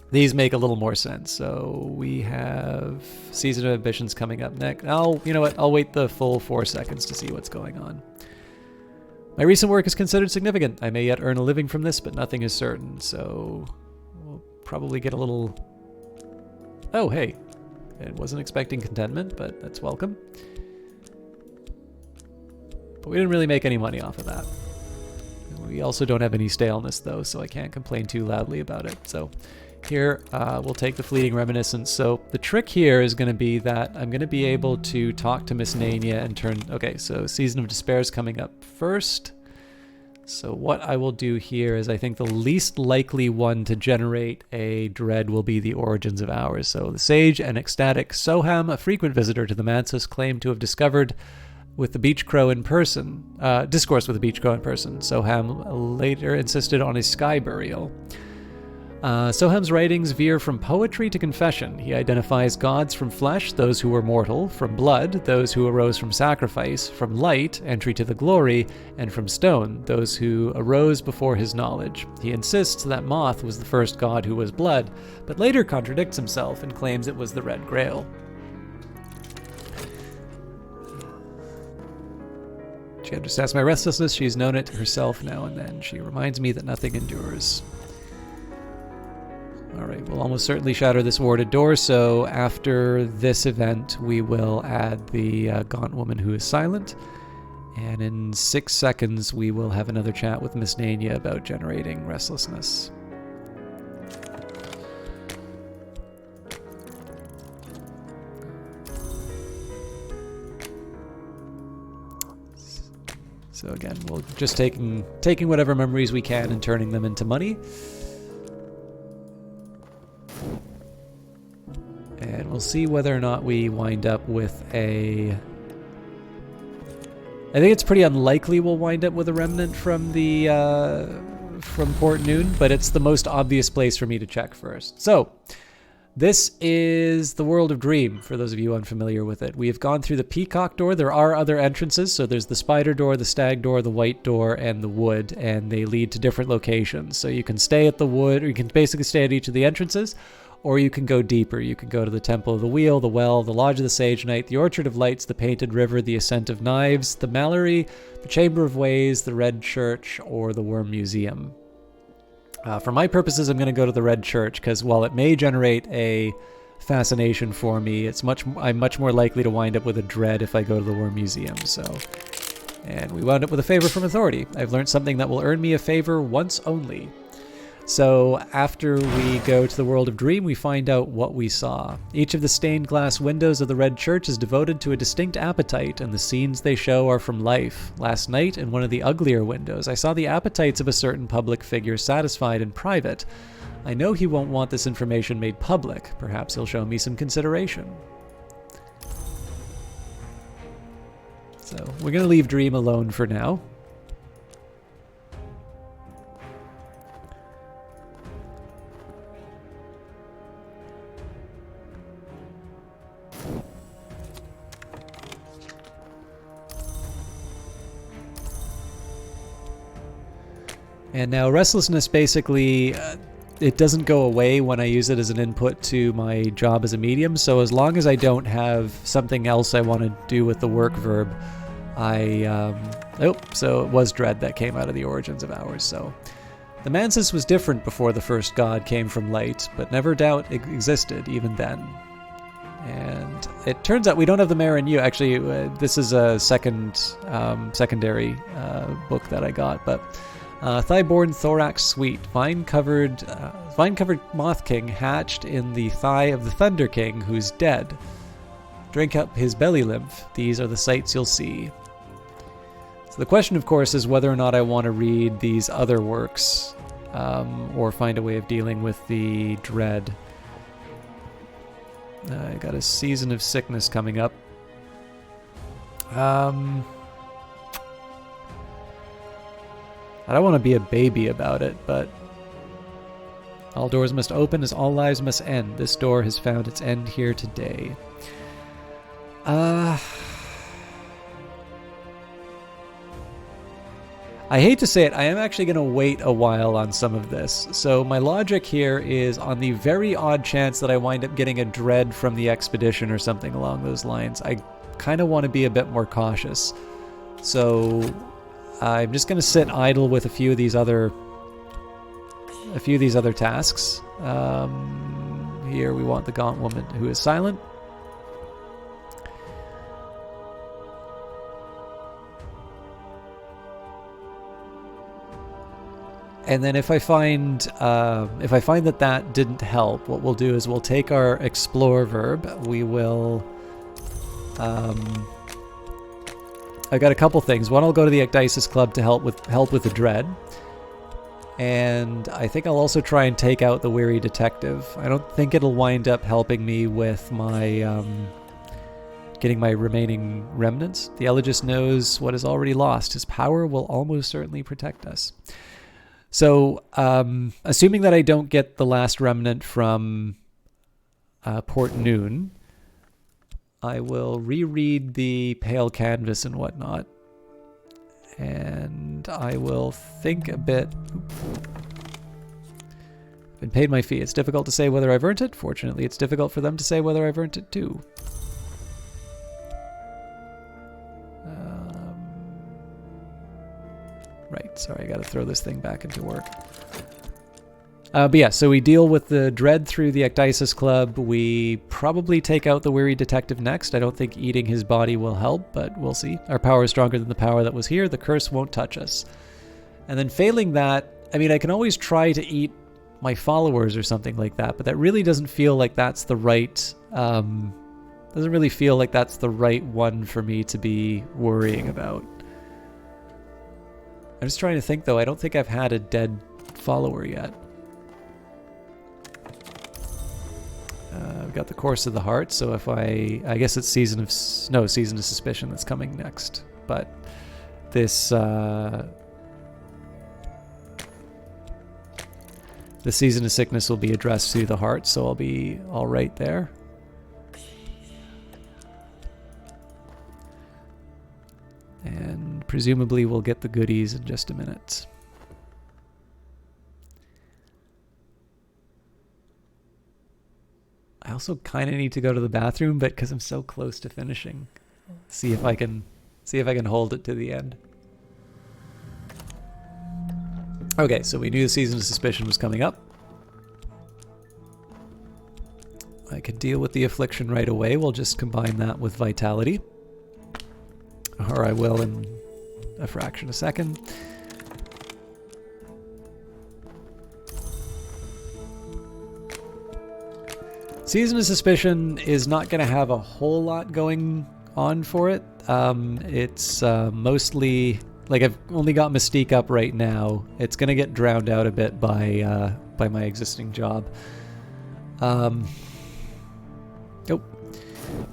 these make a little more sense. So we have Season of Ambitions coming up next. You know what? I'll wait the full 4 seconds to see what's going on. My recent work is considered significant. I may yet earn a living from this, but nothing is certain. So we'll probably get a little... Oh, hey. I wasn't expecting contentment, but that's welcome. But we didn't really make any money off of that. We also don't have any staleness, though, so I can't complain too loudly about it. So here, we'll take the fleeting reminiscence. So the trick here is going to be that I'm going to be able to talk to Miss Nania and turn... Okay, so Season of Despair is coming up first. So what I will do here is I think the least likely one to generate a dread will be the origins of hours. So the sage and ecstatic Soham, a frequent visitor to the Mansus, claimed to have discovered with the beach crow in person, discourse with the beach crow in person. Soham later insisted on his sky burial. Soham's writings veer from poetry to confession. He identifies gods from flesh, those who were mortal, from blood, those who arose from sacrifice, from light, entry to the glory, and from stone, those who arose before his knowledge. He insists that Moth was the first god who was blood, but later contradicts himself and claims it was the Red Grail. She understands my restlessness. She's known it herself now and then. She reminds me that nothing endures. Alright, we'll almost certainly shatter this warded door, so after this event we will add the Gaunt Woman who is silent, and in 6 seconds we will have another chat with Miss Nania about generating restlessness. So again, we'll just taking whatever memories we can and turning them into money. And we'll see whether or not we wind up with a... I think it's pretty unlikely we'll wind up with a remnant from the from Port Noon, but it's the most obvious place for me to check first. So, this is the World of Dream, for those of you unfamiliar with it. We have gone through the Peacock Door. There are other entrances, so there's the Spider Door, the Stag Door, the White Door, and the Wood, and they lead to different locations. So you can stay at the Wood, or you can basically stay at each of the entrances, or you can go deeper. You can go to the Temple of the Wheel, the Well, the Lodge of the Sage Knight, the Orchard of Lights, the Painted River, the Ascent of Knives, the Mallory, the Chamber of Ways, the Red Church, or the Worm Museum. For my purposes, I'm going to go to the Red Church, because while it may generate a fascination for me, I'm much more likely to wind up with a dread if I go to the Worm Museum. And we wound up with a favor from authority. I've learned something that will earn me a favor once only. So after we go to the World of Dream, we find out what we saw. Each of the stained glass windows of the Red Church is devoted to a distinct appetite, and the scenes they show are from life. Last night, in one of the uglier windows, I saw the appetites of a certain public figure satisfied in private. I know he won't want this information made public. Perhaps he'll show me some consideration. So we're going to leave Dream alone for now. And now restlessness basically, it doesn't go away when I use it as an input to my job as a medium. So as long as I don't have something else I want to do with the work verb, so it was dread that came out of the origins of hours. So the mansis was different before the first god came from light, but never doubt it existed even then. And it turns out we don't have the mare in you. Actually, this is a secondary book that I got, but thigh-born thorax sweet, vine-covered moth king hatched in the thigh of the thunder king who's dead. Drink up his belly lymph. These are the sights you'll see. So the question, of course, is whether or not I want to read these other works or find a way of dealing with the dread. I got a season of sickness coming up. I don't want to be a baby about it, but all doors must open as all lives must end. This door has found its end here today. I hate to say it, I am actually going to wait a while on some of this. So my logic here is on the very odd chance that I wind up getting a dread from the expedition or something along those lines, I kind of want to be a bit more cautious. So I'm just going to sit idle with a few of these other tasks. Here we want the gaunt woman who is silent. And then if I find that didn't help, what we'll do is we'll take our explore verb. We will. I got a couple things. One, I'll go to the Ecdysis Club to help with the dread, and I think I'll also try and take out the weary detective. I don't think it'll wind up helping me with my getting my remaining remnants. The Elegist knows what is already lost. His power will almost certainly protect us. So, assuming that I don't get the last remnant from Port Noon, I will reread the Pale Canvas and whatnot, and I will think a bit. I've been paid my fee. It's difficult to say whether I've earned it. Fortunately, it's difficult for them to say whether I've earned it too. Right, sorry, I gotta throw this thing back into work. But yeah, so we deal with the dread through the Ecdysis Club. We probably take out the weary detective next. I don't think eating his body will help, but we'll see. Our power is stronger than the power that was here. The curse won't touch us. And then failing that, I mean, I can always try to eat my followers or something like that, but that really doesn't feel like that's the right... doesn't really feel like that's the right one for me to be worrying about. I'm just trying to think, though. I don't think I've had a dead follower yet. I've got the Course of the Heart, so if I guess it's Season of Suspicion that's coming next. But this the Season of Sickness will be addressed through the heart, so I'll be all right there. And presumably we'll get the goodies in just a minute. I also kind of need to go to the bathroom, but because I'm so close to finishing, see if I can hold it to the end. Okay, so we knew the Season of Suspicion was coming up. I could deal with the affliction right away. We'll just combine that with vitality. Or I will in a fraction of a second. Season of Suspicion is not going to have a whole lot going on for it. It's mostly... Like, I've only got Mystique up right now. It's going to get drowned out a bit by my existing job. Oh.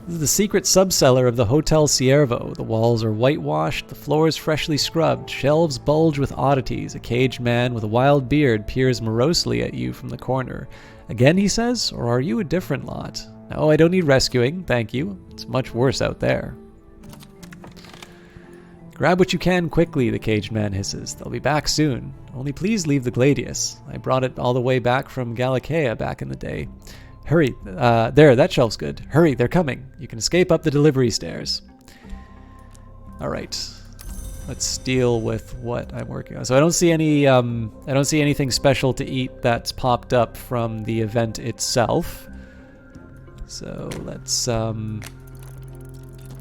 This is the secret subcellar of the Hotel Ciervo. The walls are whitewashed, the floors freshly scrubbed, shelves bulge with oddities. A caged man with a wild beard peers morosely at you from the corner. Again, he says, or are you a different lot? No, I don't need rescuing, thank you. It's much worse out there. Grab what you can quickly, the caged man hisses. They'll be back soon. Only please leave the Gladius. I brought it all the way back from Gallicaea back in the day. Hurry. There, that shelf's good. Hurry, they're coming. You can escape up the delivery stairs. Alright. Let's deal with what I'm working on. So I don't see anything special to eat that's popped up from the event itself. So let's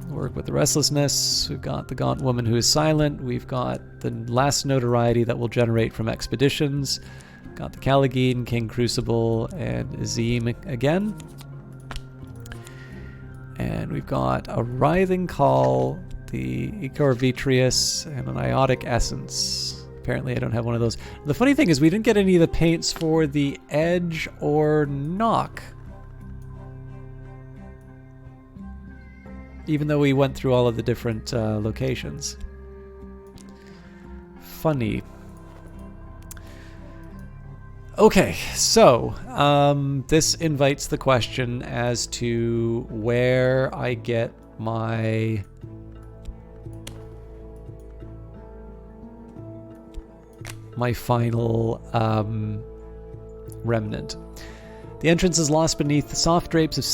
work with the restlessness. We've got the gaunt woman who is silent. We've got the last notoriety that will generate from expeditions. Got the Callagine, King Crucible, and Azim again. And we've got a Writhing Call, the Icor Vitreous, and an Iotic Essence. Apparently I don't have one of those. The funny thing is we didn't get any of the paints for the Edge or Knock. Even though we went through all of the different locations. Funny. Okay, so this invites the question as to where I get my final remnant. The entrance is lost beneath the soft drapes of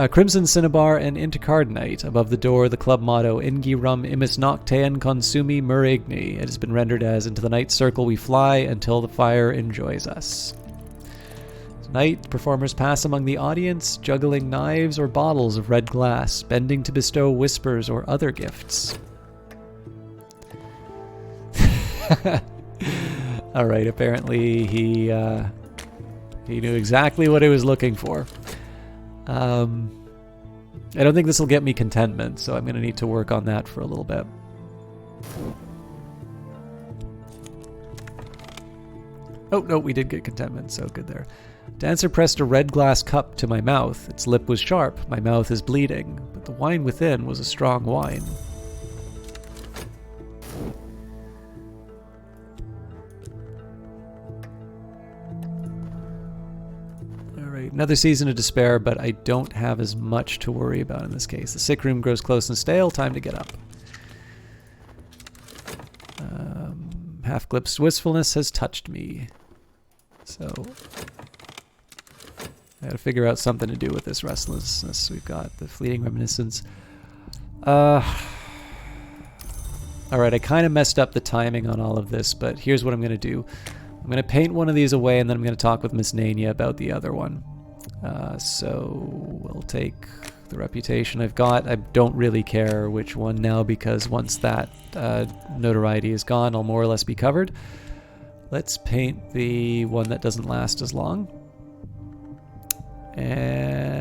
crimson cinnabar and intercardinite. Above the door, the club motto, Ingi rum imis noctean consumi murigni. It has been rendered as, into the night circle we fly until the fire enjoys us. Tonight, performers pass among the audience, juggling knives or bottles of red glass, bending to bestow whispers or other gifts. Alright, apparently he knew exactly what he was looking for. I don't think this will get me contentment, so I'm going to need to work on that for a little bit. Oh, no, we did get contentment, so good there. Dancer pressed a red glass cup to my mouth. Its lip was sharp. My mouth is bleeding, but the wine within was a strong wine. Another season of despair, but I don't have as much to worry about in this case. The sick room grows close and stale. Time to get up. Half-glimpsed wistfulness has touched me. So I gotta figure out something to do with this restlessness. We've got the fleeting reminiscence. Alright, I kind of messed up the timing on all of this, but here's what I'm going to do. I'm going to paint one of these away, and then I'm going to talk with Miss Nania about the other one. So we'll take the reputation I've got. I don't really care which one now, because once that notoriety is gone, I'll more or less be covered. Let's paint the one that doesn't last as long. And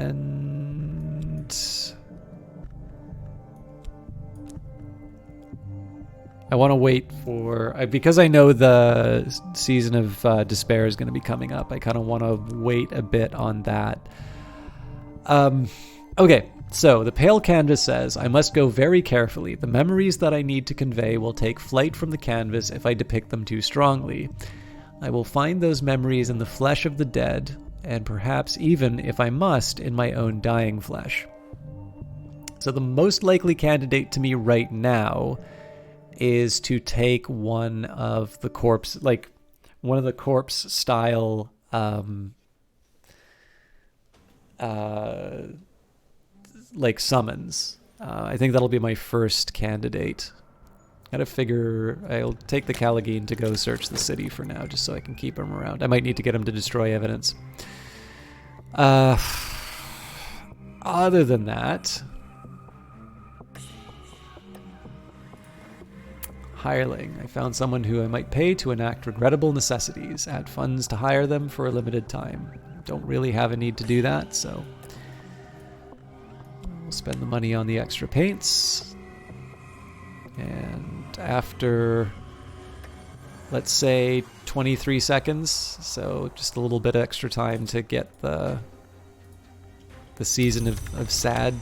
I want to wait for, because I know the season of despair is going to be coming up, I kind of want to wait a bit on that. Okay, so the pale canvas says, I must go very carefully. The memories that I need to convey will take flight from the canvas if I depict them too strongly. I will find those memories in the flesh of the dead, and perhaps even, if I must, in my own dying flesh. So the most likely candidate to me right now is to take one of the corpse style like summons. I think that'll be my first candidate. Gotta figure, I'll take the Callagine to go search the city for now, just so I can keep him around. I might need to get him to destroy evidence. Other than that, hireling. I found someone who I might pay to enact regrettable necessities. Add funds to hire them for a limited time. Don't really have a need to do that, so we'll spend the money on the extra paints. And after, let's say, 23 seconds, so just a little bit extra time to get the season of sad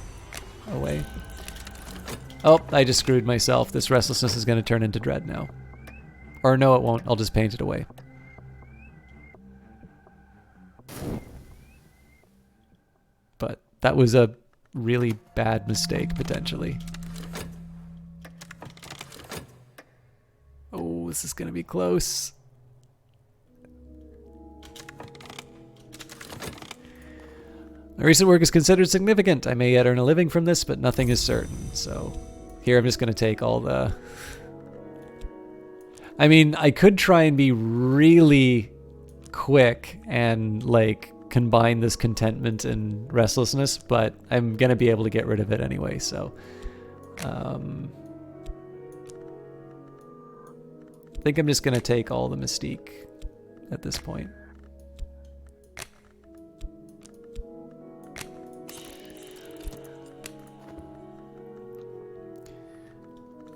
away. Oh, I just screwed myself. This restlessness is going to turn into dread now. Or no, it won't. I'll just paint it away. But that was a really bad mistake, potentially. this is going to be close. My recent work is considered significant. I may yet earn a living from this, but nothing is certain. So here I'm just going to take all the... I mean, I could try and be really quick and like combine this contentment and restlessness, but I'm going to be able to get rid of it anyway, so... I think I'm just going to take all the mystique at this point.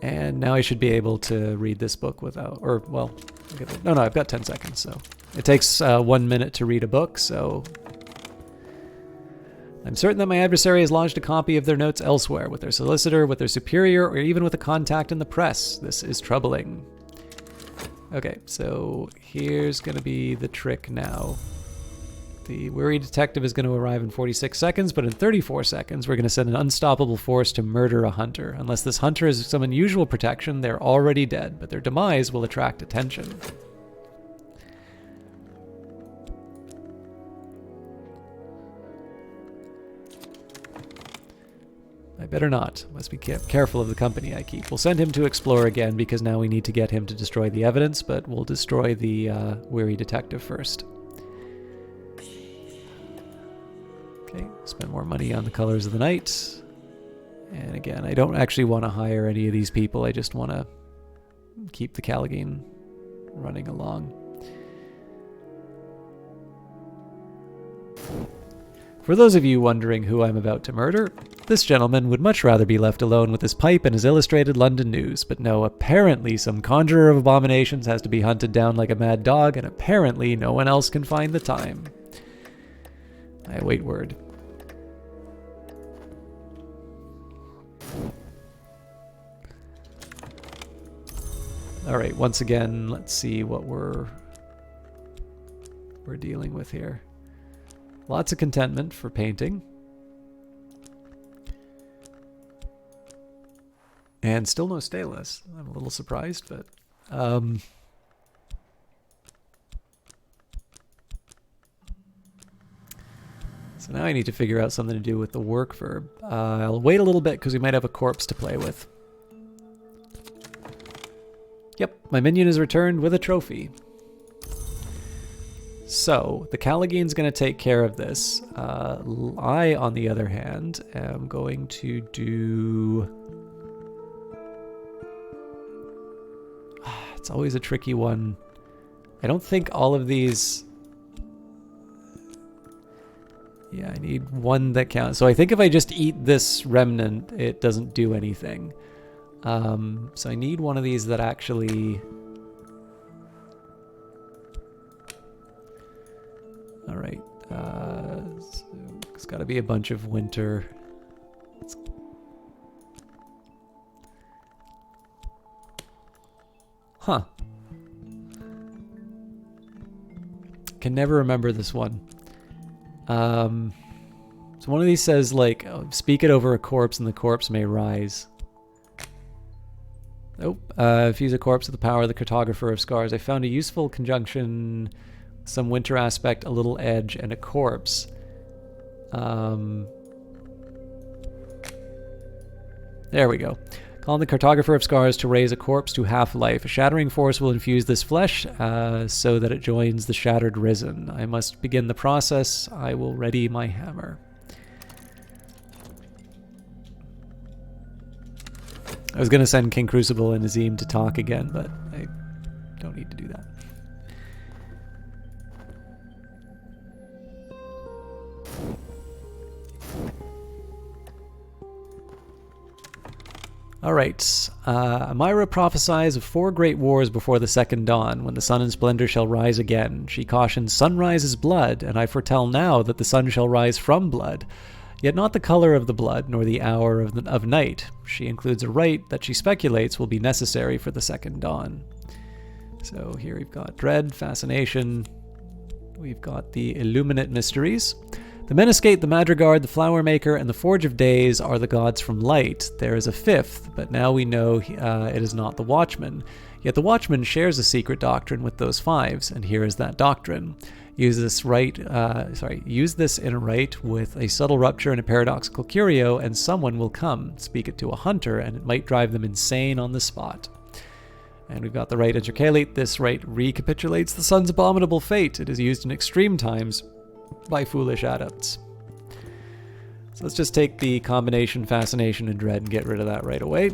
And now I should be able to read this book without, or, well, no, I've got 10 seconds, so. It takes 1 minute to read a book, so. I'm certain that my adversary has lodged a copy of their notes elsewhere, with their solicitor, with their superior, or even with a contact in the press. This is troubling. Okay, so here's going to be the trick now. The weary detective is going to arrive in 46 seconds, but in 34 seconds, we're going to send an unstoppable force to murder a hunter. Unless this hunter is some unusual protection, they're already dead, but their demise will attract attention. I better not. Must be careful of the company I keep. We'll send him to explore again, because now we need to get him to destroy the evidence, but we'll destroy the weary detective first. Okay, spend more money on the colors of the night. And again, I don't actually want to hire any of these people. I just want to keep the Callaghan running along. For those of you wondering who I'm about to murder, this gentleman would much rather be left alone with his pipe and his illustrated London news. But no, apparently some conjurer of abominations has to be hunted down like a mad dog, and apparently no one else can find the time. I await word. Alright, once again, let's see what we're dealing with here. Lots of contentment for painting. And still no stainless. I'm a little surprised, but... So now I need to figure out something to do with the work verb. I'll wait a little bit because we might have a corpse to play with. Yep, my minion is returned with a trophy. So, the Callaghan's going to take care of this. I, on the other hand, am going to do... It's always a tricky one. I don't think all of these... Yeah, I need one that counts. So I think if I just eat this remnant, it doesn't do anything. So I need one of these that actually... Alright, so it's got to be a bunch of winter. Huh. Can never remember this one. So one of these says, like, speak it over a corpse and the corpse may rise. Nope. Fuse a corpse with the power of the cartographer of scars. I found a useful conjunction... Some winter aspect, a little edge, and a corpse. There we go. Calling the cartographer of scars to raise a corpse to half-life. A shattering force will infuse this flesh so that it joins the shattered risen. I must begin the process. I will ready my hammer. I was going to send King Crucible and Azim to talk again, but I don't need to do that. Alright, Amira prophesies of 4 great wars before the second dawn, when the sun in splendor shall rise again. She cautions, sunrise is blood, and I foretell now that the sun shall rise from blood, yet not the color of the blood, nor the hour of night. She includes a rite that she speculates will be necessary for the second dawn. So here we've got dread, fascination, we've got the illuminate mysteries. The Menescate, the Madrigard, the Flower Maker, and the Forge of Days are the gods from light. There is a fifth, but now we know it is not the Watchman. Yet the Watchman shares a secret doctrine with those fives, and here is that doctrine. Use this in a rite with a subtle rupture and a paradoxical curio, and someone will come. Speak it to a hunter, and it might drive them insane on the spot. And we've got the rite intercalate. This rite recapitulates the sun's abominable fate. It is used in extreme times by foolish adepts. So let's just take the combination fascination and dread and get rid of that right away.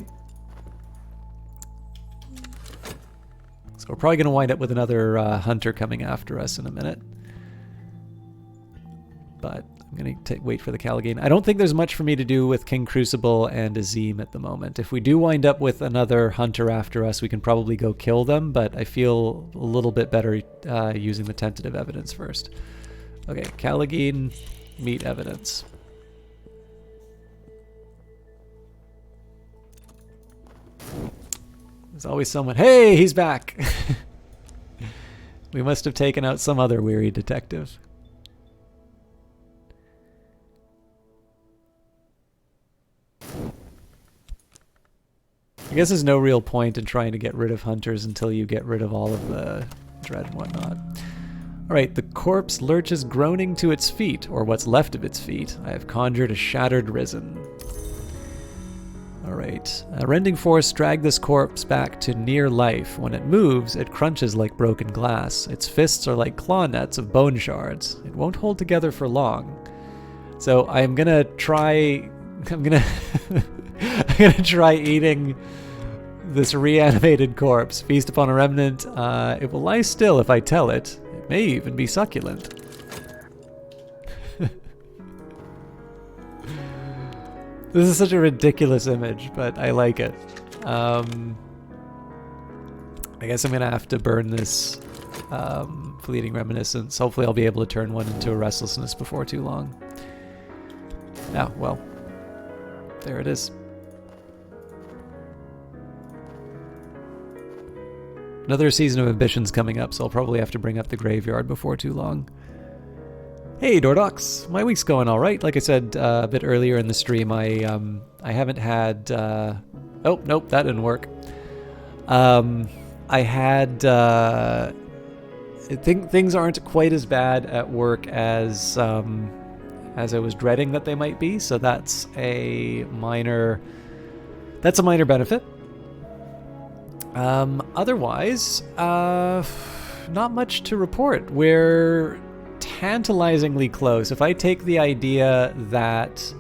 So we're probably going to wind up with another hunter coming after us in a minute. But I'm going to wait for the Caligain. I don't think there's much for me to do with King Crucible and Azim at the moment. If we do wind up with another hunter after us, we can probably go kill them, but I feel a little bit better using the tentative evidence first. Okay, Caligain, meet evidence. There's always someone. Hey, he's back! We must have taken out some other weary detective. I guess there's no real point in trying to get rid of hunters until you get rid of all of the dread and whatnot. Alright, the corpse lurches groaning to its feet, or what's left of its feet. I have conjured a shattered risen. Alright, a rending force dragged this corpse back to near life. When it moves, it crunches like broken glass. Its fists are like claw nets of bone shards. It won't hold together for long. So I'm gonna try... I'm gonna try eating this reanimated corpse. Feast upon a remnant. It will lie still if I tell it. It may even be succulent. This is such a ridiculous image, but I like it. I guess I'm gonna have to burn this fleeting reminiscence. Hopefully I'll be able to turn one into a restlessness before too long. Ah, well. There it is. Another season of ambitions coming up, so I'll probably have to bring up the graveyard before too long. Hey, Dordox. My week's going all right. Like I said a bit earlier in the stream, I haven't had... oh, nope, that didn't work. I had... things aren't quite as bad at work as I was dreading that they might be, so that's a minor benefit. Otherwise, not much to report. We're tantalizingly close. If I take the idea that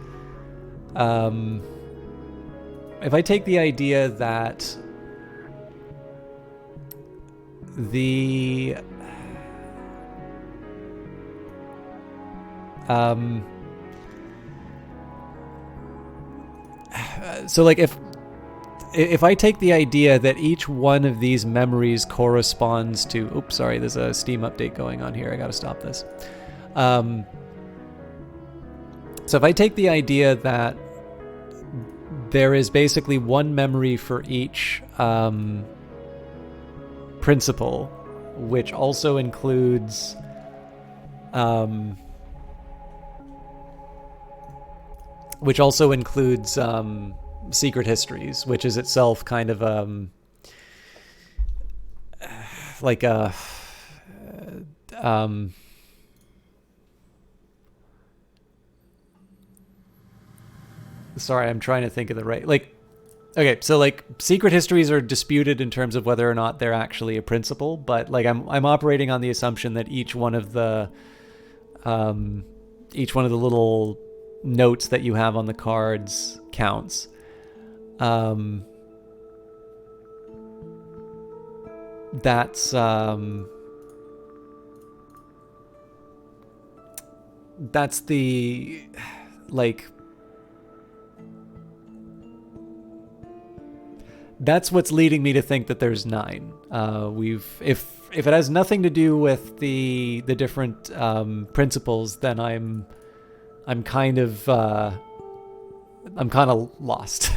the so like if I take the idea that each one of these memories corresponds to... Oops, sorry, there's a Steam update going on here. I gotta stop this. So if I take the idea that there is basically one memory for each principle, which also includes... secret histories, which is itself kind of like a sorry, I'm trying to think of the right, like, okay, so like secret histories are disputed in terms of whether or not they're actually a principle, but like I'm operating on the assumption that each one of the little notes that you have on the cards counts. That's the, like, that's what's leading me to think that there's 9. If it has nothing to do with the different principles, then I'm kind of lost.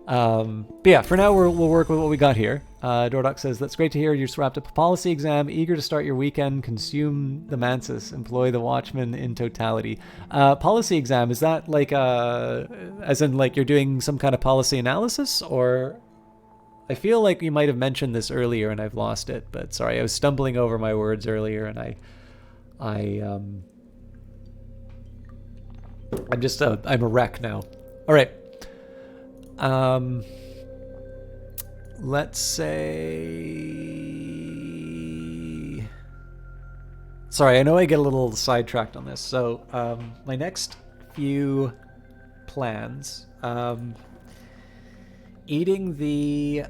But yeah, for now we'll work with what we got here. Dordox says, that's great to hear. You just wrapped up a policy exam, eager to start your weekend. Consume the Mantis, employ the Watchman in totality. Policy exam, is that like as in like you're doing some kind of policy analysis, or I feel like you might have mentioned this earlier and I've lost it, but sorry, I was stumbling over my words earlier and I'm a wreck now. All right. Let's say, sorry, I know I get a little sidetracked on this. So, my next few plans, eating the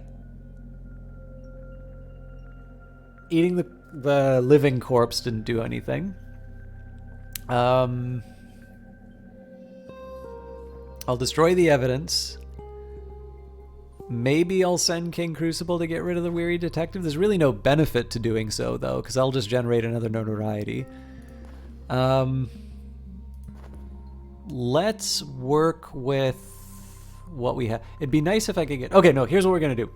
living corpse didn't do anything. I'll destroy the evidence. Maybe I'll send King Crucible to get rid of the weary detective. There's really no benefit to doing so, though, because I'll just generate another notoriety. Let's work with what we have. It'd be nice if I could get... Okay, no, here's what we're going to do.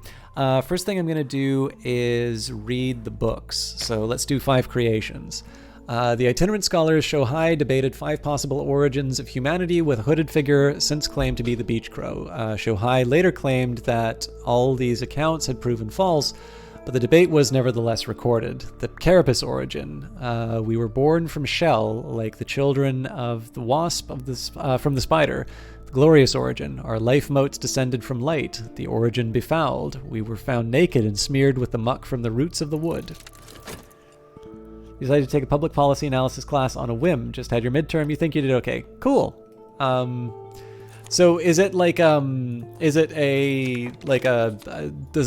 First thing I'm going to do is read the books. So let's do 5 creations. The itinerant scholars Shohai debated 5 possible origins of humanity with a hooded figure since claimed to be the beach crow. Shohai later claimed that all these accounts had proven false, but the debate was nevertheless recorded. The carapace origin. We were born from shell, like the children of the wasp from the spider. The glorious origin. Our life motes descended from light. The origin befouled. We were found naked and smeared with the muck from the roots of the wood. You decided to take a public policy analysis class on a whim. Just had your midterm. You think you did okay. Cool. So is it like, does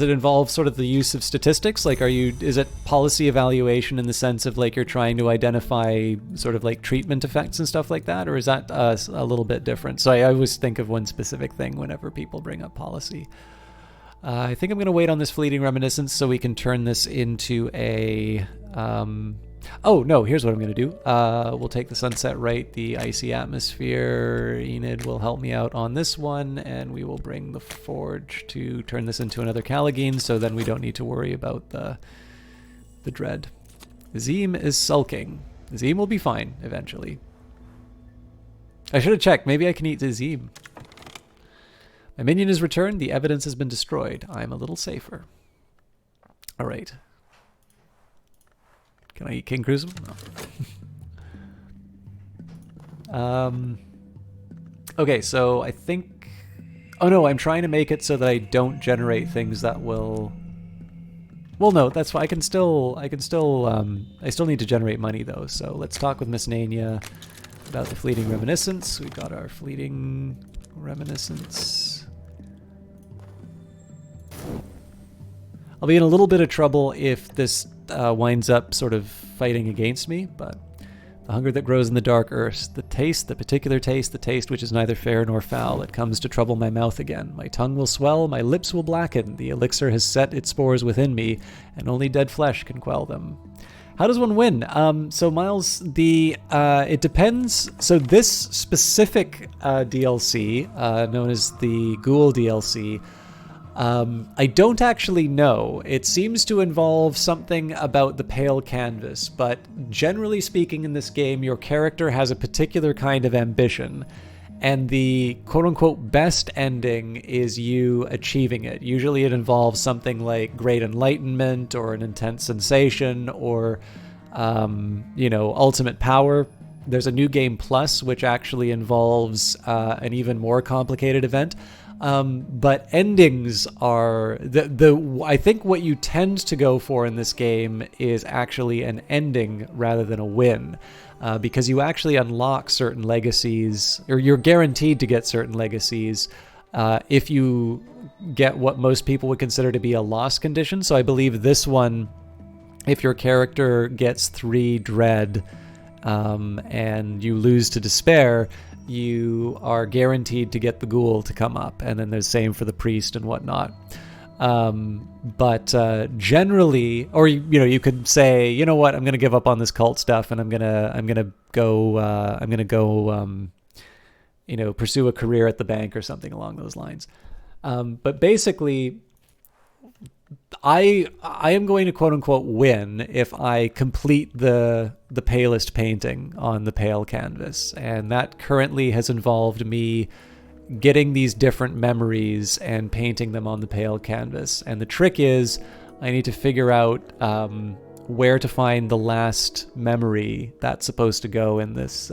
it involve sort of the use of statistics? Like, is it policy evaluation in the sense of like you're trying to identify sort of like treatment effects and stuff like that? Or is that a little bit different? So I always think of one specific thing whenever people bring up policy. I think I'm going to wait on this fleeting reminiscence so we can turn this into a... oh, no, here's what I'm going to do. We'll take the sunset right, the icy atmosphere. Enid will help me out on this one, and we will bring the forge to turn this into another Callagine, so then we don't need to worry about the dread. Zim is sulking. Zim will be fine, eventually. I should have checked. Maybe I can eat the Zim. My minion is returned. The evidence has been destroyed. I'm a little safer. All right. Can I eat King Crucible? No. Okay, so I think... Oh no, I'm trying to make it so that I don't generate things that will... Well, no, that's fine. I still need to generate money though, so let's talk with Miss Nania about the fleeting reminiscence. We've got our fleeting reminiscence. I'll be in a little bit of trouble if this winds up sort of fighting against me, but the hunger that grows in the dark earth, the taste, the particular taste, the taste which is neither fair nor foul, it comes to trouble my mouth again. My tongue will swell, my lips will blacken, the elixir has set its spores within me, and only dead flesh can quell them. How does one win? So Miles, it depends. So this specific DLC, known as the Ghoul DLC, I don't actually know. It seems to involve something about the pale canvas, but generally speaking in this game, your character has a particular kind of ambition, and the quote-unquote best ending is you achieving it. Usually it involves something like great enlightenment or an intense sensation or, ultimate power. There's a new game plus, which actually involves an even more complicated event. But endings are I think what you tend to go for in this game is actually an ending rather than a win, because you actually unlock certain legacies, or you're guaranteed to get certain legacies if you get what most people would consider to be a loss condition. So I believe this one, if your character gets 3 dread and you lose to despair, you are guaranteed to get the ghoul to come up, and then there's the same for the priest and whatnot. But generally, or you could say, you know what, I'm gonna give up on this cult stuff, and I'm gonna go pursue a career at the bank or something along those lines. But basically, I am going to quote unquote win if I complete the palest painting on the pale canvas, and that currently has involved me getting these different memories and painting them on the pale canvas. And the trick is I need to figure out where to find the last memory that's supposed to go in this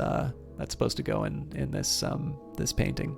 this painting.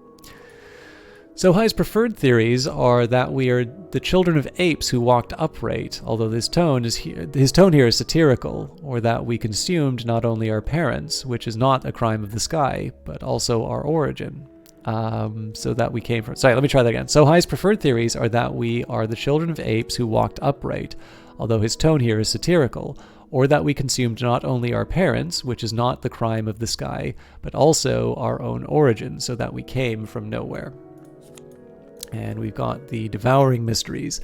So Hai's preferred theories are that we are the children of apes who walked upright, although his tone here is satirical, or that we consumed not only our parents, which is not a crime of the sky, but also our origin. So that we came from... Sorry, let me try that again. So Hai's preferred theories are that we are the children of apes who walked upright, although his tone here is satirical, or that we consumed not only our parents, which is not the crime of the sky, but also our own origin, so that we came from nowhere. And we've got the devouring mysteries.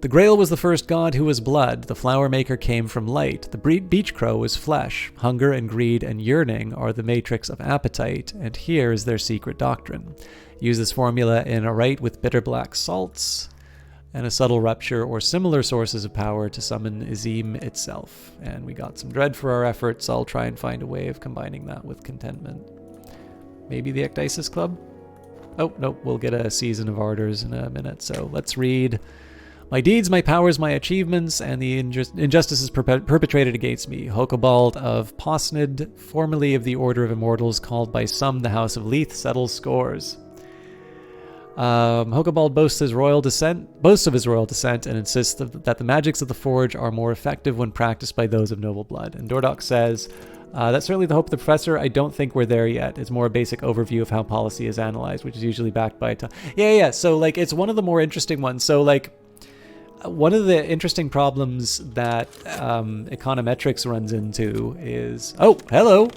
The Grail was the first god who was blood. The flower maker came from light. The beach crow was flesh. Hunger and greed and yearning are the matrix of appetite, and here is their secret doctrine. Use this formula in a rite with bitter black salts and a subtle rupture or similar sources of power to summon Izim itself. And we got some dread for our efforts. I'll try and find a way of combining that with contentment. Maybe the Ecdysis Club? Oh, nope, we'll get a Season of Ardors in a minute. So let's read. My deeds, my powers, my achievements, and the injustices perpetrated against me. Hokobald of Posnid, formerly of the Order of Immortals, called by some the House of Leith, settles scores. Hokobald boasts of his royal descent and insists that the magics of the Forge are more effective when practiced by those of noble blood. And Dordok says, that's certainly the hope of the professor. I don't think we're there yet. It's more a basic overview of how policy is analyzed, which is usually backed by... Yeah. So, like, it's one of the more interesting ones. So, like, one of the interesting problems that econometrics runs into is... Oh, hello!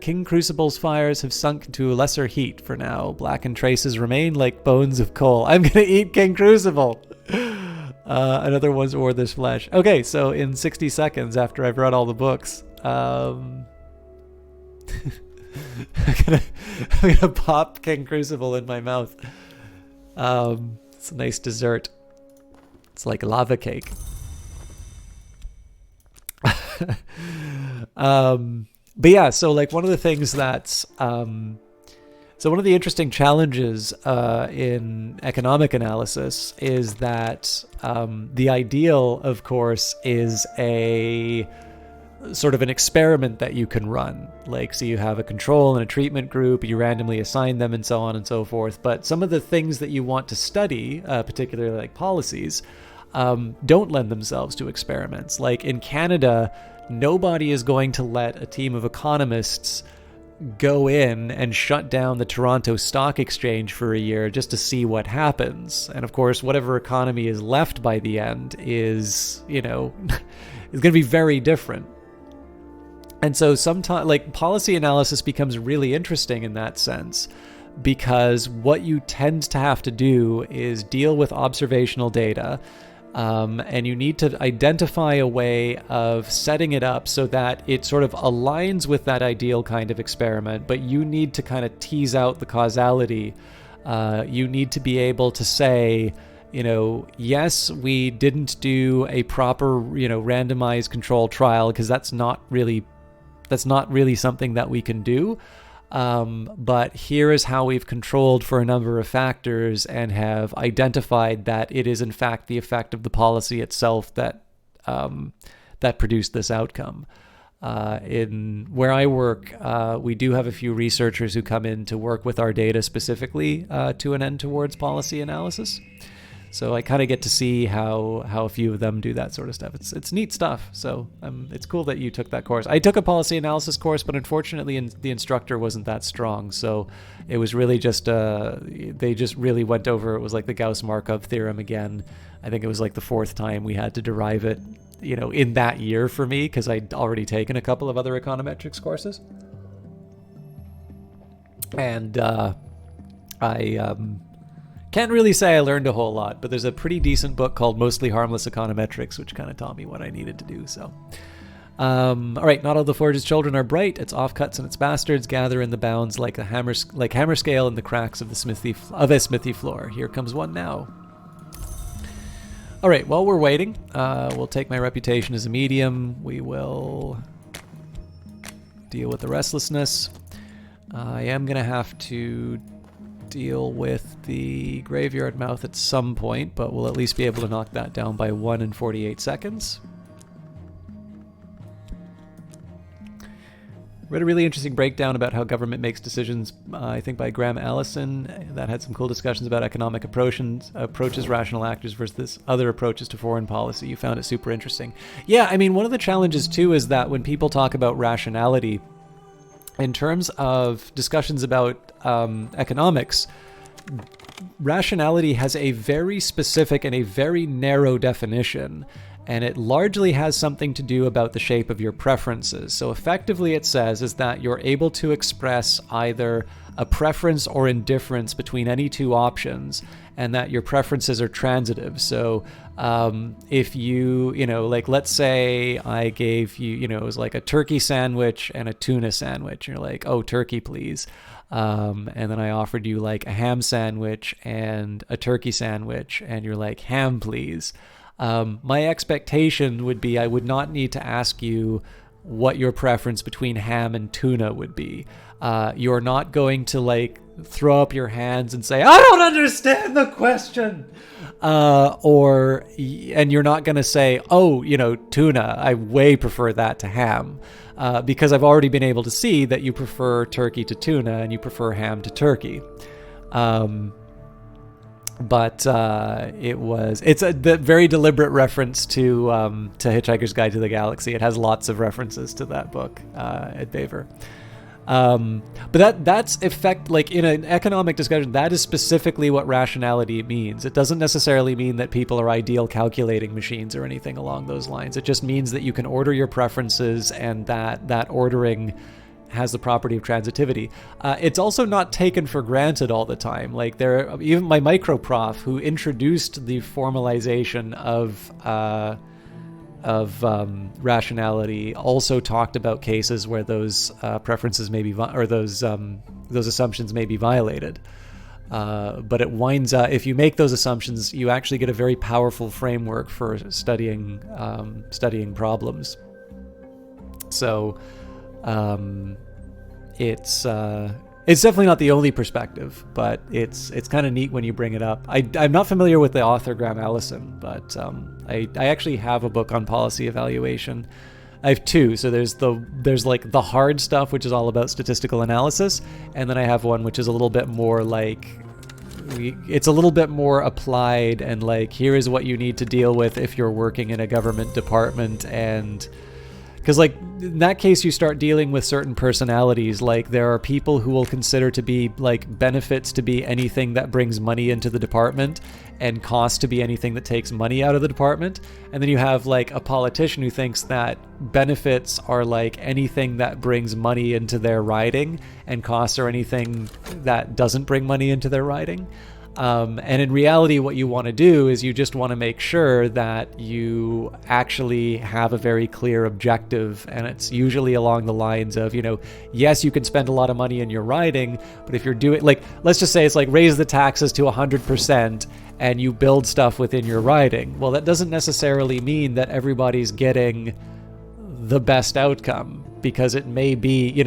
King Crucible's fires have sunk to a lesser heat for now. Blackened traces remain like bones of coal. I'm gonna eat King Crucible! Another one's or this flesh. Okay, so in 60 seconds after I've read all the books, I'm gonna pop King Crucible in my mouth. It's a nice dessert. It's like lava cake. But yeah, so like one of the things that's so one of the interesting challenges in economic analysis is that the ideal, of course, is a sort of an experiment that you can run. Like, so you have a control and a treatment group, you randomly assign them and so on and so forth. But some of the things that you want to study, particularly like policies, don't lend themselves to experiments. Like in Canada, nobody is going to let a team of economists go in and shut down the Toronto Stock Exchange for a year just to see what happens. And of course, whatever economy is left by the end is, is going to be very different. And so sometimes, like, policy analysis becomes really interesting in that sense, because what you tend to have to do is deal with observational data. And you need to identify a way of setting it up so that it sort of aligns with that ideal kind of experiment, but you need to kind of tease out the causality. You need to be able to say, yes, we didn't do a proper, randomized control trial because that's not really something that we can do. But here is how we've controlled for a number of factors and have identified that it is in fact the effect of the policy itself that produced this outcome. In where I work, we do have a few researchers who come in to work with our data specifically to an end towards policy analysis. So I kind of get to see how a few of them do that sort of stuff. It's neat stuff. So it's cool that you took that course. I took a policy analysis course, but unfortunately the instructor wasn't that strong. So it was really just, they just really went over, it was like the Gauss-Markov theorem again. I think it was like the fourth time we had to derive it, in that year for me, because I'd already taken a couple of other econometrics courses. And I can't really say I learned a whole lot, but there's a pretty decent book called Mostly Harmless Econometrics, which kind of taught me what I needed to do. So, all right, not all the Forge's children are bright. Its offcuts and its bastards gather in the bounds like hammer scale in the cracks of a smithy floor. Here comes one now. All right, while we're waiting, we'll take my reputation as a medium. We will deal with the restlessness. I am going to have to deal with the graveyard mouth at some point, but we'll at least be able to knock that down by 1 in 48 seconds. Read a really interesting breakdown about how government makes decisions, I think by Graham Allison, that had some cool discussions about economic approaches, rational actors versus other approaches to foreign policy. You found it super interesting. Yeah, I mean, one of the challenges too is that when people talk about rationality, in terms of discussions about economics, rationality has a very specific and a very narrow definition, and it largely has something to do about the shape of your preferences. So effectively it says is that you're able to express either a preference or indifference between any two options, and that your preferences are transitive. So if you like, let's say I gave you, it was like a turkey sandwich and a tuna sandwich. You're like, oh, turkey, please. And then I offered you like a ham sandwich and a turkey sandwich, and you're like, ham, please. My expectation would be I would not need to ask you what your preference between ham and tuna would be. You're not going to like throw up your hands and say, I don't understand the question. And you're not going to say, oh, tuna, I way prefer that to ham. Because I've already been able to see that you prefer turkey to tuna and you prefer ham to turkey. But it's a very deliberate reference to Hitchhiker's Guide to the Galaxy. It has lots of references to that book at Baver. But that's like in an economic discussion, that is specifically what rationality means. It doesn't necessarily mean that people are ideal calculating machines or anything along those lines. It just means that you can order your preferences, and that ordering has the property of transitivity. It's also not taken for granted all the time. Like even my micro prof who introduced the formalization of rationality also talked about cases where those preferences may be those assumptions may be violated. But it winds up, if you make those assumptions, you actually get a very powerful framework for studying problems. So it's definitely not the only perspective, but it's kind of neat when you bring it up. I'm not familiar with the author Graham Allison, but I actually have a book on policy evaluation. I have two. So there's like the hard stuff, which is all about statistical analysis, and then I have one which is a little bit more like it's a little bit more applied, and like here is what you need to deal with if you're working in a government department. And because like in that case you start dealing with certain personalities. Like there are people who will consider to be like benefits to be anything that brings money into the department, and cost to be anything that takes money out of the department. And then you have like a politician who thinks that benefits are like anything that brings money into their riding, and costs are anything that doesn't bring money into their riding. And in reality, what you want to do is you just want to make sure that you actually have a very clear objective. And it's usually along the lines of, yes, you can spend a lot of money in your riding, but if you're doing, like, let's just say it's like raise the taxes to 100% and you build stuff within your riding. Well, that doesn't necessarily mean that everybody's getting the best outcome, because it may be,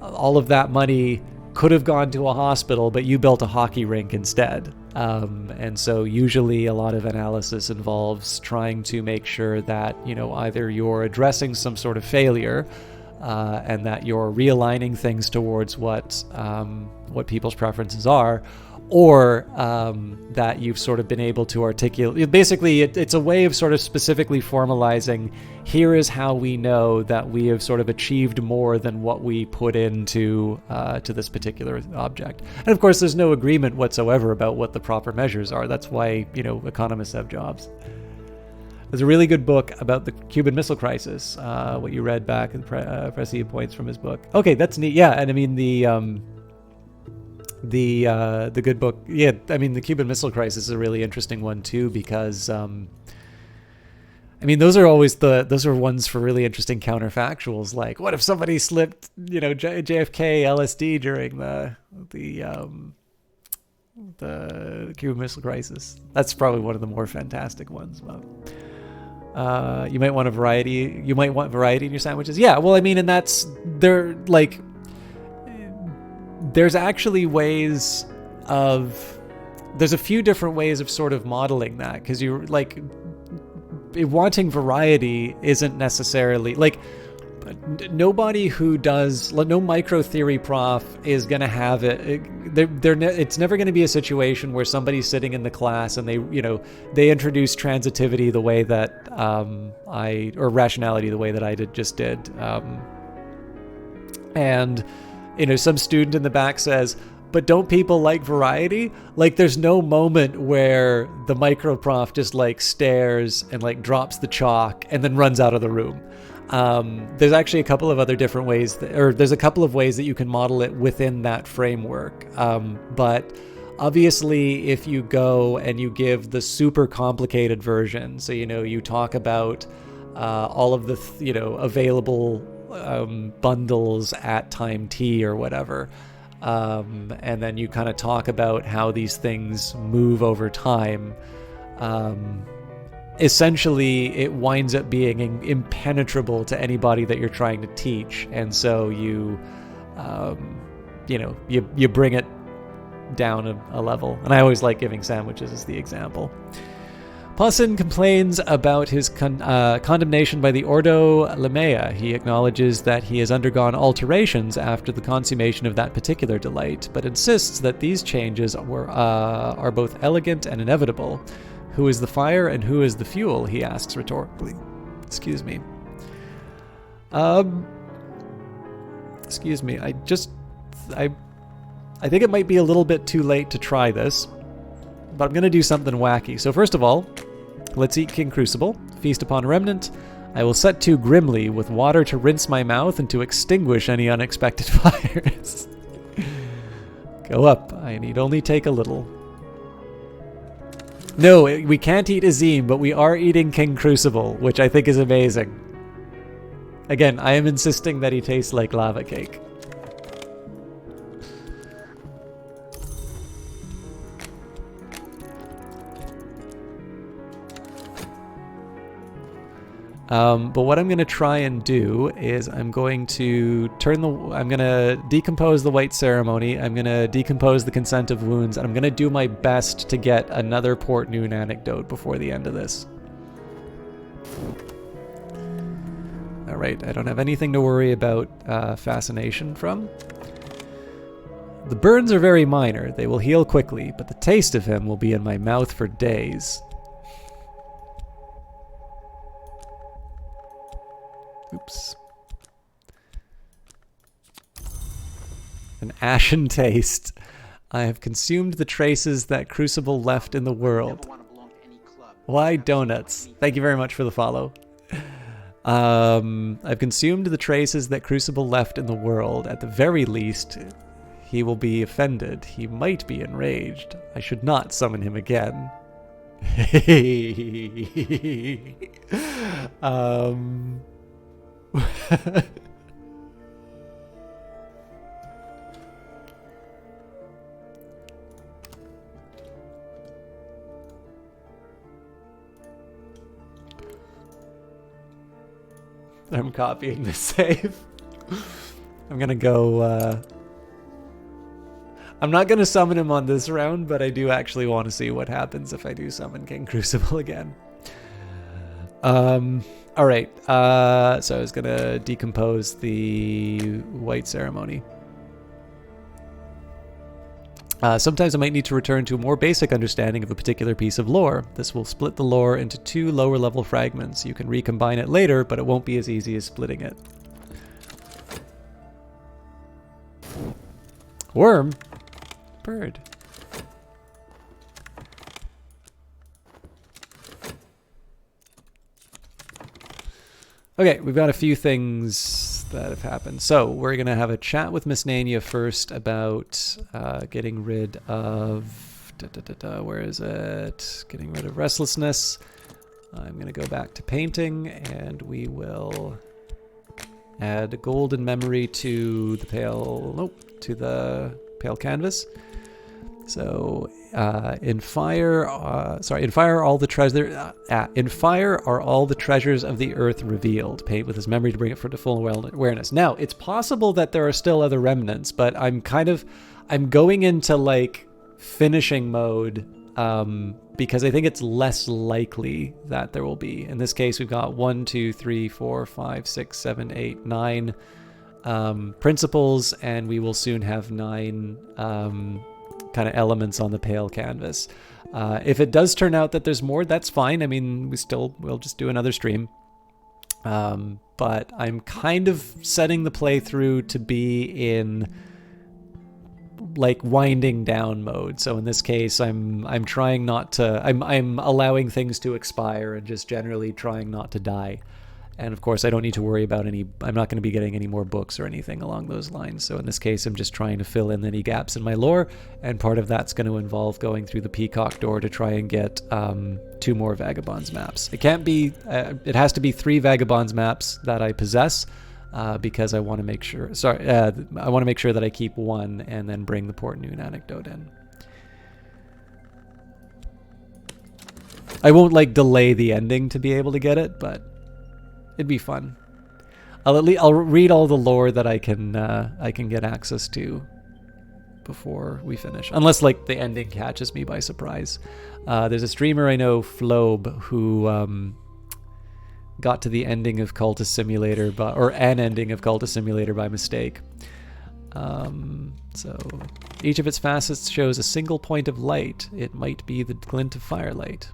all of that money could have gone to a hospital, but you built a hockey rink instead. And so usually a lot of analysis involves trying to make sure that, either you're addressing some sort of failure, and that you're realigning things towards what people's preferences are, or that you've sort of been able to articulate. Basically, it's a way of sort of specifically formalizing, here is how we know that we have sort of achieved more than what we put into to this particular object. And of course, there's no agreement whatsoever about what the proper measures are. That's why, economists have jobs. There's a really good book about the Cuban Missile Crisis, what you read back in Pressy points from his book. Okay, that's neat. Yeah, and I mean the good book. Yeah, I mean the Cuban Missile Crisis is a really interesting one too, because those are ones for really interesting counterfactuals. Like, what if somebody slipped, JFK LSD during the Cuban Missile Crisis? That's probably one of the more fantastic ones. But you might want variety in your sandwiches. Yeah, well, and they're like, there's actually ways of, there's a few different ways of sort of modeling that, because you're like, wanting variety isn't necessarily like, nobody who does, no micro theory prof is going to have it. It's never going to be a situation where somebody's sitting in the class and they introduce transitivity the way that or rationality the way that I just did. And some student in the back says, but don't people like variety? Like, there's no moment where the micro prof just like stares and like drops the chalk and then runs out of the room. There's actually a couple of other different ways, there's a couple of ways that you can model it within that framework. But obviously, if you go and you give the super complicated version, so you talk about all of the available bundles at time t or whatever, and then you kind of talk about how these things move over time. Essentially, it winds up being impenetrable to anybody that you're trying to teach, and so you bring it down a level. And I always like giving sandwiches as the example. Possin complains about his condemnation by the Ordo Lemea. He acknowledges that he has undergone alterations after the consummation of that particular delight, but insists that these changes are both elegant and inevitable. Who is the fire and who is the fuel? He asks rhetorically. Excuse me. Excuse me. I think it might be a little bit too late to try this, but I'm going to do something wacky. So first of all, let's eat King Crucible, feast upon a remnant. I will set to grimly with water to rinse my mouth and to extinguish any unexpected fires. Go up. I need only take a little. No, we can't eat Azim, but we are eating King Crucible, which I think is amazing. Again, I am insisting that he tastes like lava cake. But what I'm going to try and do is I'm going to decompose the White Ceremony, I'm going to decompose the Consent of Wounds, and I'm going to do my best to get another Port Noon anecdote before the end of this. Alright, I don't have anything to worry about fascination from. The burns are very minor, they will heal quickly, but the taste of him will be in my mouth for days. Oops. An ashen taste. I have consumed the traces that Crucible left in the world. Why donuts? Thank you very much for the follow. I've consumed the traces that Crucible left in the world. At the very least, he will be offended. He might be enraged. I should not summon him again. I'm copying the save. I'm gonna go, I'm not gonna summon him on this round, but I do actually want to see what happens if I do summon King Crucible again. Alright, so I was gonna decompose the White Ceremony. Sometimes I might need to return to a more basic understanding of a particular piece of lore. This will split the lore into 2 lower level fragments. You can recombine it later, but it won't be as easy as splitting it. Worm? Bird. Okay, we've got a few things that have happened. So we're going to have a chat with Miss Nania first about getting rid of... where is it? Getting rid of restlessness. I'm going to go back to painting, and we will add a golden memory to the pale... Nope, to the pale canvas. So in fire are all the treasures of the earth revealed. Paint with his memory to bring it to full awareness. Now, it's possible that there are still other remnants, but I'm going into like finishing mode because I think it's less likely that there will be. In this case, we've got 1, 2, 3, 4, 5, 6, 7, 8, 9 principles, and we will soon have 9 kind of elements on the pale canvas. If it does turn out that there's more, that's fine. I mean, we'll just do another stream. But I'm kind of setting the playthrough to be in like winding down mode. So in this case, I'm trying not to. I'm allowing things to expire and just generally trying not to die. And of course, I don't need to worry about I'm not going to be getting any more books or anything along those lines. So in this case, I'm just trying to fill in any gaps in my lore. And part of that's going to involve going through the Peacock Door to try and get 2 more Vagabonds maps. It can't be, it has to be 3 Vagabonds maps that I possess because I want to make sure, I want to make sure that I keep 1 and then bring the Port Noon anecdote in. I won't like delay the ending to be able to get it, but it'd be fun. I'll read all the lore that I can get access to before we finish, unless like the ending catches me by surprise. There's a streamer I know, Flobe, who got to the ending of Cultist Simulator, or an ending of Cultist Simulator by mistake. So each of its facets shows a single point of light. It might be the glint of firelight.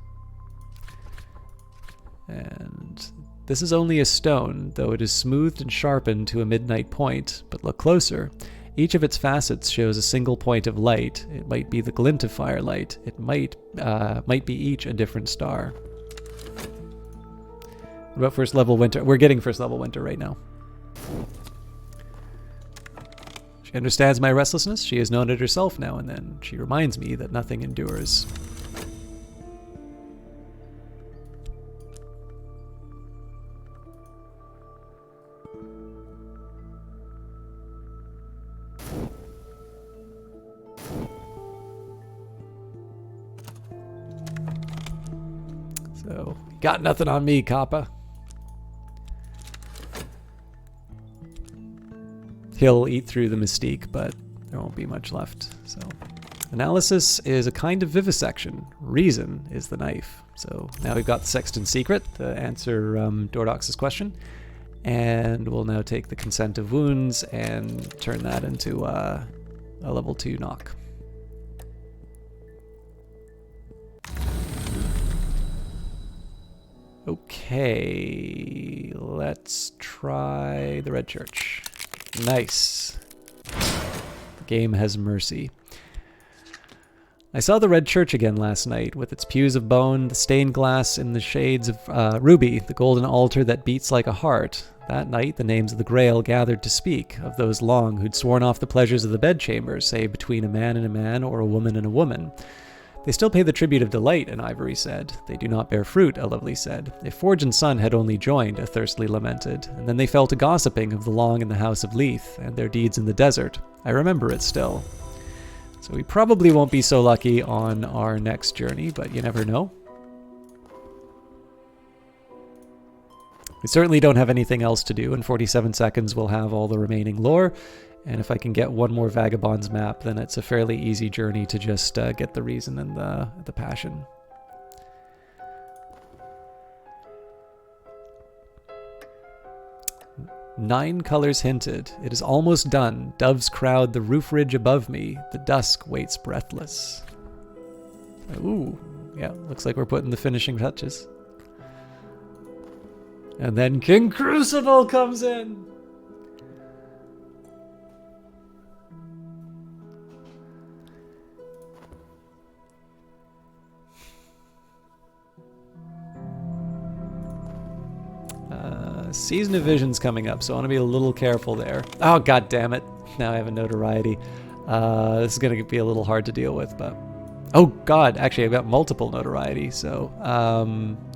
And this is only a stone, though it is smoothed and sharpened to a midnight point. But look closer. Each of its facets shows a single point of light. It might be the glint of firelight. It might be each a different star. What about first level winter? We're getting first level winter right now. She understands my restlessness. She has known it herself now and then. She reminds me that nothing endures. So, got nothing on me, Kappa. He'll eat through the mystique, but there won't be much left. So, analysis is a kind of vivisection. Reason is the knife. So now we've got the Sexton's Secret to answer Dordox's question. And we'll now take the Consent of Wounds and turn that into a level 2 knock. Okay, let's try the Red Church. Nice. The game has mercy. I saw the Red Church again last night, with its pews of bone, the stained glass in the shades of ruby, the golden altar that beats like a heart. That night, the names of the Grail gathered to speak, of those long who'd sworn off the pleasures of the bedchamber, say between a man and a man or a woman and a woman. They still pay the tribute of delight, an ivory said. They do not bear fruit, a lovely said. If Forge and Sun had only joined, a thirstily lamented. And then they fell to gossiping of the long in the house of Leith, and their deeds in the desert. I remember it still. So we probably won't be so lucky on our next journey, but you never know. We certainly don't have anything else to do. In 47 seconds, we'll have all the remaining lore. And if I can get one more Vagabonds map, then it's a fairly easy journey to just get the reason and the passion. Nine colors hinted. It is almost done. Doves crowd the roof ridge above me. The dusk waits breathless. Ooh, yeah, looks like we're putting the finishing touches. And then King Crucible comes in. Season of Vision's coming up, so I want to be a little careful there. Oh, god damn it. Now I have a notoriety. This is going to be a little hard to deal with, but... Oh, god, actually, I've got multiple notoriety, so...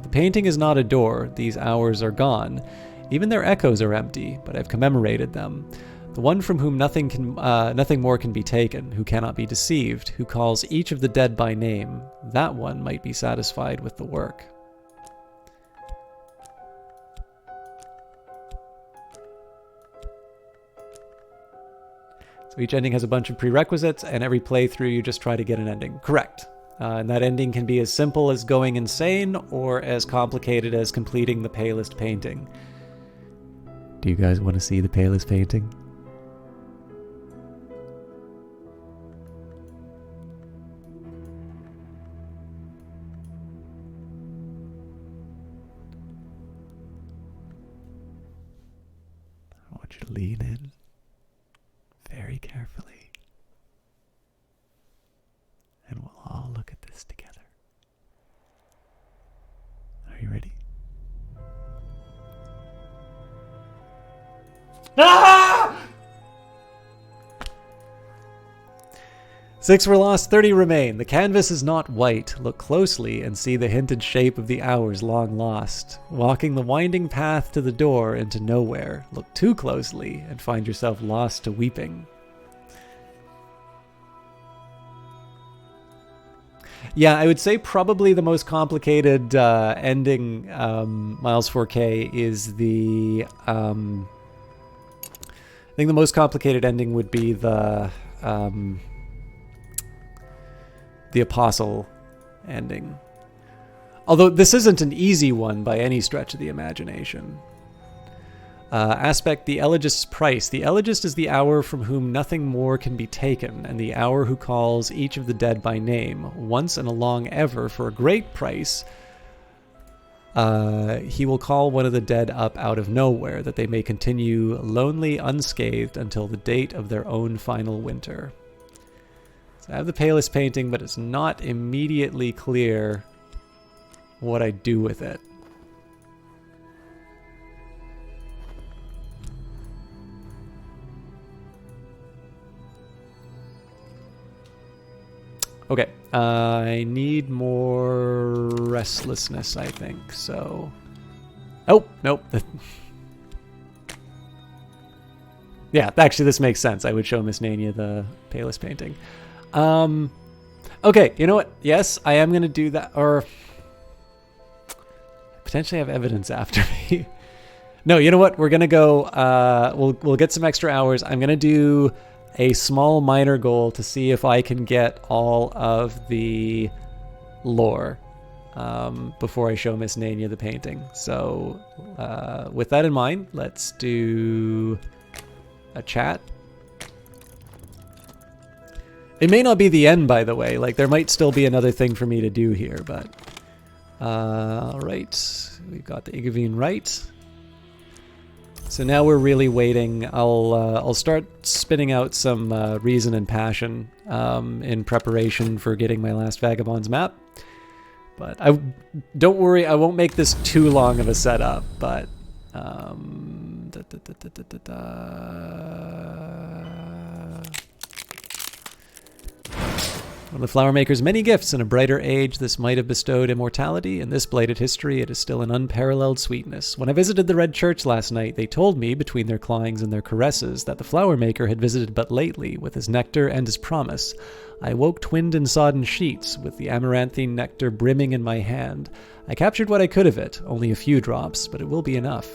The painting is not a door. These hours are gone. Even their echoes are empty, but I've commemorated them. The one from whom nothing more can be taken, who cannot be deceived, who calls each of the dead by name, that one might be satisfied with the work. So each ending has a bunch of prerequisites, and every playthrough you just try to get an ending. Correct. And that ending can be as simple as going insane, or as complicated as completing the palest painting. Do you guys want to see the palest painting? I want you to lean in very carefully, and we'll all look at this together. Are you ready? Ah! 6 were lost, 30 remain. The canvas is not white. Look closely and see the hinted shape of the hours long lost. Walking the winding path to the door into nowhere. Look too closely and find yourself lost to weeping. Yeah, I would say probably the most complicated ending, Miles 4K, is the... I think the most complicated ending would be the Apostle ending. Although this isn't an easy one by any stretch of the imagination. Aspect, the Elegist's price. The Elegist is the hour from whom nothing more can be taken, and the hour who calls each of the dead by name. Once and a long ever, for a great price, he will call one of the dead up out of nowhere, that they may continue lonely, unscathed, until the date of their own final winter. So I have the palest painting, but it's not immediately clear what I do with it. Okay, I need more restlessness, I think, so... Oh, nope. Yeah, actually this makes sense. I would show Miss Nania the palest painting. Okay, you know what? Yes, I am going to do that, or... potentially have evidence after me. No, you know what? We're going to go, we'll get some extra hours. I'm going to do a small minor goal to see if I can get all of the lore before I show Miss Nania the painting. So with that in mind, let's do a chat. It may not be the end, by the way. Like, there might still be another thing for me to do here, but... all right, we've got the Igavine right. So now we're really waiting. I'll start spinning out some reason and passion in preparation for getting my last Vagabonds map. But don't worry, I won't make this too long of a setup. But One of the flower maker's many gifts in a brighter age, this might have bestowed immortality. In this blighted history, it is still an unparalleled sweetness. When I visited the Red Church last night, they told me, between their clawings and their caresses, that the flower maker had visited but lately, with his nectar and his promise. I woke twinned in sodden sheets, with the amaranthine nectar brimming in my hand. I captured what I could of it, only a few drops, but it will be enough.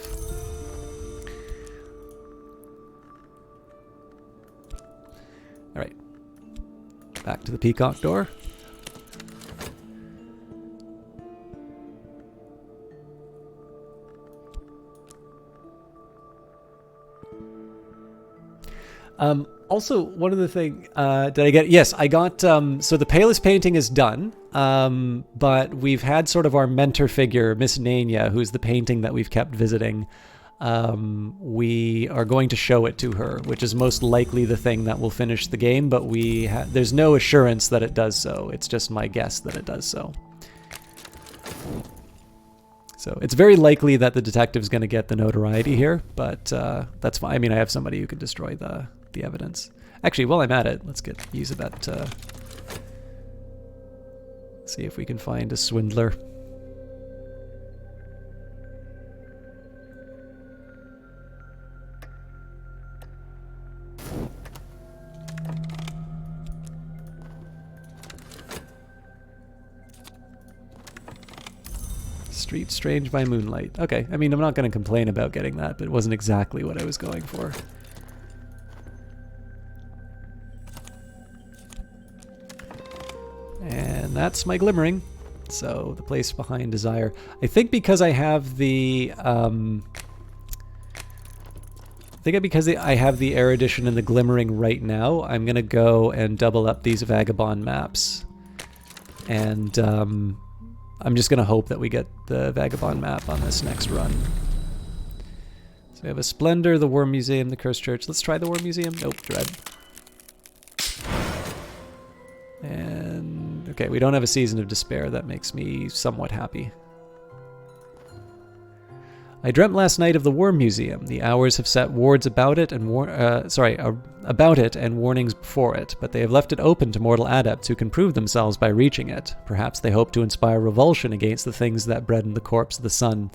All right. Back to the peacock door. Also, one of the things, did I get, yes, I got, so the palest painting is done, but we've had sort of our mentor figure, Miss Nania, who's the painting that we've kept visiting. We are going to show it to her, which is most likely the thing that will finish the game, but there's no assurance that it does so. It's just my guess that it does so. So it's very likely that the detective's going to get the notoriety here, but that's fine. I mean, I have somebody who could destroy the evidence. Actually, while I'm at it, let's use a bet to see if we can find a swindler. Street Strange by Moonlight. Okay, I mean, I'm not going to complain about getting that, but it wasn't exactly what I was going for. And that's my glimmering. So the place behind desire. I think because I have the I have the erudition and the glimmering right now, I'm gonna go and double up these vagabond maps. And I'm just gonna hope that we get the vagabond map on this next run. So we have a Splendor, the Worm Museum, the Cursed Church. Let's try the Worm Museum. Nope, Dread. And okay, we don't have a Season of Despair. That makes me somewhat happy. I dreamt last night of the Worm Museum. The hours have set wards about it and about it and warnings before it, but they have left it open to mortal adepts who can prove themselves by reaching it. Perhaps they hope to inspire revulsion against the things that bred the corpse of the sun.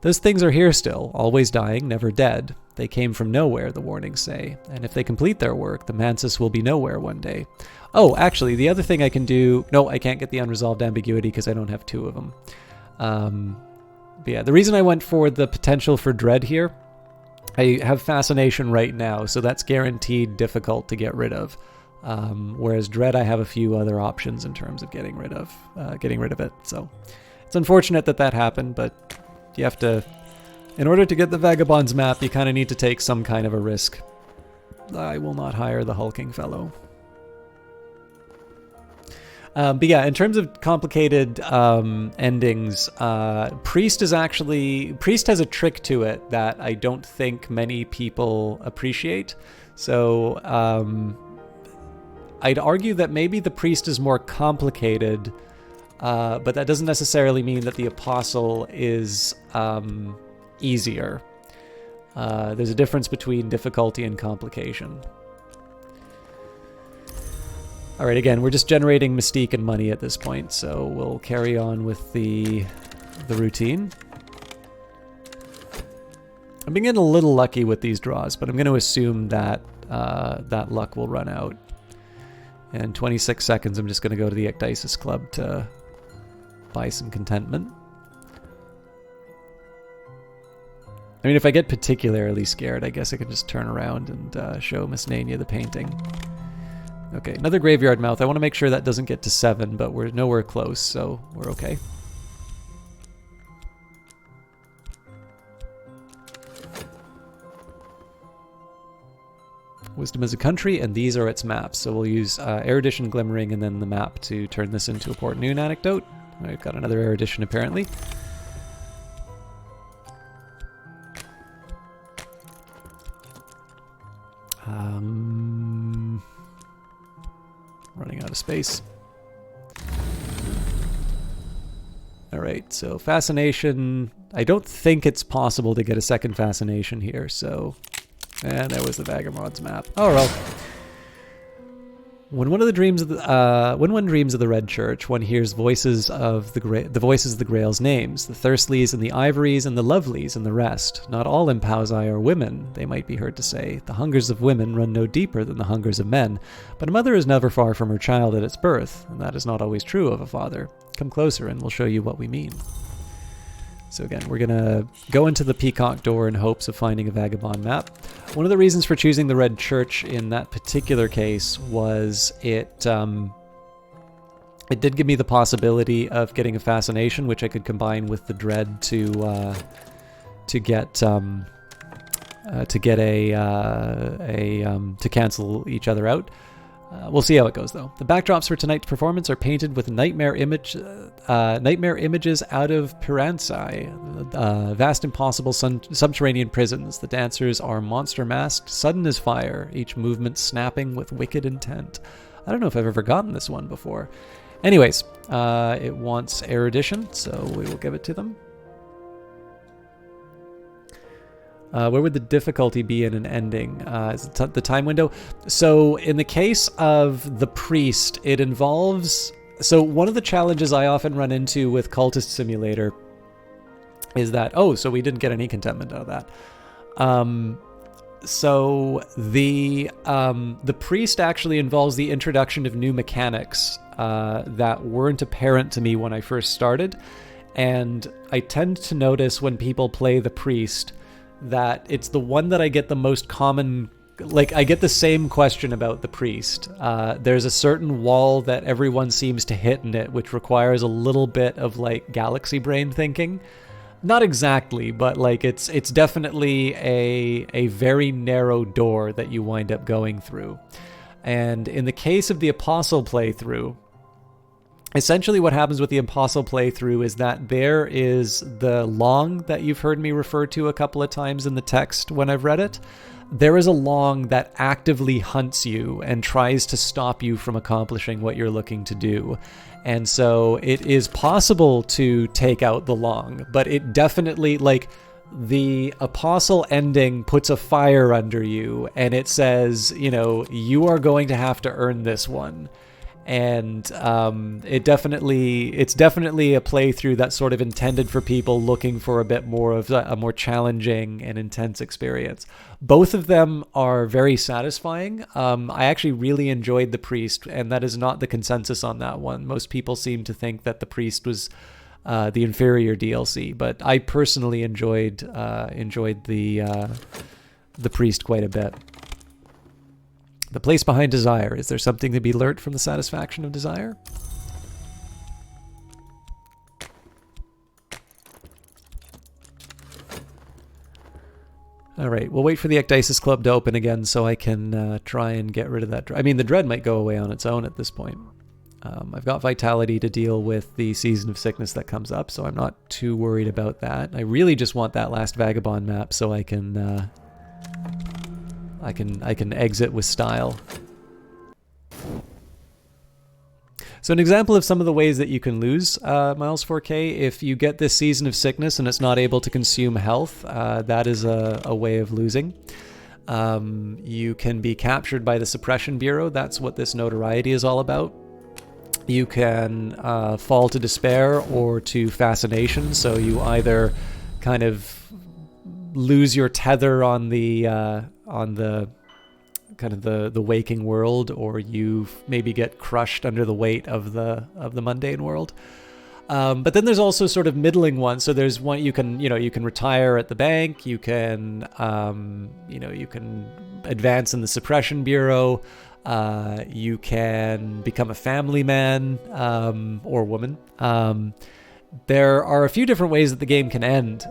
Those things are here still, always dying, never dead. They came from nowhere, the warnings say, and if they complete their work, the Mansus will be nowhere one day. Oh, actually, the other thing I can do... No, I can't get the Unresolved Ambiguity because I don't have two of them. But yeah, the reason I went for the potential for Dread here, I have Fascination right now, so that's guaranteed difficult to get rid of. Whereas Dread, I have a few other options in terms of getting rid of it. So it's unfortunate that that happened, but you have to... In order to get the Vagabonds map, you kind of need to take some kind of a risk. I will not hire the hulking fellow. But yeah, in terms of complicated endings, Priest has a trick to it that I don't think many people appreciate. So I'd argue that maybe the Priest is more complicated, but that doesn't necessarily mean that the Apostle is easier. There's a difference between difficulty and complication. Alright, again, we're just generating mystique and money at this point, so we'll carry on with the routine. I'm being getting a little lucky with these draws, but I'm going to assume that that luck will run out. In 26 seconds, I'm just going to go to the Ecdysis Club to buy some contentment. I mean, if I get particularly scared, I guess I can just turn around and show Miss Nania the painting. Okay, another Graveyard Mouth. I want to make sure that doesn't get to 7, but we're nowhere close, so we're okay. Wisdom is a country, and these are its maps. So we'll use Erudition, Glimmering, and then the map to turn this into a Port Noon anecdote. We've got another Erudition, apparently. Running out of space. Alright, so Fascination. I don't think it's possible to get a second Fascination here, so... And there was the Vagabond's map. Oh well. When one dreams of the Red Church, one hears voices of the voices of the Grail's names, the Thirstleys and the Ivories and the Lovelies and the rest. Not all Impausi are women, they might be heard to say. The hungers of women run no deeper than the hungers of men, but a mother is never far from her child at its birth, and that is not always true of a father. Come closer and we'll show you what we mean. So again, we're going to go into the Peacock Door in hopes of finding a Vagabond map. One of the reasons for choosing the Red Church in that particular case was it did give me the possibility of getting a Fascination, which I could combine with the Dread to cancel each other out. We'll see how it goes, though. The backdrops for tonight's performance are painted with nightmare images out of Piranesi, vast impossible subterranean prisons. The dancers are monster masked, sudden as fire, each movement snapping with wicked intent. I don't know if I've ever gotten this one before. Anyways, it wants erudition, so we will give it to them. Where would the difficulty be in an ending? Is it the time window? So in the case of the Priest, it involves... So one of the challenges I often run into with Cultist Simulator is that... Oh, so we didn't get any contentment out of that. So the Priest actually involves the introduction of new mechanics that weren't apparent to me when I first started. And I tend to notice when people play the priest that it's the one that I get the most common, like I get the same question about the priest. There's a certain wall that everyone seems to hit in it, which requires a little bit of like galaxy brain thinking. Not exactly, but like it's definitely a very narrow door that you wind up going through. And in the case of the Apostle playthrough, essentially what happens with the Apostle playthrough is that there is the long that you've heard me refer to a couple of times in the text when I've read it. There is a long that actively hunts you and tries to stop you from accomplishing what you're looking to do. And so it is possible to take out the long, but it definitely, like, the Apostle ending puts a fire under you and it says, you know, you are going to have to earn this one. And it's definitely a playthrough that's sort of intended for people looking for a bit more of a more challenging and intense experience. Both of them are very satisfying. I actually really enjoyed the priest, and that is not the consensus on that one. Most people seem to think that the priest was the inferior DLC, but I personally enjoyed the priest quite a bit. The place behind desire. Is there something to be learnt from the satisfaction of desire? All right, we'll wait for the Ecdysis Club to open again so I can try and get rid of that. I mean, the dread might go away on its own at this point. I've got vitality to deal with the season of sickness that comes up, so I'm not too worried about that. I really just want that last vagabond map so I can exit with style. So an example of some of the ways that you can lose Miles 4K, if you get this season of sickness and it's not able to consume health, that is a way of losing. You can be captured by the Suppression Bureau. That's what this notoriety is all about. You can fall to despair or to fascination. So you either kind of lose your tether on the kind of the waking world, or you maybe get crushed under the weight of the mundane world. But then there's also sort of middling ones. So there's one you can retire at the bank. You can you can advance in the Suppression Bureau. You can become a family man or woman. There are a few different ways that the game can end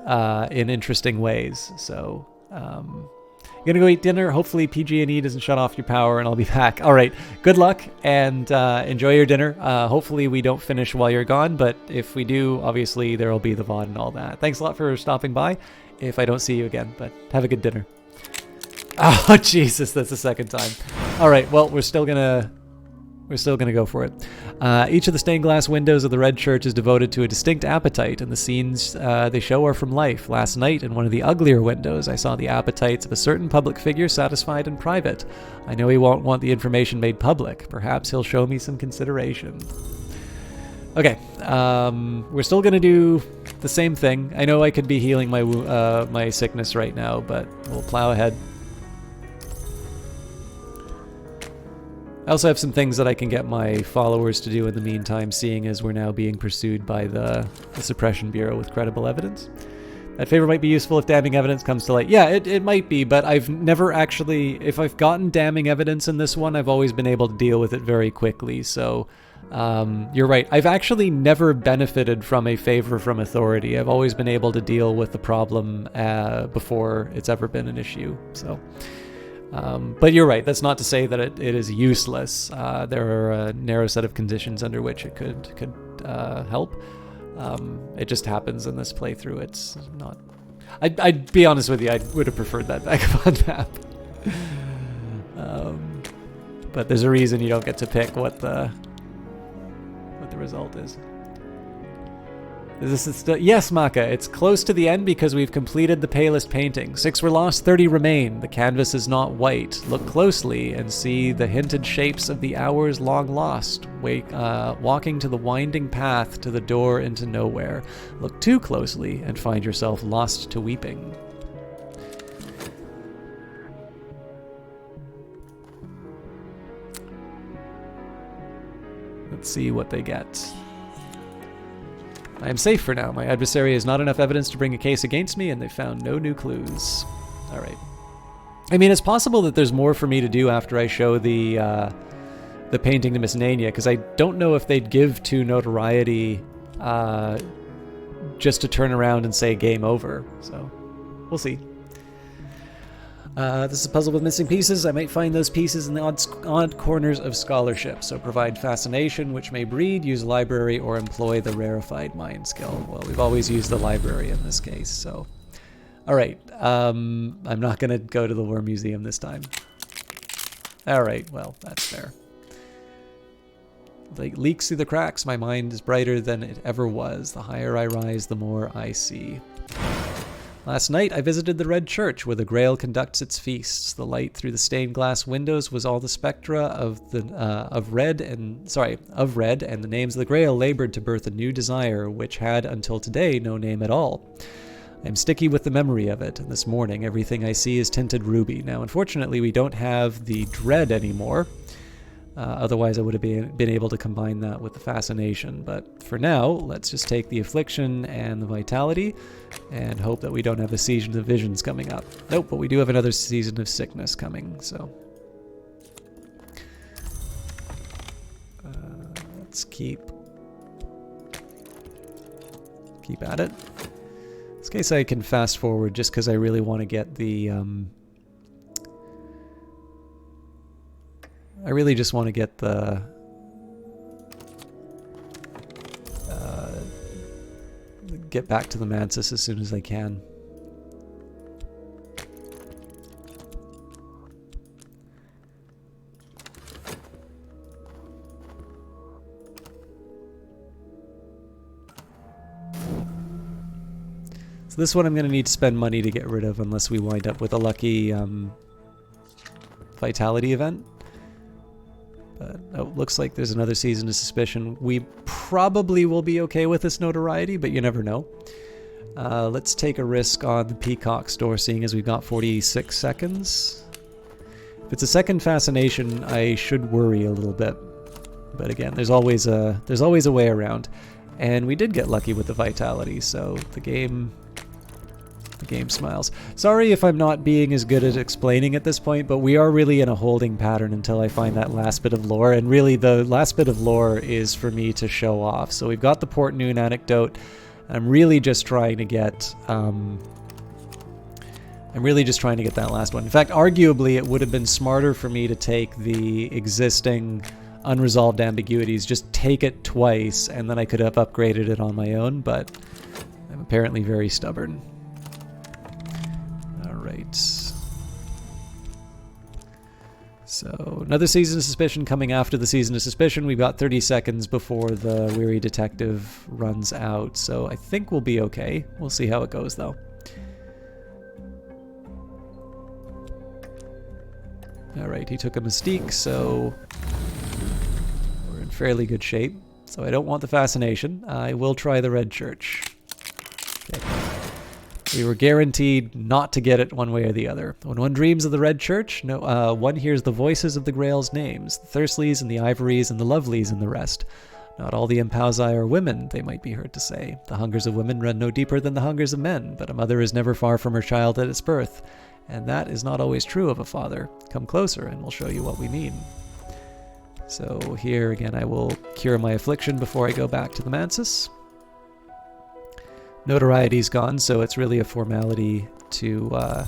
in interesting ways. So I'm gonna go eat dinner. Hopefully PG&E doesn't shut off your power and I'll be back. All right, good luck and enjoy your dinner. Hopefully we don't finish while you're gone, but if we do, obviously there will be the VOD and all that. Thanks a lot for stopping by if I don't see you again, but have a good dinner. Oh, Jesus, that's the second time. All right, well, we're still gonna go for it. Each of the stained glass windows of the Red Church is devoted to a distinct appetite, and the scenes they show are from life. Last night, in one of the uglier windows, I saw the appetites of a certain public figure satisfied in private. I know he won't want the information made public. Perhaps he'll show me some consideration. Okay, we're still gonna do the same thing. I know I could be healing my sickness right now, but we'll plow ahead. I also have some things that I can get my followers to do in the meantime, seeing as we're now being pursued by the Suppression Bureau with credible evidence. That favor might be useful if damning evidence comes to light. Yeah, it might be, but I've never actually... If I've gotten damning evidence in this one, I've always been able to deal with it very quickly, so... you're right. I've actually never benefited from a favor from authority. I've always been able to deal with the problem before it's ever been an issue, so... but you're right, that's not to say that it is useless. There are a narrow set of conditions under which it could help. It just happens in this playthrough. It's not... I'd be honest with you, I would have preferred that vagabond map. But there's a reason you don't get to pick what the result is. Yes, Maka, it's close to the end because we've completed the palest painting. 6 were lost, 30 remain. The canvas is not white. Look closely and see the hinted shapes of the hours long lost, walking to the winding path to the door into nowhere. Look too closely and find yourself lost to weeping. Let's see what they get. I am safe for now. My adversary has not enough evidence to bring a case against me, and they found no new clues. All right. I mean, it's possible that there's more for me to do after I show the painting to Miss Nania, because I don't know if they'd give 2 notoriety just to turn around and say game over. So we'll see. This is a puzzle with missing pieces. I might find those pieces in the odd corners of scholarship. So provide fascination, which may breed, use library, or employ the rarefied mind skill. Well, we've always used the library in this case, so... Alright, I'm not going to go to the War Museum this time. Alright, well, that's fair. Like leaks through the cracks, my mind is brighter than it ever was. The higher I rise, the more I see. Last night I visited the Red Church, where the Grail conducts its feasts. The light through the stained glass windows was all the spectra of red, and the names of the Grail labored to birth a new desire, which had until today no name at all. I am sticky with the memory of it, and this morning everything I see is tinted ruby. Now, unfortunately, we don't have the dread anymore. Otherwise, I would have been able to combine that with the fascination. But for now, let's just take the affliction and the vitality and hope that we don't have a season of visions coming up. Nope, but we do have another season of sickness coming, so... let's keep at it. In this case, I can fast forward just because I really want to get the... I really just want to get the get back to the Mantis as soon as I can. So this one I'm going to need to spend money to get rid of unless we wind up with a lucky vitality event. Oh, looks like there's another season of suspicion. We probably will be okay with this notoriety, but you never know. Let's take a risk on the Peacock store, seeing as we've got 46 seconds. If it's a second fascination, I should worry a little bit. But again, there's always a way around. And we did get lucky with the vitality, so the game smiles. Sorry if I'm not being as good at explaining at this point, but we are really in a holding pattern until I find that last bit of lore, and really the last bit of lore is for me to show off. So we've got the Port Noon anecdote. I'm really just trying to get that last one. In fact, arguably it would have been smarter for me to take the existing unresolved ambiguities, just take it twice, and then I could have upgraded it on my own, but I'm apparently very stubborn. Alright. So, another Season of Suspicion coming after the Season of Suspicion. We've got 30 seconds before the Weary Detective runs out, so I think we'll be okay. We'll see how it goes, though. Alright, he took a Mystique, so we're in fairly good shape. So I don't want the Fascination. I will try the Red Church. Okay. We were guaranteed not to get it one way or the other. When one dreams of the Red Church, one hears the voices of the Grail's names, the Thirstleys and the Ivories and the Lovelies and the rest. Not all the Impausi are women, they might be heard to say. The hungers of women run no deeper than the hungers of men, but a mother is never far from her child at its birth. And that is not always true of a father. Come closer and we'll show you what we mean. So here again I will cure my affliction before I go back to the Mansis. Notoriety's gone, so it's really a formality to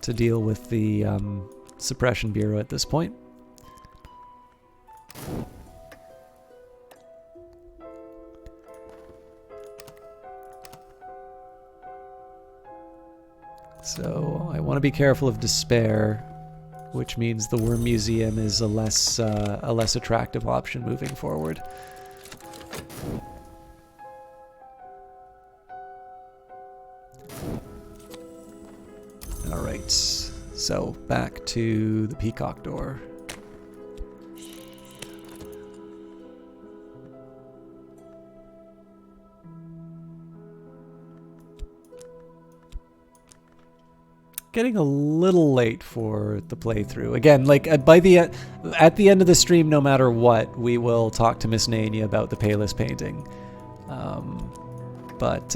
deal with the Suppression Bureau at this point. So I want to be careful of despair, which means the Worm Museum is a less attractive option moving forward. Alright, so back to the Peacock door. getting a little late for the playthrough. Again, like at the end of the stream, no matter what, we will talk to Miss Nania about the Payless painting. But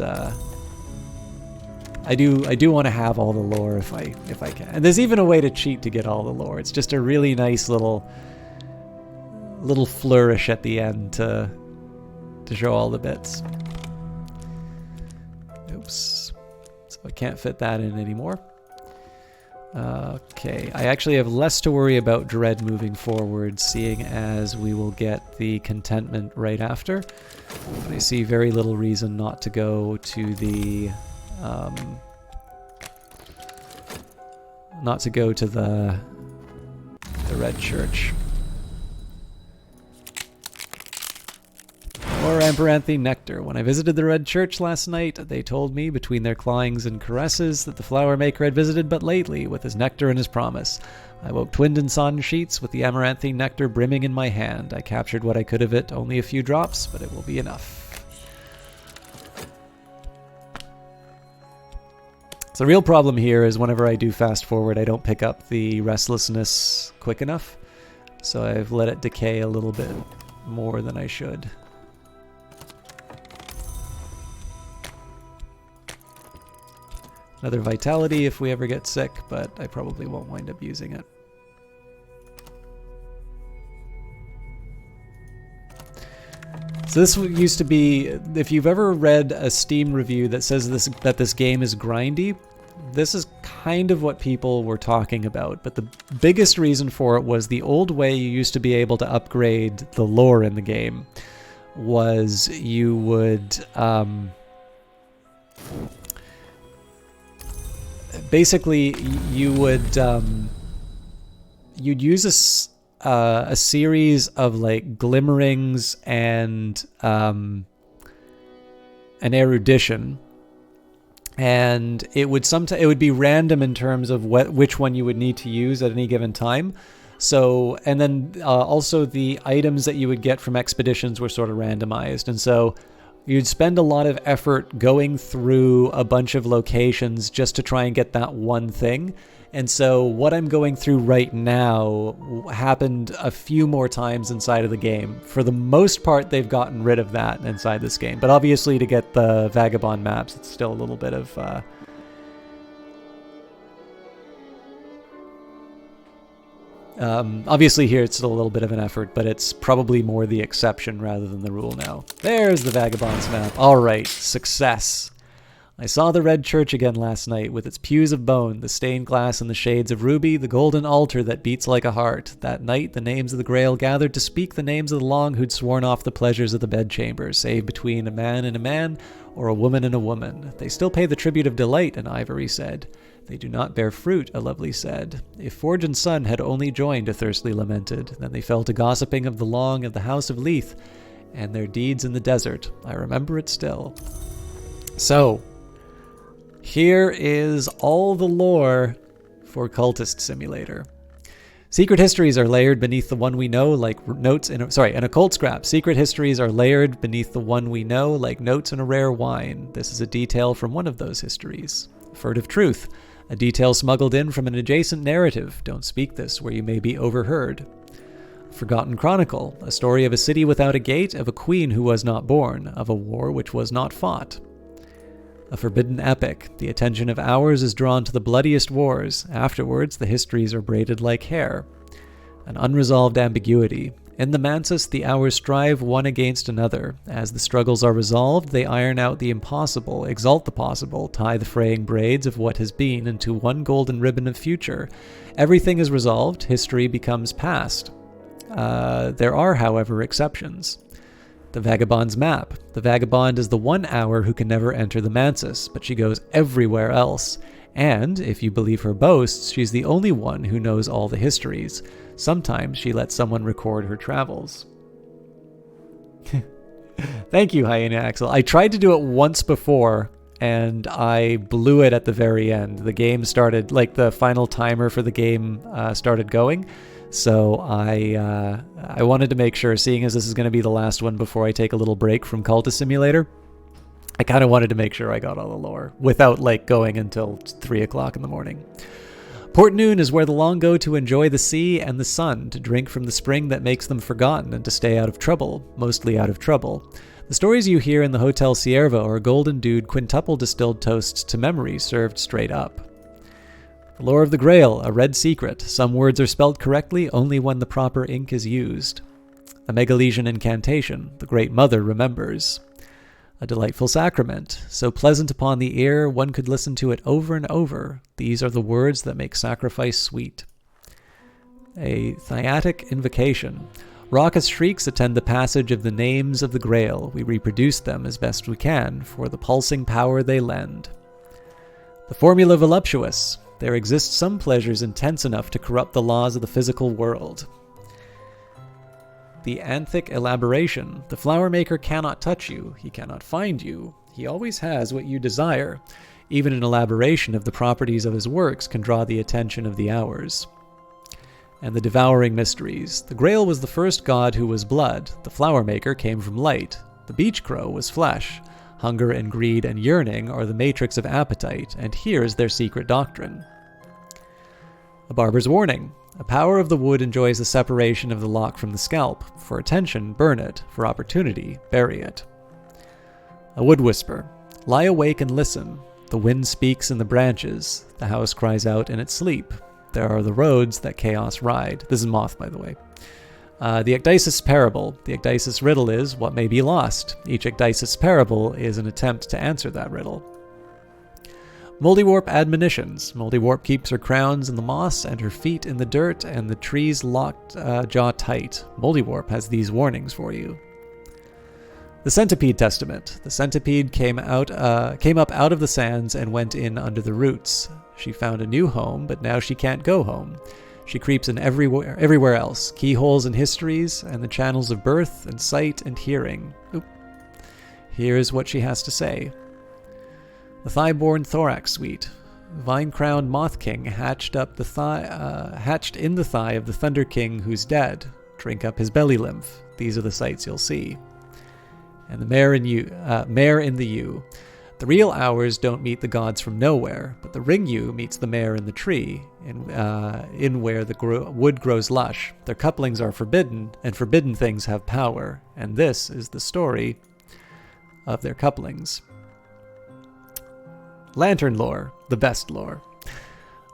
I do want to have all the lore if I can. And there's even a way to cheat to get all the lore. It's just a really nice little flourish at the end to show all the bits. Oops. So I can't fit that in anymore. Okay, I actually have less to worry about Dread moving forward, seeing as we will get the contentment right after. But I see very little reason not to go to the Red Church. Or Amaranthine Nectar. When I visited the Red Church last night, they told me, between their clawings and caresses, that the flower maker had visited but lately, with his nectar and his promise. I woke twinned in sodden sheets, with the Amaranthine Nectar brimming in my hand. I captured what I could of it, only a few drops, but it will be enough. So the real problem here is whenever I do fast forward, I don't pick up the restlessness quick enough. So I've let it decay a little bit more than I should. Another vitality if we ever get sick, but I probably won't wind up using it. So this used to be, if you've ever read a Steam review that says that this game is grindy, this is kind of what people were talking about. But the biggest reason for it was the old way you used to be able to upgrade the lore in the game was you would basically you would you'd use a series of like glimmerings and an erudition, and it would be random in terms of which one you would need to use at any given time. So, and then also the items that you would get from expeditions were sort of randomized, and so you'd spend a lot of effort going through a bunch of locations just to try and get that one thing. And so what I'm going through right now happened a few more times inside of the game. For the most part, they've gotten rid of that inside this game. But obviously to get the Vagabond maps, it's still a little bit of... obviously here it's still a little bit of an effort, but it's probably more the exception rather than the rule now. There's the Vagabonds map. Alright, success. I saw the Red Church again last night, with its pews of bone, the stained glass and the shades of ruby, the golden altar that beats like a heart. That night the names of the Grail gathered to speak the names of the long who'd sworn off the pleasures of the bedchamber, save between a man and a man, or a woman and a woman. They still pay the tribute of delight, an ivory said. They do not bear fruit, a lovely said. If Forge and Sun had only joined, a thirstly lamented. Then they fell to gossiping of the long of the house of Leith, and their deeds in the desert. I remember it still. So, here is all the lore for Cultist Simulator. Secret histories are layered beneath the one we know, like notes in an occult scrap. Secret histories are layered beneath the one we know, like notes in a rare wine. This is a detail from one of those histories. Furtive truth. A detail smuggled in from an adjacent narrative. Don't speak this, where you may be overheard. Forgotten chronicle. A story of a city without a gate, of a queen who was not born, of a war which was not fought. A forbidden epic. The attention of hours is drawn to the bloodiest wars. Afterwards, the histories are braided like hair. An unresolved ambiguity. In the Mansus, the hours strive one against another. As the struggles are resolved, they iron out the impossible, exalt the possible, tie the fraying braids of what has been into one golden ribbon of future. Everything is resolved, history becomes past. There are, however, exceptions. The Vagabond's map. The Vagabond is the one hour who can never enter the Mansus, but she goes everywhere else. And, if you believe her boasts, she's the only one who knows all the histories. Sometimes she lets someone record her travels. Thank you, Hyena Axel. I tried to do it once before, and I blew it at the very end. The game started, like the final timer for the game started going. So I wanted to make sure, seeing as this is going to be the last one before I take a little break from Cultist Simulator, I kind of wanted to make sure I got all the lore without like going until 3 o'clock in the morning. Port Noon is where the long go to enjoy the sea and the sun, to drink from the spring that makes them forgotten, and to stay out of trouble, mostly out of trouble. The stories you hear in the Hotel Ciervo are golden dewed quintuple distilled toasts to memory served straight up. The lore of the Grail, a red secret. Some words are spelled correctly only when the proper ink is used. A Megalesian incantation, the Great Mother remembers. A delightful sacrament, so pleasant upon the ear one could listen to it over and over. These are the words that make sacrifice sweet. A Thyatic invocation. Raucous shrieks attend the passage of the names of the Grail. We reproduce them as best we can, for the pulsing power they lend. The formula voluptuous. There exist some pleasures intense enough to corrupt the laws of the physical world. The Anthic elaboration. The flower maker cannot touch you. He cannot find you. He always has what you desire. Even an elaboration of the properties of his works can draw the attention of the hours. And the devouring mysteries. The Grail was the first god who was blood. The flower maker came from light. The beach crow was flesh. Hunger and greed and yearning are the matrix of appetite, and here's their secret doctrine. A barber's warning. A power of the wood enjoys the separation of the lock from the scalp. For attention, burn it. For opportunity, bury it. A wood whisper. Lie awake and listen. The wind speaks in the branches. The house cries out in its sleep. There are the roads that chaos ride. This is Moth, by the way. The Ecdysis parable. The Ecdysis riddle is what may be lost. Each Ecdysis parable is an attempt to answer that riddle. Moldywarp admonitions. Moldywarp keeps her crowns in the moss and her feet in the dirt and the trees locked jaw tight. Moldywarp has these warnings for you. The Centipede Testament. The centipede came up out of the sands and went in under the roots. She found a new home, but now she can't go home. She creeps in everywhere else. Keyholes and histories and the channels of birth and sight and hearing. Oop. Here's what she has to say. The Thigh-born Thorax Suite. Vine-crowned Moth King hatched in the thigh of the Thunder King who's dead. Drink up his belly lymph. These are the sights you'll see. And the mare in the yew. The real hours don't meet the gods from nowhere, but the ring yew meets the mare in the tree, in where the wood grows lush. Their couplings are forbidden, and forbidden things have power. And this is the story of their couplings. Lantern lore, the best lore.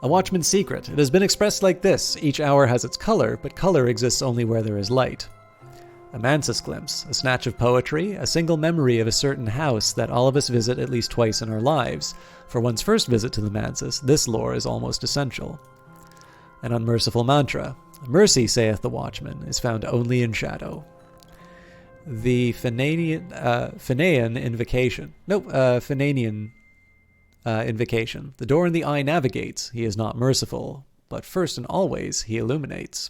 A watchman's secret. It has been expressed like this. Each hour has its color, but color exists only where there is light. A Mansus glimpse, a snatch of poetry, a single memory of a certain house that all of us visit at least twice in our lives. For one's first visit to the Mansus, this lore is almost essential. An unmerciful mantra. Mercy, saith the watchman, is found only in shadow. The Finanian invocation. Finanian invocation. The door in the eye navigates. He is not merciful, but first and always he illuminates.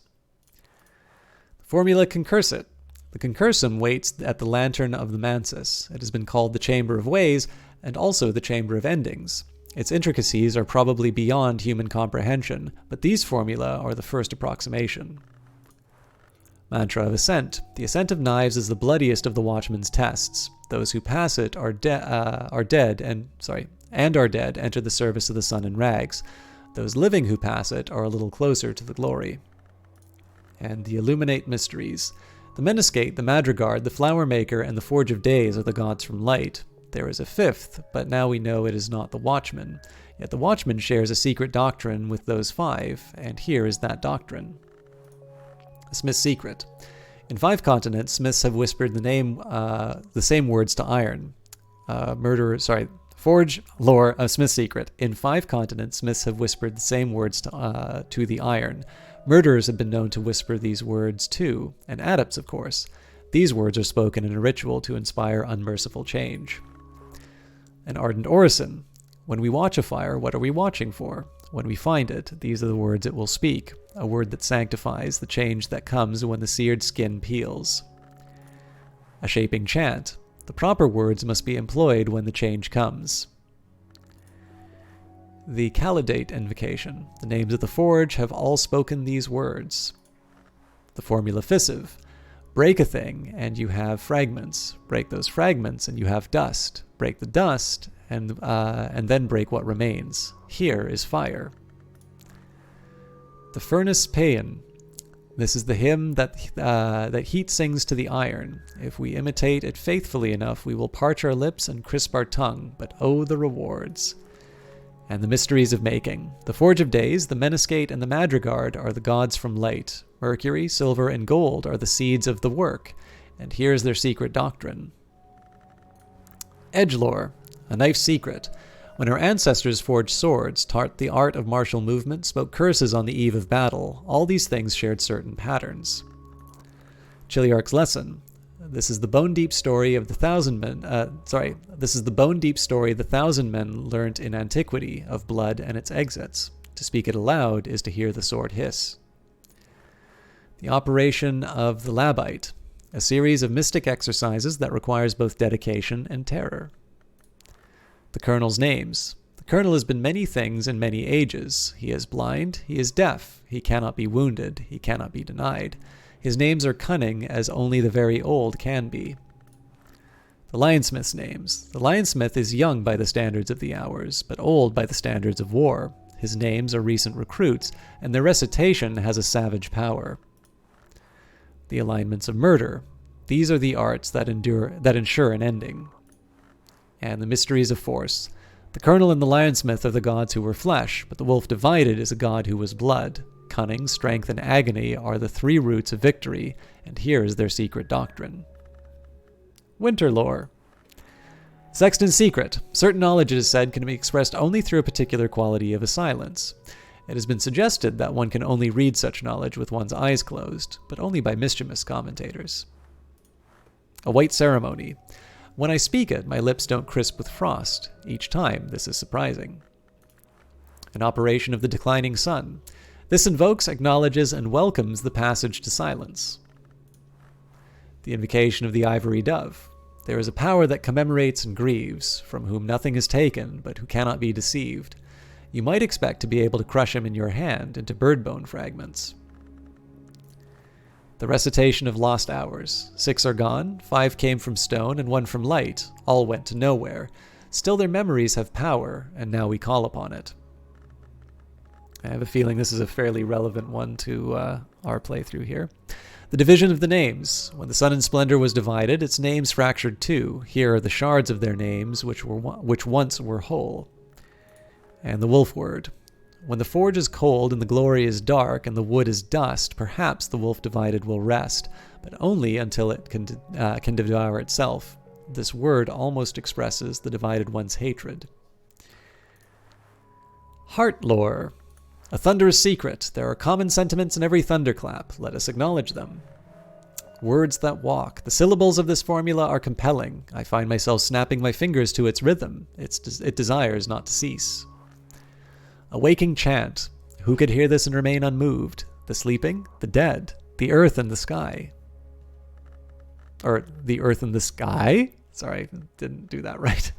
Formula concursit. The concursum waits at the lantern of the Mansus. It has been called the Chamber of Ways and also the Chamber of Endings. Its intricacies are probably beyond human comprehension, but these formula are the first approximation. Mantra of Ascent. The Ascent of Knives is the bloodiest of the Watchman's tests. Those who pass it are dead enter the service of the sun in rags. Those living who pass it are a little closer to the glory. And the Illuminate Mysteries. The Meniscate, the Madrigard, the Flower Maker, and the Forge of Days are the gods from light. There is a fifth, but now we know it is not the Watchman. Yet the Watchman shares a secret doctrine with those five, and here is that doctrine. The Smith's Secret. In 5 continents, smiths have whispered the same words to iron. Forge, lore, a Smith's Secret. In 5 continents, smiths have whispered the same words to the iron. Murderers have been known to whisper these words too, and adepts, of course. These words are spoken in a ritual to inspire unmerciful change. An ardent orison. When we watch a fire, what are we watching for? When we find it, these are the words it will speak, a word that sanctifies the change that comes when the seared skin peels. A shaping chant. The proper words must be employed when the change comes. The Khalidate invocation. The names of the forge have all spoken these words. The formula fissive. Break a thing, and you have fragments. Break those fragments, and you have dust. Break the dust, and then break what remains. Here is fire. The furnace paean. This is the hymn that heat sings to the iron. If we imitate it faithfully enough, we will parch our lips and crisp our tongue, but oh, the rewards. And the mysteries of making. The Forge of Days, the Meniscate, and the Madrigard are the gods from light. Mercury, silver, and gold are the seeds of the work, and here's their secret doctrine. Edgelore, a knife's secret. When our ancestors forged swords, taught the art of martial movement, spoke curses on the eve of battle, all these things shared certain patterns. Chiliarch's lesson. This is the bone-deep story of the thousand men. This is the bone-deep story the thousand men learnt in antiquity of blood and its exits. To speak it aloud is to hear the sword hiss. The operation of the Labite, a series of mystic exercises that requires both dedication and terror. The Colonel's names. The Colonel has been many things in many ages. He is blind, he is deaf, he cannot be wounded, he cannot be denied. His names are cunning as only the very old can be. The Lionsmith's names. The Lionsmith is young by the standards of the hours, but old by the standards of war. His names are recent recruits, and their recitation has a savage power. The alignments of murder. These are the arts that ensure an ending. And the mysteries of force. The Colonel and the Lionsmith are the gods who were flesh, but the Wolf Divided is a god who was blood. Cunning, strength, and agony are the three roots of victory, and here is their secret doctrine. Winter lore. Sexton's secret. Certain knowledge, it is said, can be expressed only through a particular quality of a silence. It has been suggested that one can only read such knowledge with one's eyes closed, but only by mischievous commentators. A white ceremony. When I speak it, my lips don't crisp with frost. Each time, this is surprising. An operation of the declining sun. This invokes, acknowledges, and welcomes the passage to silence. The invocation of the ivory dove. There is a power that commemorates and grieves, from whom nothing is taken, but who cannot be deceived. You might expect to be able to crush him in your hand into bird bone fragments. The recitation of lost hours. 6 are gone, 5 came from stone, and 1 from light. All went to nowhere. Still their memories have power, and now we call upon it. I have a feeling this is a fairly relevant one to our playthrough here. The division of the names. When the sun and splendor was divided, its names fractured too. Here are the shards of their names, which once were whole. And the wolf word. When the forge is cold and the glory is dark and the wood is dust, perhaps the wolf divided will rest, but only until it can devour itself. This word almost expresses the divided one's hatred. Heart lore. A thunderous secret. There are common sentiments in every thunderclap. Let us acknowledge them. Words that walk. The syllables of this formula are compelling. I find myself snapping my fingers to its rhythm. It desires not to cease. A waking chant. Who could hear this and remain unmoved? The sleeping, the dead, the earth and the sky. Or the earth and the sky? Sorry, didn't do that right.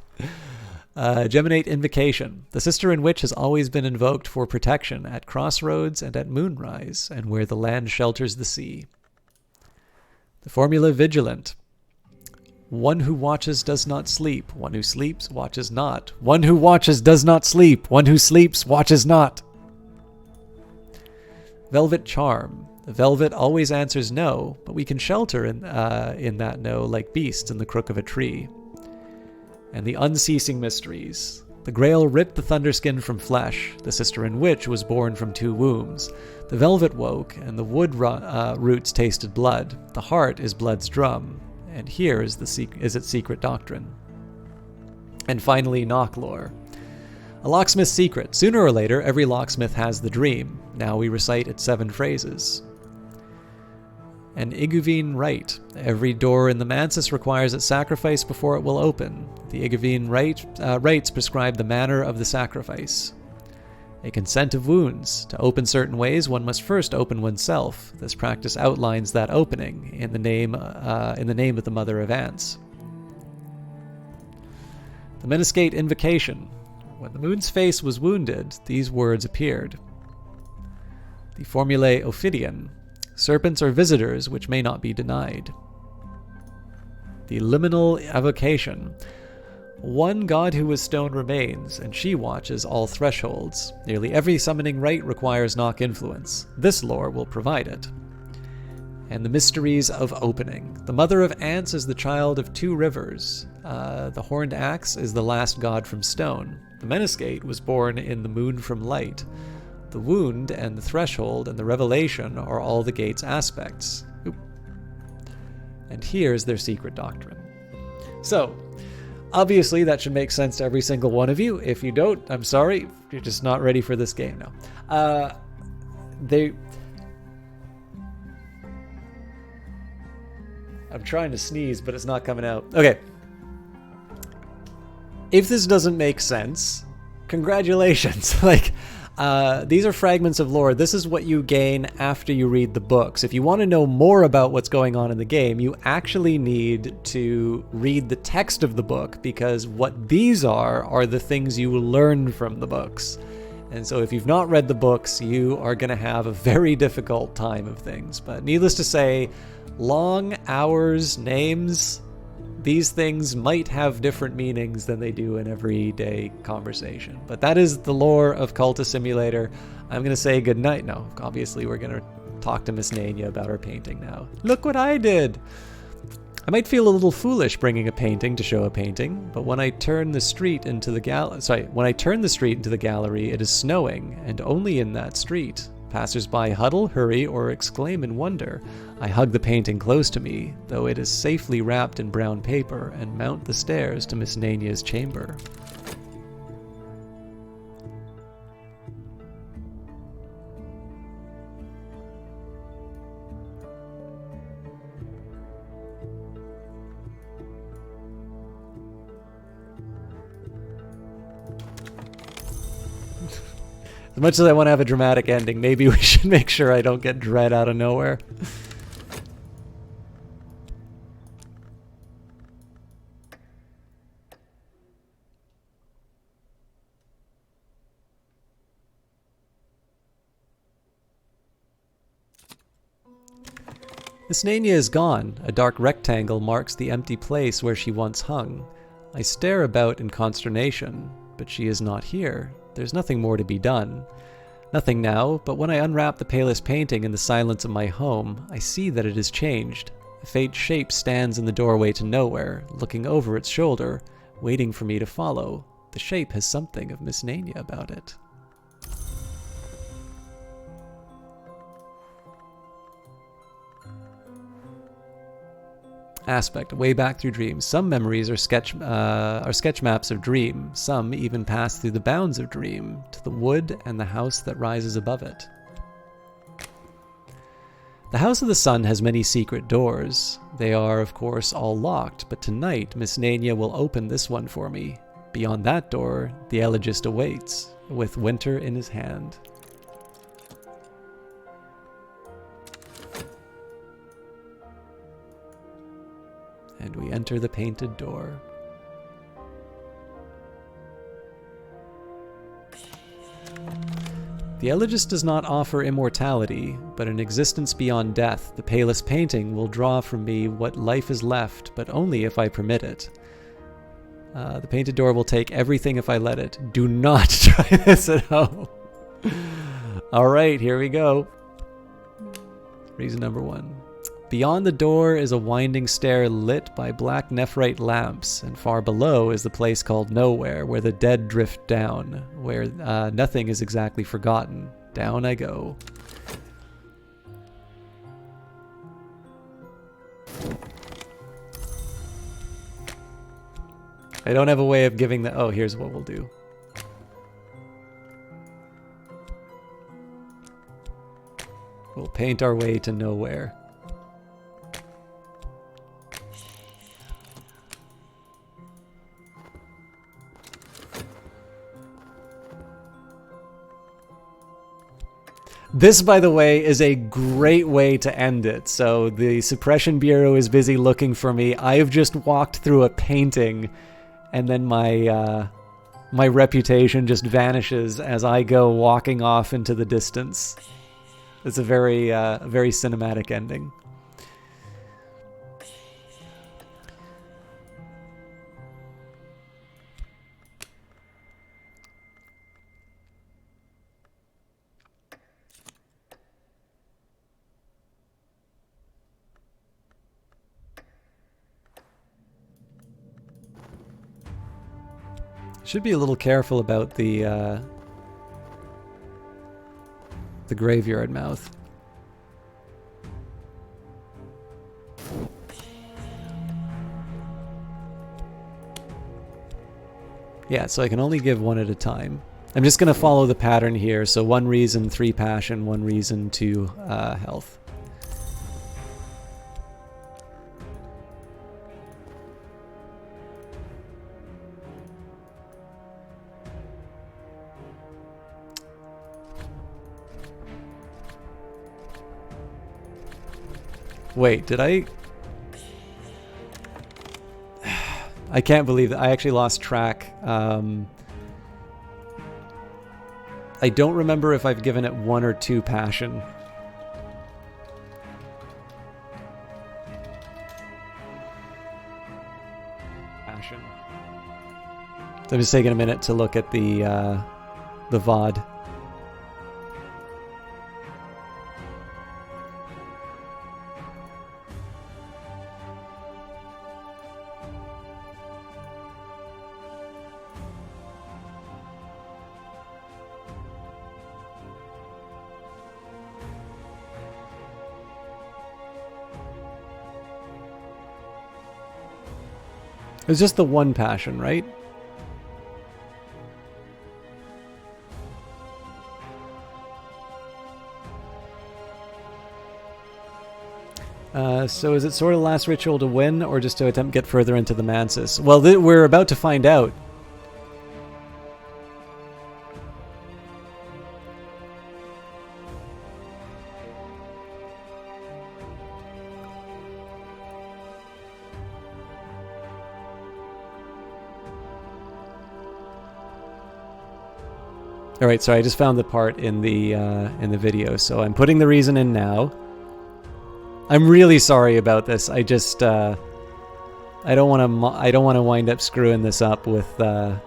Geminate invocation. The sister in which has always been invoked for protection at crossroads and at moonrise, and where the land shelters the sea. The formula vigilant. One who watches does not sleep. One who sleeps watches not. One who watches does not sleep. One who sleeps watches not. Velvet charm. The velvet always answers no, but we can shelter in that no like beasts in the crook of a tree. And the unceasing mysteries. The Grail ripped the thunderskin from flesh. The sister in witch was born from 2 wombs. The velvet woke, and the wood roots tasted blood. The heart is blood's drum, and here is its secret doctrine. And finally, knock lore. A locksmith's secret. Sooner or later, every locksmith has the dream. Now we recite its 7 phrases. An Iguvine rite. Every door in the Mansis requires its sacrifice before it will open. The Iguvine rites prescribe the manner of the sacrifice. A consent of wounds. To open certain ways, one must first open oneself. This practice outlines that opening in the name of the Mother of Ants. The Meniscate invocation. When the moon's face was wounded, these words appeared. The Formulae Ophidian. Serpents are visitors which may not be denied. The liminal evocation. One god who was stone remains, and she watches all thresholds. Nearly every summoning rite requires knock influence. This lore will provide it. And the mysteries of opening. The mother of ants is the child of two rivers. The horned axe is the last god from stone. The Menascate was born in the moon from light. The wound and the threshold and the revelation are all the gate's aspects. Oop. And here's their secret doctrine. So, obviously that should make sense to every single one of you. If you don't, I'm sorry. You're just not ready for this game now. I'm trying to sneeze, but it's not coming out. Okay. If this doesn't make sense, congratulations. These are fragments of lore. This is what you gain after you read the books. If you want to know more about what's going on in the game, you actually need to read the text of the book, because what these are the things you learn from the books. And so if you've not read the books, you are going to have a very difficult time of things. But needless to say, long hours, names, these things might have different meanings than they do in everyday conversation. But that is the lore of Cultist Simulator. I'm going to say goodnight. No, obviously we're going to talk to Miss Nania about her painting now. Look what I did! I might feel a little foolish bringing a painting to show a painting, but when I turn the street into the gallery, it is snowing, and only in that street. Passers-by huddle, hurry, or exclaim in wonder. I hug the painting close to me, though it is safely wrapped in brown paper, and mount the stairs to Miss Nania's chamber. As much as I want to have a dramatic ending, maybe we should make sure I don't get dread out of nowhere. Miss Nania is gone. A dark rectangle marks the empty place where she once hung. I stare about in consternation, but she is not here. There's nothing more to be done. Nothing now, but when I unwrap the palest painting in the silence of my home, I see that it has changed. A faint shape stands in the doorway to nowhere, looking over its shoulder, waiting for me to follow. The shape has something of Miss Nania about it. Aspect, way back through dreams. Some memories are sketch maps of dream. Some even pass through the bounds of dream, to the wood and the house that rises above it. The House of the Sun has many secret doors. They are, of course, all locked, but tonight Miss Nania will open this one for me. Beyond that door, the Elegist awaits, with winter in his hand. And we enter the painted door. The Elegist does not offer immortality, but an existence beyond death. The palest painting will draw from me what life is left, but only if I permit it. The painted door will take everything if I let it. Do not try this at home. Alright, here we go. Reason number 1. Beyond the door is a winding stair lit by black nephrite lamps, and far below is the place called Nowhere, where the dead drift down, where nothing is exactly forgotten. Down I go. I don't have a way of giving the... Oh, here's what we'll do. We'll paint our way to Nowhere. This, by the way, is a great way to end it. So the Suppression Bureau is busy looking for me. I've just walked through a painting, and then my reputation just vanishes as I go walking off into the distance. It's a very cinematic ending. Should be a little careful about the graveyard mouth. Yeah, so I can only give one at a time. I'm just going to follow the pattern here. So 1 reason, 3 passion, 1 reason, 2 health. Wait, did I... I can't believe that I actually lost track. I don't remember if I've given it 1 or 2 passion. Passion. So I'm just taking a minute to look at the VOD. It was just the 1 passion, right? So is it sort of the last ritual to win, or just to attempt to get further into the Mansis? Well, we're about to find out. All right, so I just found the part in the video, so I'm putting the reason in now. I'm really sorry about this. I just I don't want to wind up screwing this up with the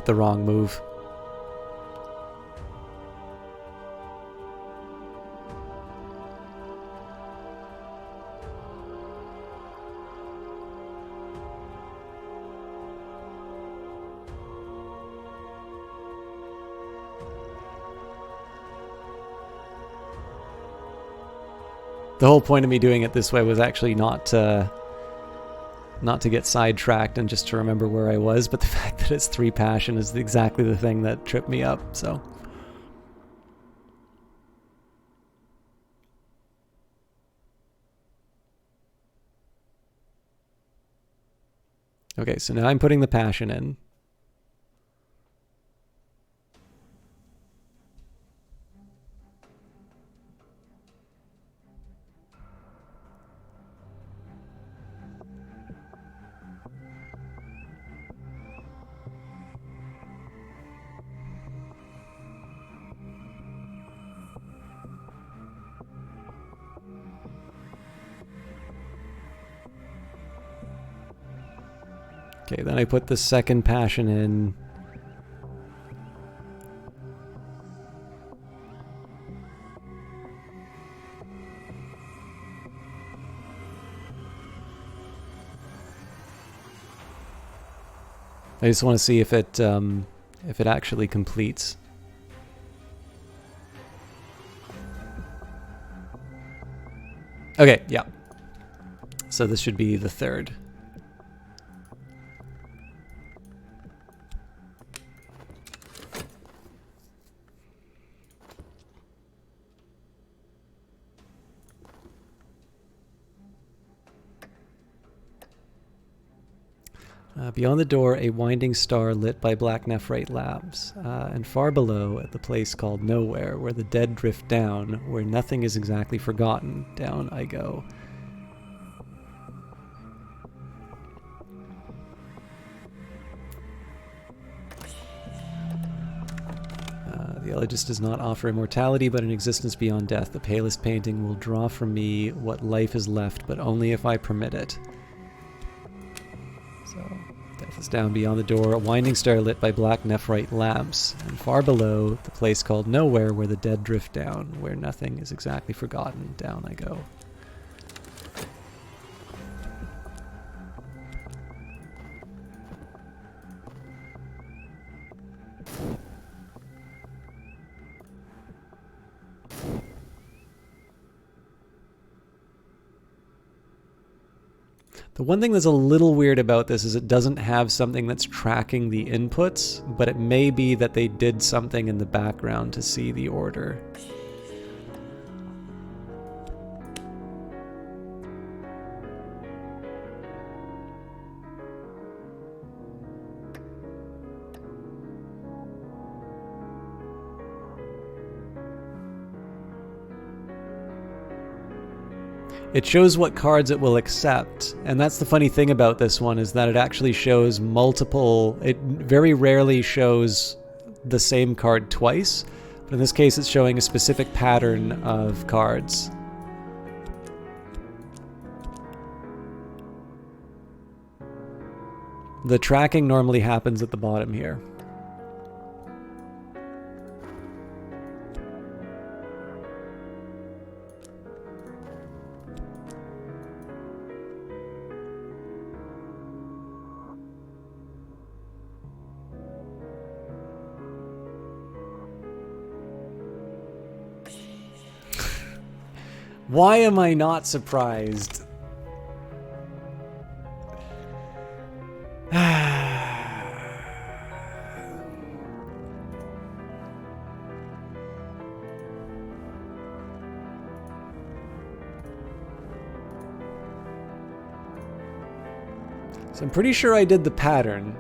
wrong move. The whole point of me doing it this way was actually not to get sidetracked and just to remember where I was, but the fact that it's 3 passion is exactly the thing that tripped me up, so. Okay, so now I'm putting the passion in. Okay, then I put the 2nd passion in. I just want to see if it actually completes. Okay, yeah. So this should be the 3rd. Beyond the door, a winding star lit by black nephrite lamps, and far below, at the place called Nowhere, where the dead drift down, where nothing is exactly forgotten, down I go. The Elogist does not offer immortality, but an existence beyond death. The palest painting will draw from me what life is left, but only if I permit it. So, death is down beyond the door, a winding stair lit by black nephrite lamps, and far below, the place called Nowhere, where the dead drift down, where nothing is exactly forgotten. Down I go. The one thing that's a little weird about this is it doesn't have something that's tracking the inputs, but it may be that they did something in the background to see the order. It shows what cards it will accept, and that's the funny thing about this one, is that it actually shows multiple. It very rarely shows the same card twice, but in this case it's showing a specific pattern of cards. The tracking normally happens at the bottom here. Why am I not surprised? So I'm pretty sure I did the pattern.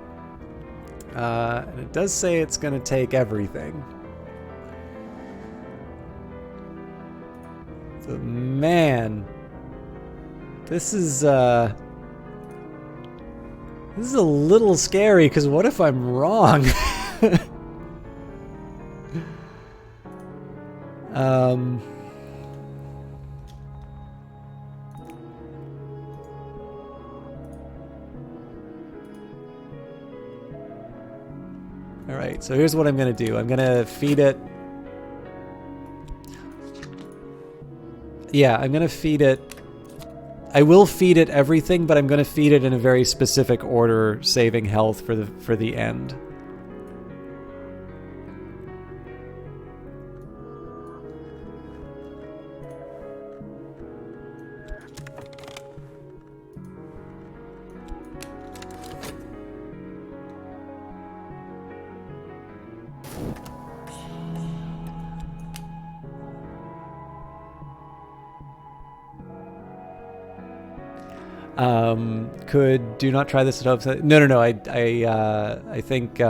And it does say it's going to take everything. So, man, this is a little scary, because what if I'm wrong? All right, so here's what I'm going to do. I'm going to feed it. Yeah, I'm going to feed it. I will feed it everything, but I'm going to feed it in a very specific order, saving health for the end. Could do not try this at home. No. I think.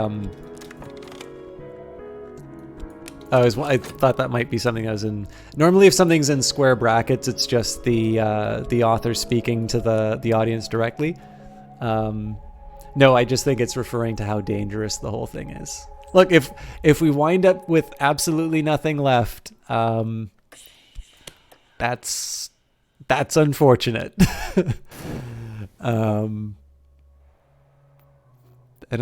I thought that might be something I was in. Normally, if something's in square brackets, it's just the author speaking to the audience directly. No, I just think it's referring to how dangerous the whole thing is. Look, if we wind up with absolutely nothing left, that's unfortunate. And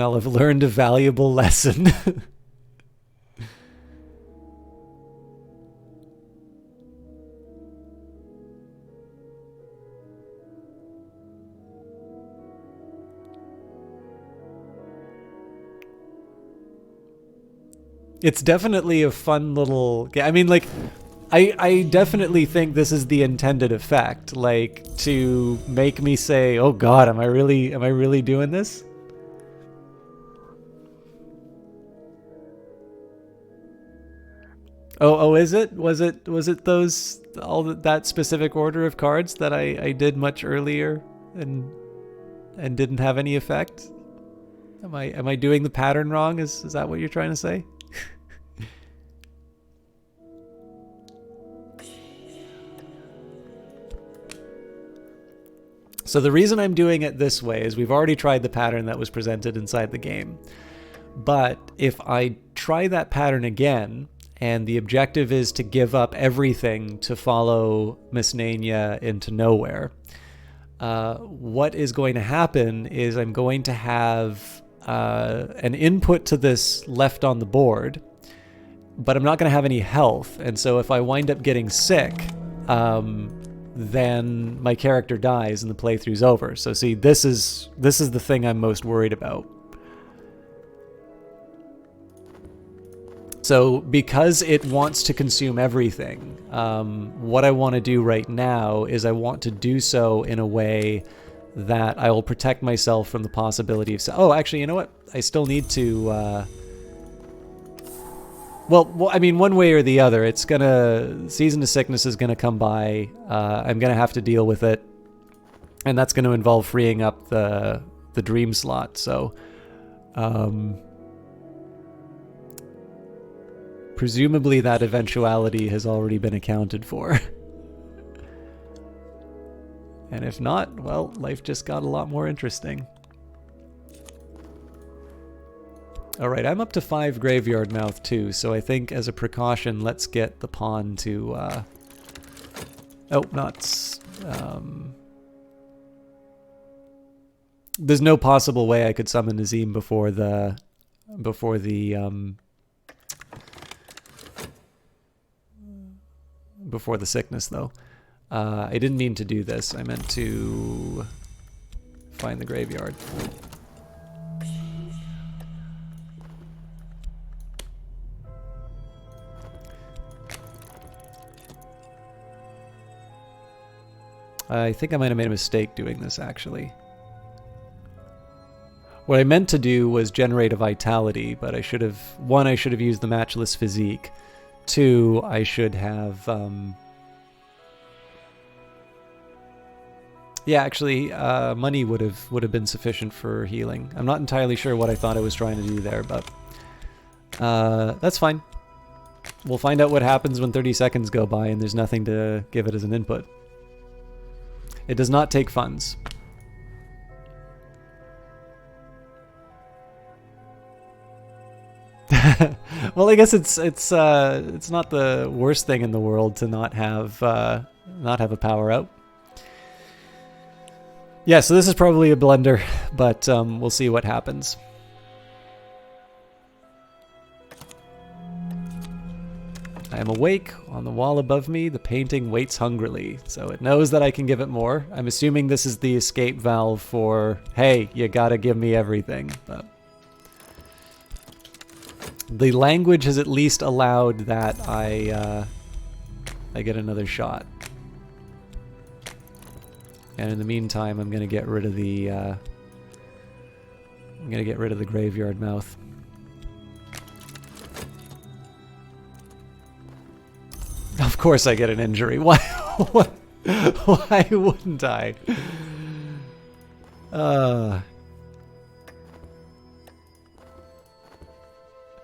I'll have learned a valuable lesson. It's definitely a fun little game. I mean, like, I definitely think this is the intended effect, like, to make me say, "Oh God, am I really doing this?" Oh, is it? Was it that specific order of cards that I did much earlier and didn't have any effect? Am I doing the pattern wrong? Is that what you're trying to say? So the reason I'm doing it this way is we've already tried the pattern that was presented inside the game. But if I try that pattern again, and the objective is to give up everything to follow Miss Nania into nowhere, what is going to happen is I'm going to have an input to this left on the board, but I'm not going to have any health. And so if I wind up getting sick, then my character dies and the playthrough's over. So see, this is the thing I'm most worried about. So because it wants to consume everything, what I want to do right now is I want to do so in a way that I will protect myself from the possibility of... Oh, actually, you know what? I still need to... Well, I mean, one way or the other, it's gonna... Season of Sickness is gonna come by. I'm gonna have to deal with it. And that's gonna involve freeing up the dream slot, so... presumably that eventuality has already been accounted for. And if not, well, life just got a lot more interesting. Alright, I'm up to 5 Graveyard Mouth too, so I think as a precaution, let's get the pawn to... Oh, not... There's no possible way I could summon Nazim before the sickness, though. I didn't mean to do this. I meant to find the graveyard. I think I might have made a mistake doing this, actually. What I meant to do was generate a vitality, but I should have... One, I should have used the Matchless Physique. Two, I should have... Yeah, actually, money would have been sufficient for healing. I'm not entirely sure what I thought I was trying to do there, but... that's fine. We'll find out what happens when 30 seconds go by and there's nothing to give it as an input. It does not take funds. Well, I guess it's not the worst thing in the world to not have a power out. Yeah, so this is probably a blunder, but we'll see what happens. I am awake. On the wall above me, the painting waits hungrily, so it knows that I can give it more. I'm assuming this is the escape valve for, hey, you gotta give me everything. But the language has at least allowed that I get another shot. And in the meantime, I'm gonna get rid of the graveyard mouth. Of course I get an injury. Why? Why wouldn't I?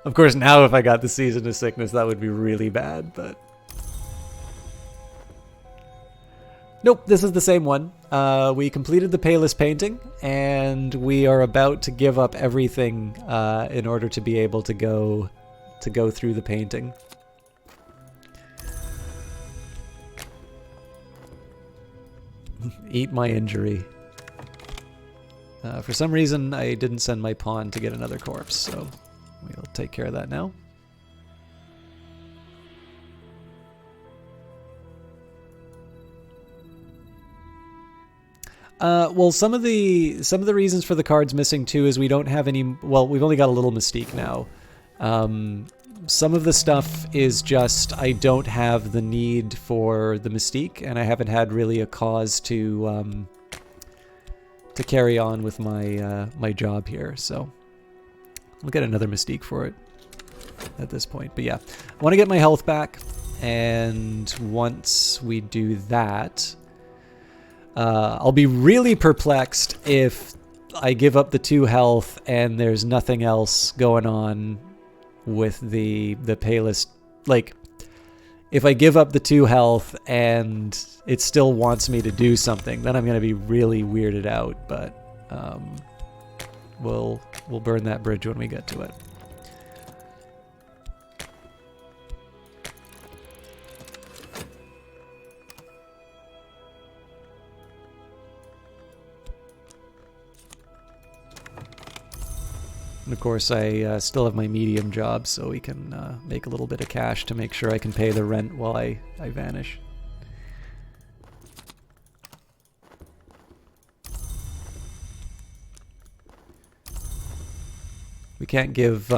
Of course, now if I got the Season of Sickness, that would be really bad, but... Nope, this is the same one. We completed the Payless painting, and we are about to give up everything in order to be able to go through the painting. Eat my injury. For some reason, I didn't send my pawn to get another corpse, so we'll take care of that now. Well, some of the reasons for the cards missing too is we don't have any. Well, we've only got a little Mystique now. Some of the stuff is just I don't have the need for the Mystique, and I haven't had really a cause to carry on with my my job here. So we'll get another Mystique for it at this point. But yeah, I want to get my health back, and once we do that, I'll be really perplexed if I give up the 2 health and there's nothing else going on with the Payless. Like, if I give up the 2 health and it still wants me to do something, then I'm going to be really weirded out, but we'll burn that bridge when we get to it. And of course, I still have my medium job, so we can make a little bit of cash to make sure I can pay the rent while I vanish. We can't give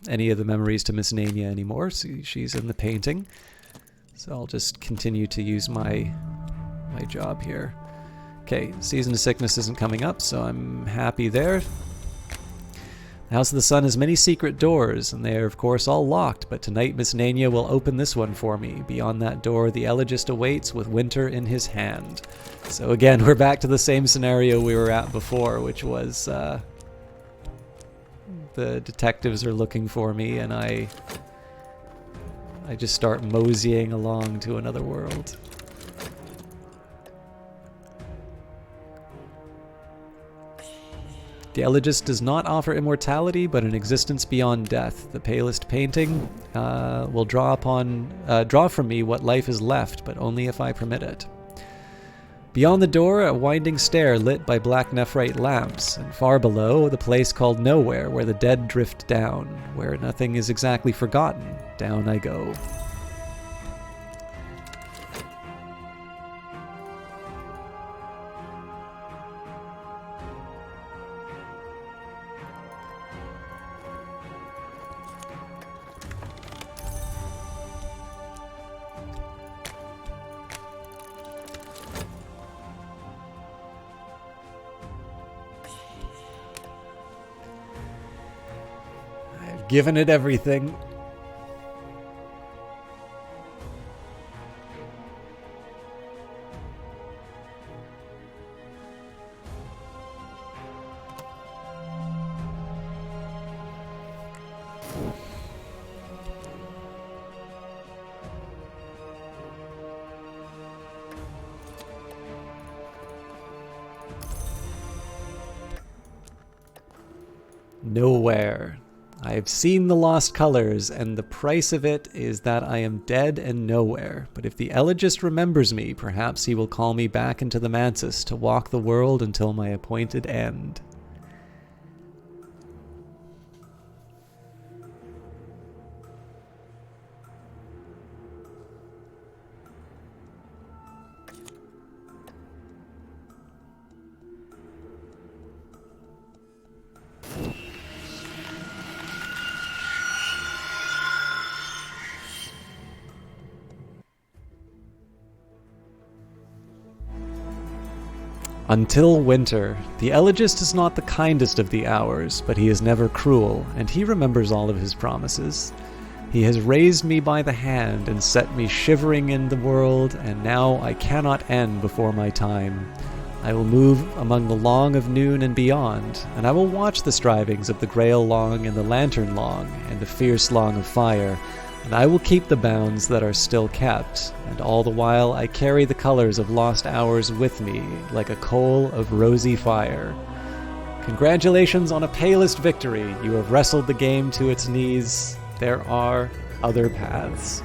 any of the memories to Miss Nania anymore. So she's in the painting. So I'll just continue to use my job here. Okay, Season of Sickness isn't coming up, so I'm happy there. The House of the Sun has many secret doors, and they are of course all locked, but tonight Miss Nania will open this one for me. Beyond that door, the Elegist awaits with winter in his hand. So again, we're back to the same scenario we were at before, which was the detectives are looking for me, and I just start moseying along to another world. The Elegist does not offer immortality, but an existence beyond death. The palest painting will draw from me what life is left, but only if I permit it. Beyond the door, a winding stair lit by black nephrite lamps, and far below, the place called Nowhere, where the dead drift down, where nothing is exactly forgotten. Down I go. Given it everything. Nowhere. I have seen the lost colors, and the price of it is that I am dead and nowhere. But if the Elegist remembers me, perhaps he will call me back into the Mantis to walk the world until my appointed end. Until winter. The Elegist is not the kindest of the hours, but he is never cruel, and he remembers all of his promises. He has raised me by the hand and set me shivering in the world, and now I cannot end before my time. I will move among the Long of Noon and beyond, and I will watch the strivings of the Grail Long and the Lantern Long and the Fierce Long of Fire, and I will keep the bounds that are still kept, and all the while I carry the colors of lost hours with me, like a coal of rosy fire. Congratulations on a palest victory. You have wrestled the game to its knees. There are other paths.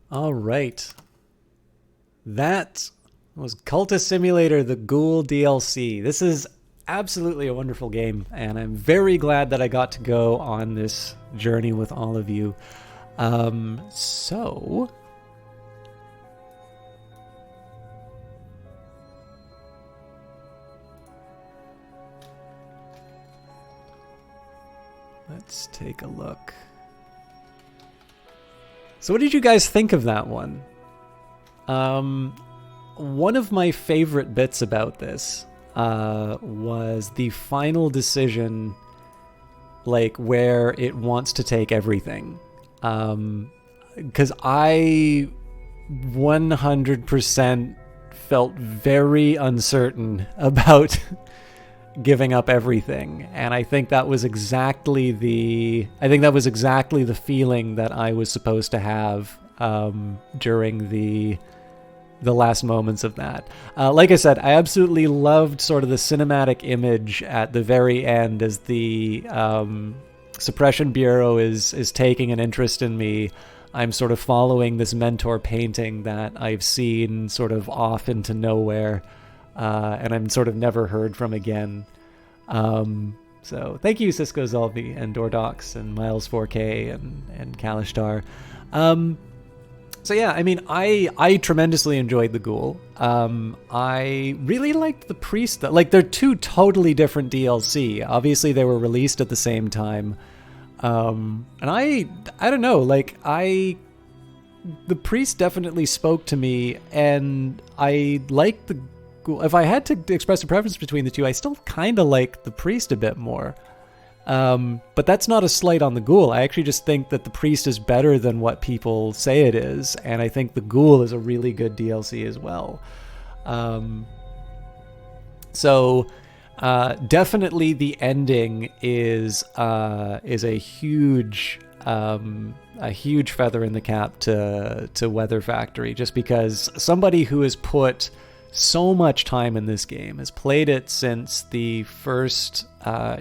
All right. That was Cultist Simulator, the Ghoul DLC. This is absolutely a wonderful game, and I'm very glad that I got to go on this journey with all of you. So... take a look. So what did you guys think of that one? One of my favorite bits about this was the final decision, like where it wants to take everything. Because I 100% felt very uncertain about giving up everything, and I think that was exactly the feeling that I was supposed to have during the last moments of that. Like I said, I absolutely loved sort of the cinematic image at the very end as the Suppression Bureau is taking an interest in me. I'm sort of following this mentor painting that I've seen sort of off into nowhere, and I'm sort of never heard from again. So thank you, Cisco Zolvi and Dordox and Miles 4K and Kalishtar. So yeah, I mean, I tremendously enjoyed the Ghoul. I really liked the Priest. Like, they're two totally different DLC. Obviously, they were released at the same time. And I don't know, like, the Priest definitely spoke to me, and I liked the Ghoul. If I had to express a preference between the two, I still kind of like the Priest a bit more. But that's not a slight on the Ghoul. I actually just think that the Priest is better than what people say it is, and I think the Ghoul is a really good DLC as well. So definitely the ending is a huge feather in the cap to Weather Factory, just because somebody who has put so much time in this game, has played it since the first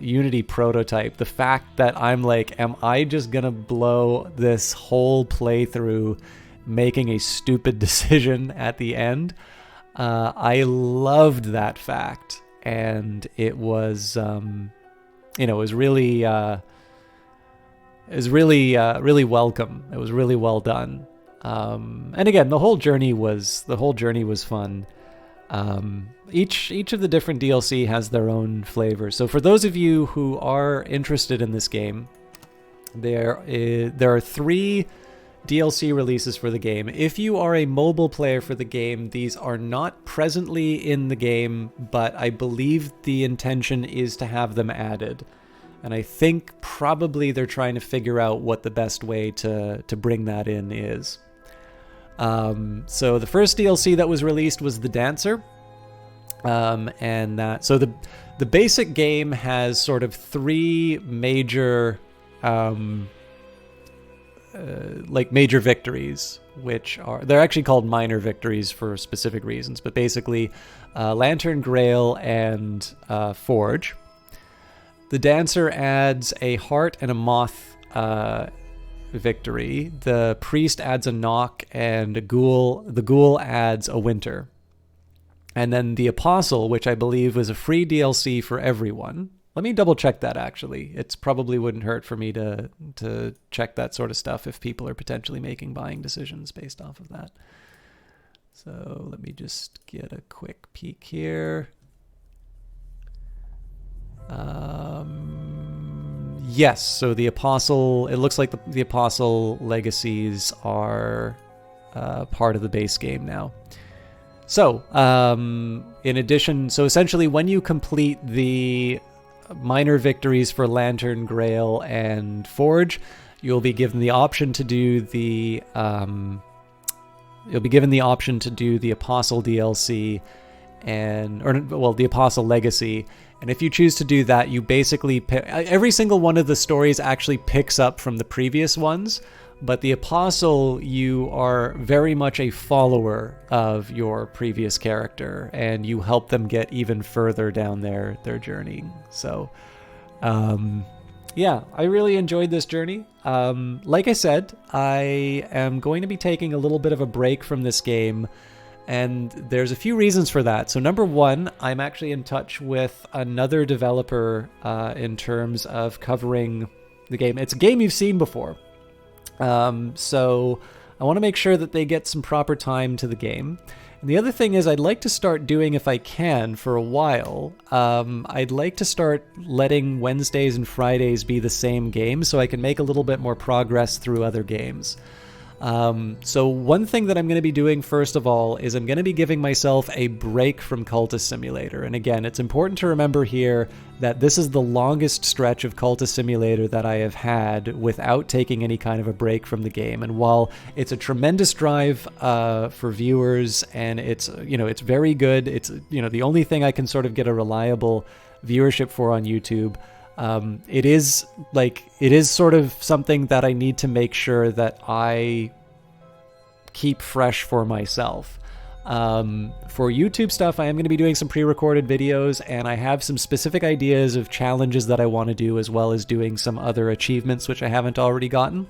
Unity prototype. The fact that I'm like, am I just gonna blow this whole playthrough making a stupid decision at the end? I loved that fact, and it was, it was really, really welcome. It was really well done. And again, the whole journey was fun. Each of the different DLC has their own flavor. So for those of you who are interested in this game, there are 3 DLC releases for the game. If you are a mobile player for the game, these are not presently in the game, but I believe the intention is to have them added. And I think probably they're trying to figure out what the best way to bring that in is. So the first DLC that was released was The Dancer. So the basic game has sort of 3 major, major victories, which they're actually called minor victories for specific reasons, but basically, Lantern Grail and, Forge. The Dancer adds a heart and a moth, victory. The Priest adds a knock, and the Ghoul adds a winter. And then the Apostle, which I believe was a free DLC for everyone. Let me double check that, actually. It probably wouldn't hurt for me to check that sort of stuff if people are potentially making buying decisions based off of that. So let me just get a quick peek here. Yes, so the Apostle, it looks like the Apostle legacies are part of the base game now. So, in addition, so essentially when you complete the minor victories for Lantern, Grail, and Forge, you'll be given the option to do the Apostle DLC the Apostle Legacy. And if you choose to do that, you basically every single one of the stories actually picks up from the previous ones. But the Apostle, you are very much a follower of your previous character, and you help them get even further down their journey. So, yeah, I really enjoyed this journey. Like I said, I am going to be taking a little bit of a break from this game, and there's a few reasons for that. So number one, I'm actually in touch with another developer in terms of covering the game. It's a game you've seen before. So I want to make sure that they get some proper time to the game. And the other thing is I'd like to start doing, if I can, for a while, I'd like to start letting Wednesdays and Fridays be the same game so I can make a little bit more progress through other games. So one thing that I'm going to be doing first of all is I'm going to be giving myself a break from Cultist Simulator. And again, it's important to remember here that this is the longest stretch of Cultist Simulator that I have had without taking any kind of a break from the game. And while it's a tremendous drive for viewers and it's very good, it's the only thing I can sort of get a reliable viewership for on YouTube. It is sort of something that I need to make sure that I keep fresh for myself. For YouTube stuff, I am going to be doing some pre-recorded videos, and I have some specific ideas of challenges that I want to do, as well as doing some other achievements which I haven't already gotten.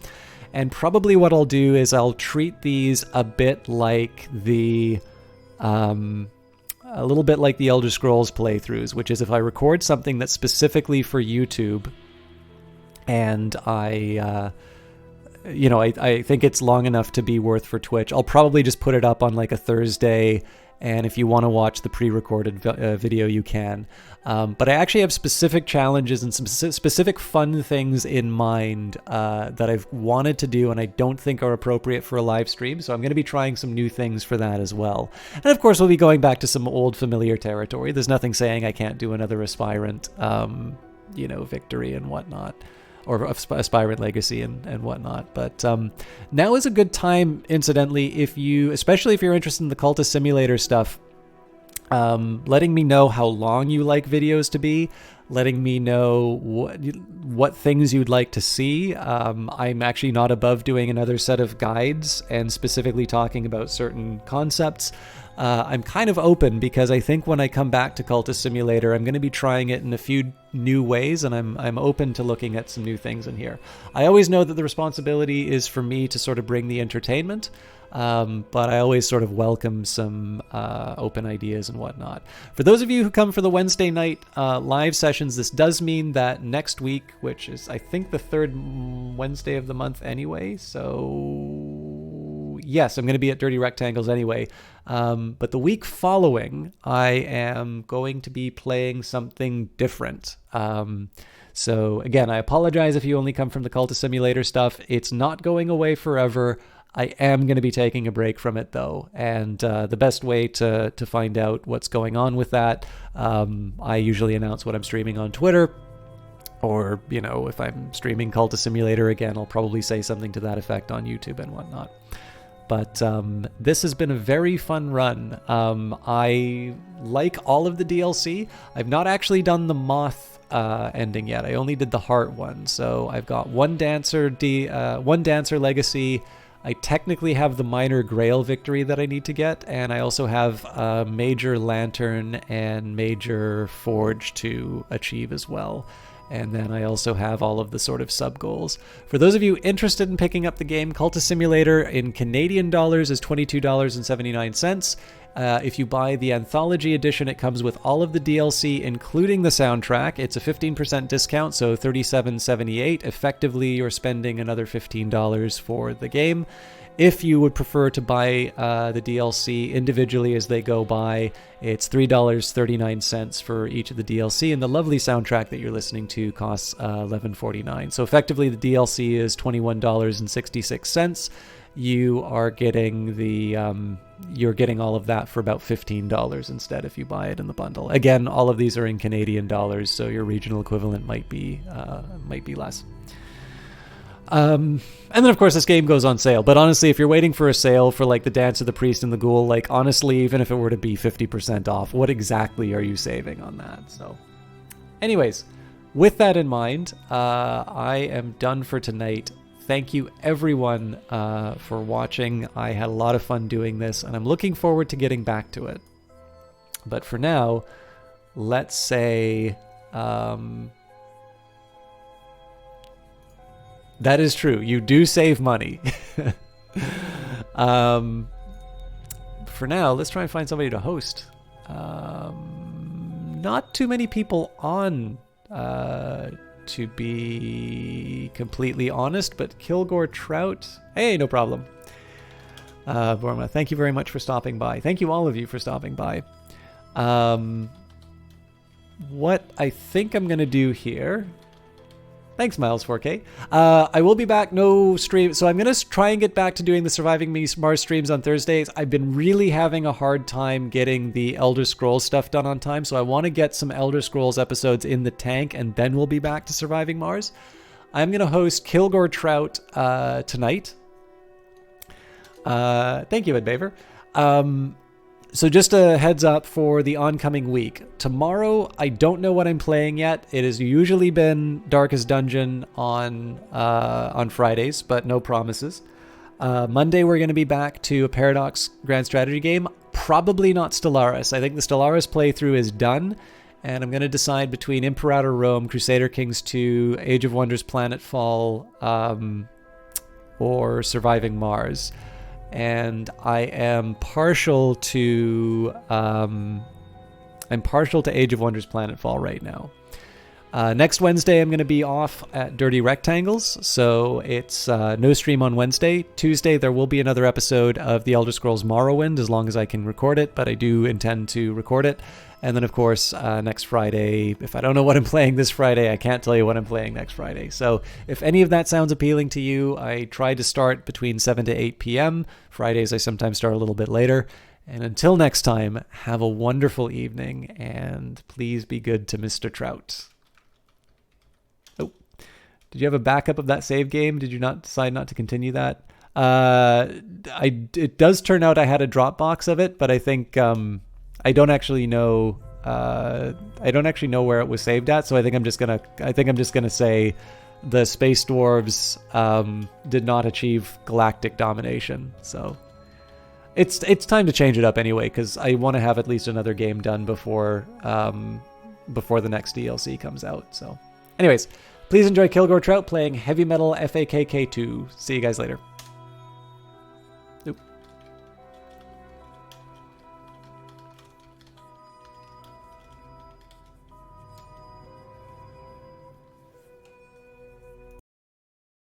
And probably what I'll do is I'll treat these a bit like a little bit like the Elder Scrolls playthroughs, which is if I record something that's specifically for YouTube and I think it's long enough to be worth for Twitch, I'll probably just put it up on like a Thursday, and if you want to watch the pre-recorded video, you can. But I actually have specific challenges and some specific fun things in mind that I've wanted to do and I don't think are appropriate for a live stream. So I'm going to be trying some new things for that as well. And of course, we'll be going back to some old familiar territory. There's nothing saying I can't do another Aspirant, victory and whatnot. Or Aspirant Legacy and whatnot. But now is a good time, incidentally, especially if you're interested in the Cultist Simulator stuff, letting me know how long you like videos to be, letting me know what things you'd like to see. I'm actually not above doing another set of guides and specifically talking about certain concepts. I'm kind of open because I think when I come back to Cultist Simulator, I'm going to be trying it in a few new ways, and I'm open to looking at some new things in here. I always know that the responsibility is for me to sort of bring the entertainment, but I always sort of welcome some open ideas and whatnot. For those of you who come for the Wednesday night live sessions, this does mean that next week, which is I think the third Wednesday of the month anyway, so yes, I'm going to be at Dirty Rectangles anyway. But the week following, I am going to be playing something different. So again, I apologize if you only come from the Cultist Simulator stuff. It's not going away forever. I am going to be taking a break from it though. And the best way to find out what's going on with that, I usually announce what I'm streaming on Twitter. Or, if I'm streaming Cultist Simulator again, I'll probably say something to that effect on YouTube and whatnot. But this has been a very fun run. I like all of the DLC. I've not actually done the Moth ending yet. I only did the Heart one. So I've got one Dancer Legacy. I technically have the Minor Grail victory that I need to get, and I also have Major Lantern and Major Forge to achieve as well. And then I also have all of the sort of sub-goals. For those of you interested in picking up the game, Cultist Simulator in Canadian dollars is $22.79. If you buy the Anthology Edition, it comes with all of the DLC, including the soundtrack. It's a 15% discount, so $37.78. Effectively, you're spending another $15 for the game. If you would prefer to buy the DLC individually as they go by, it's $3.39 for each of the DLC, and the lovely soundtrack that you're listening to costs $11.49. So effectively, the DLC is $21.66. You are getting you're getting all of that for about $15 instead if you buy it in the bundle. Again, all of these are in Canadian dollars, so your regional equivalent might be less. And then of course this game goes on sale, but honestly, if you're waiting for a sale for like the Dance of the Priest and the Ghoul, like honestly, even if it were to be 50% off, what exactly are you saving on that? So anyways, with that in mind, I am done for tonight. Thank you everyone for watching. I had a lot of fun doing this, and I'm looking forward to getting back to it. But for now, let's say that is true. You do save money. For now, let's try and find somebody to host. Not too many people on, to be completely honest, but Kilgore Trout, hey, no problem. Borma, thank you very much for stopping by. Thank you all of you for stopping by. What I think I'm going to do here... Thanks, Miles 4K. I will be back, no stream. So I'm going to try and get back to doing the Surviving Mars streams on Thursdays. I've been really having a hard time getting the Elder Scrolls stuff done on time. So I want to get some Elder Scrolls episodes in the tank, and then we'll be back to Surviving Mars. I'm going to host Kilgore Trout tonight. Thank you, Ed Baver. So just a heads up for the oncoming week. Tomorrow, I don't know what I'm playing yet. It has usually been Darkest Dungeon on Fridays, but no promises. Monday, we're going to be back to a Paradox Grand Strategy game. Probably not Stellaris. I think the Stellaris playthrough is done, and I'm going to decide between Imperator Rome, Crusader Kings 2, Age of Wonders Planetfall, or Surviving Mars. And I am partial to Age of Wonders Planetfall right now. Next Wednesday, I'm going to be off at Dirty Rectangles, so it's no stream on Wednesday. Tuesday, there will be another episode of The Elder Scrolls Morrowind, as long as I can record it, but I do intend to record it. And then, of course, next Friday, if I don't know what I'm playing this Friday, I can't tell you what I'm playing next Friday. So if any of that sounds appealing to you, I try to start between 7 to 8 p.m. Fridays, I sometimes start a little bit later. And until next time, have a wonderful evening, and please be good to Mr. Trout. Oh, did you have a backup of that save game? Did you not decide not to continue that? It does turn out I had a Dropbox of it, but I think... I don't actually know where it was saved at, so I think I'm just gonna say the Space Dwarves did not achieve galactic domination. So it's time to change it up anyway, because I want to have at least another game done before the next DLC comes out. So anyways, please enjoy Kilgore Trout playing Heavy Metal FAKK 2. See you guys later.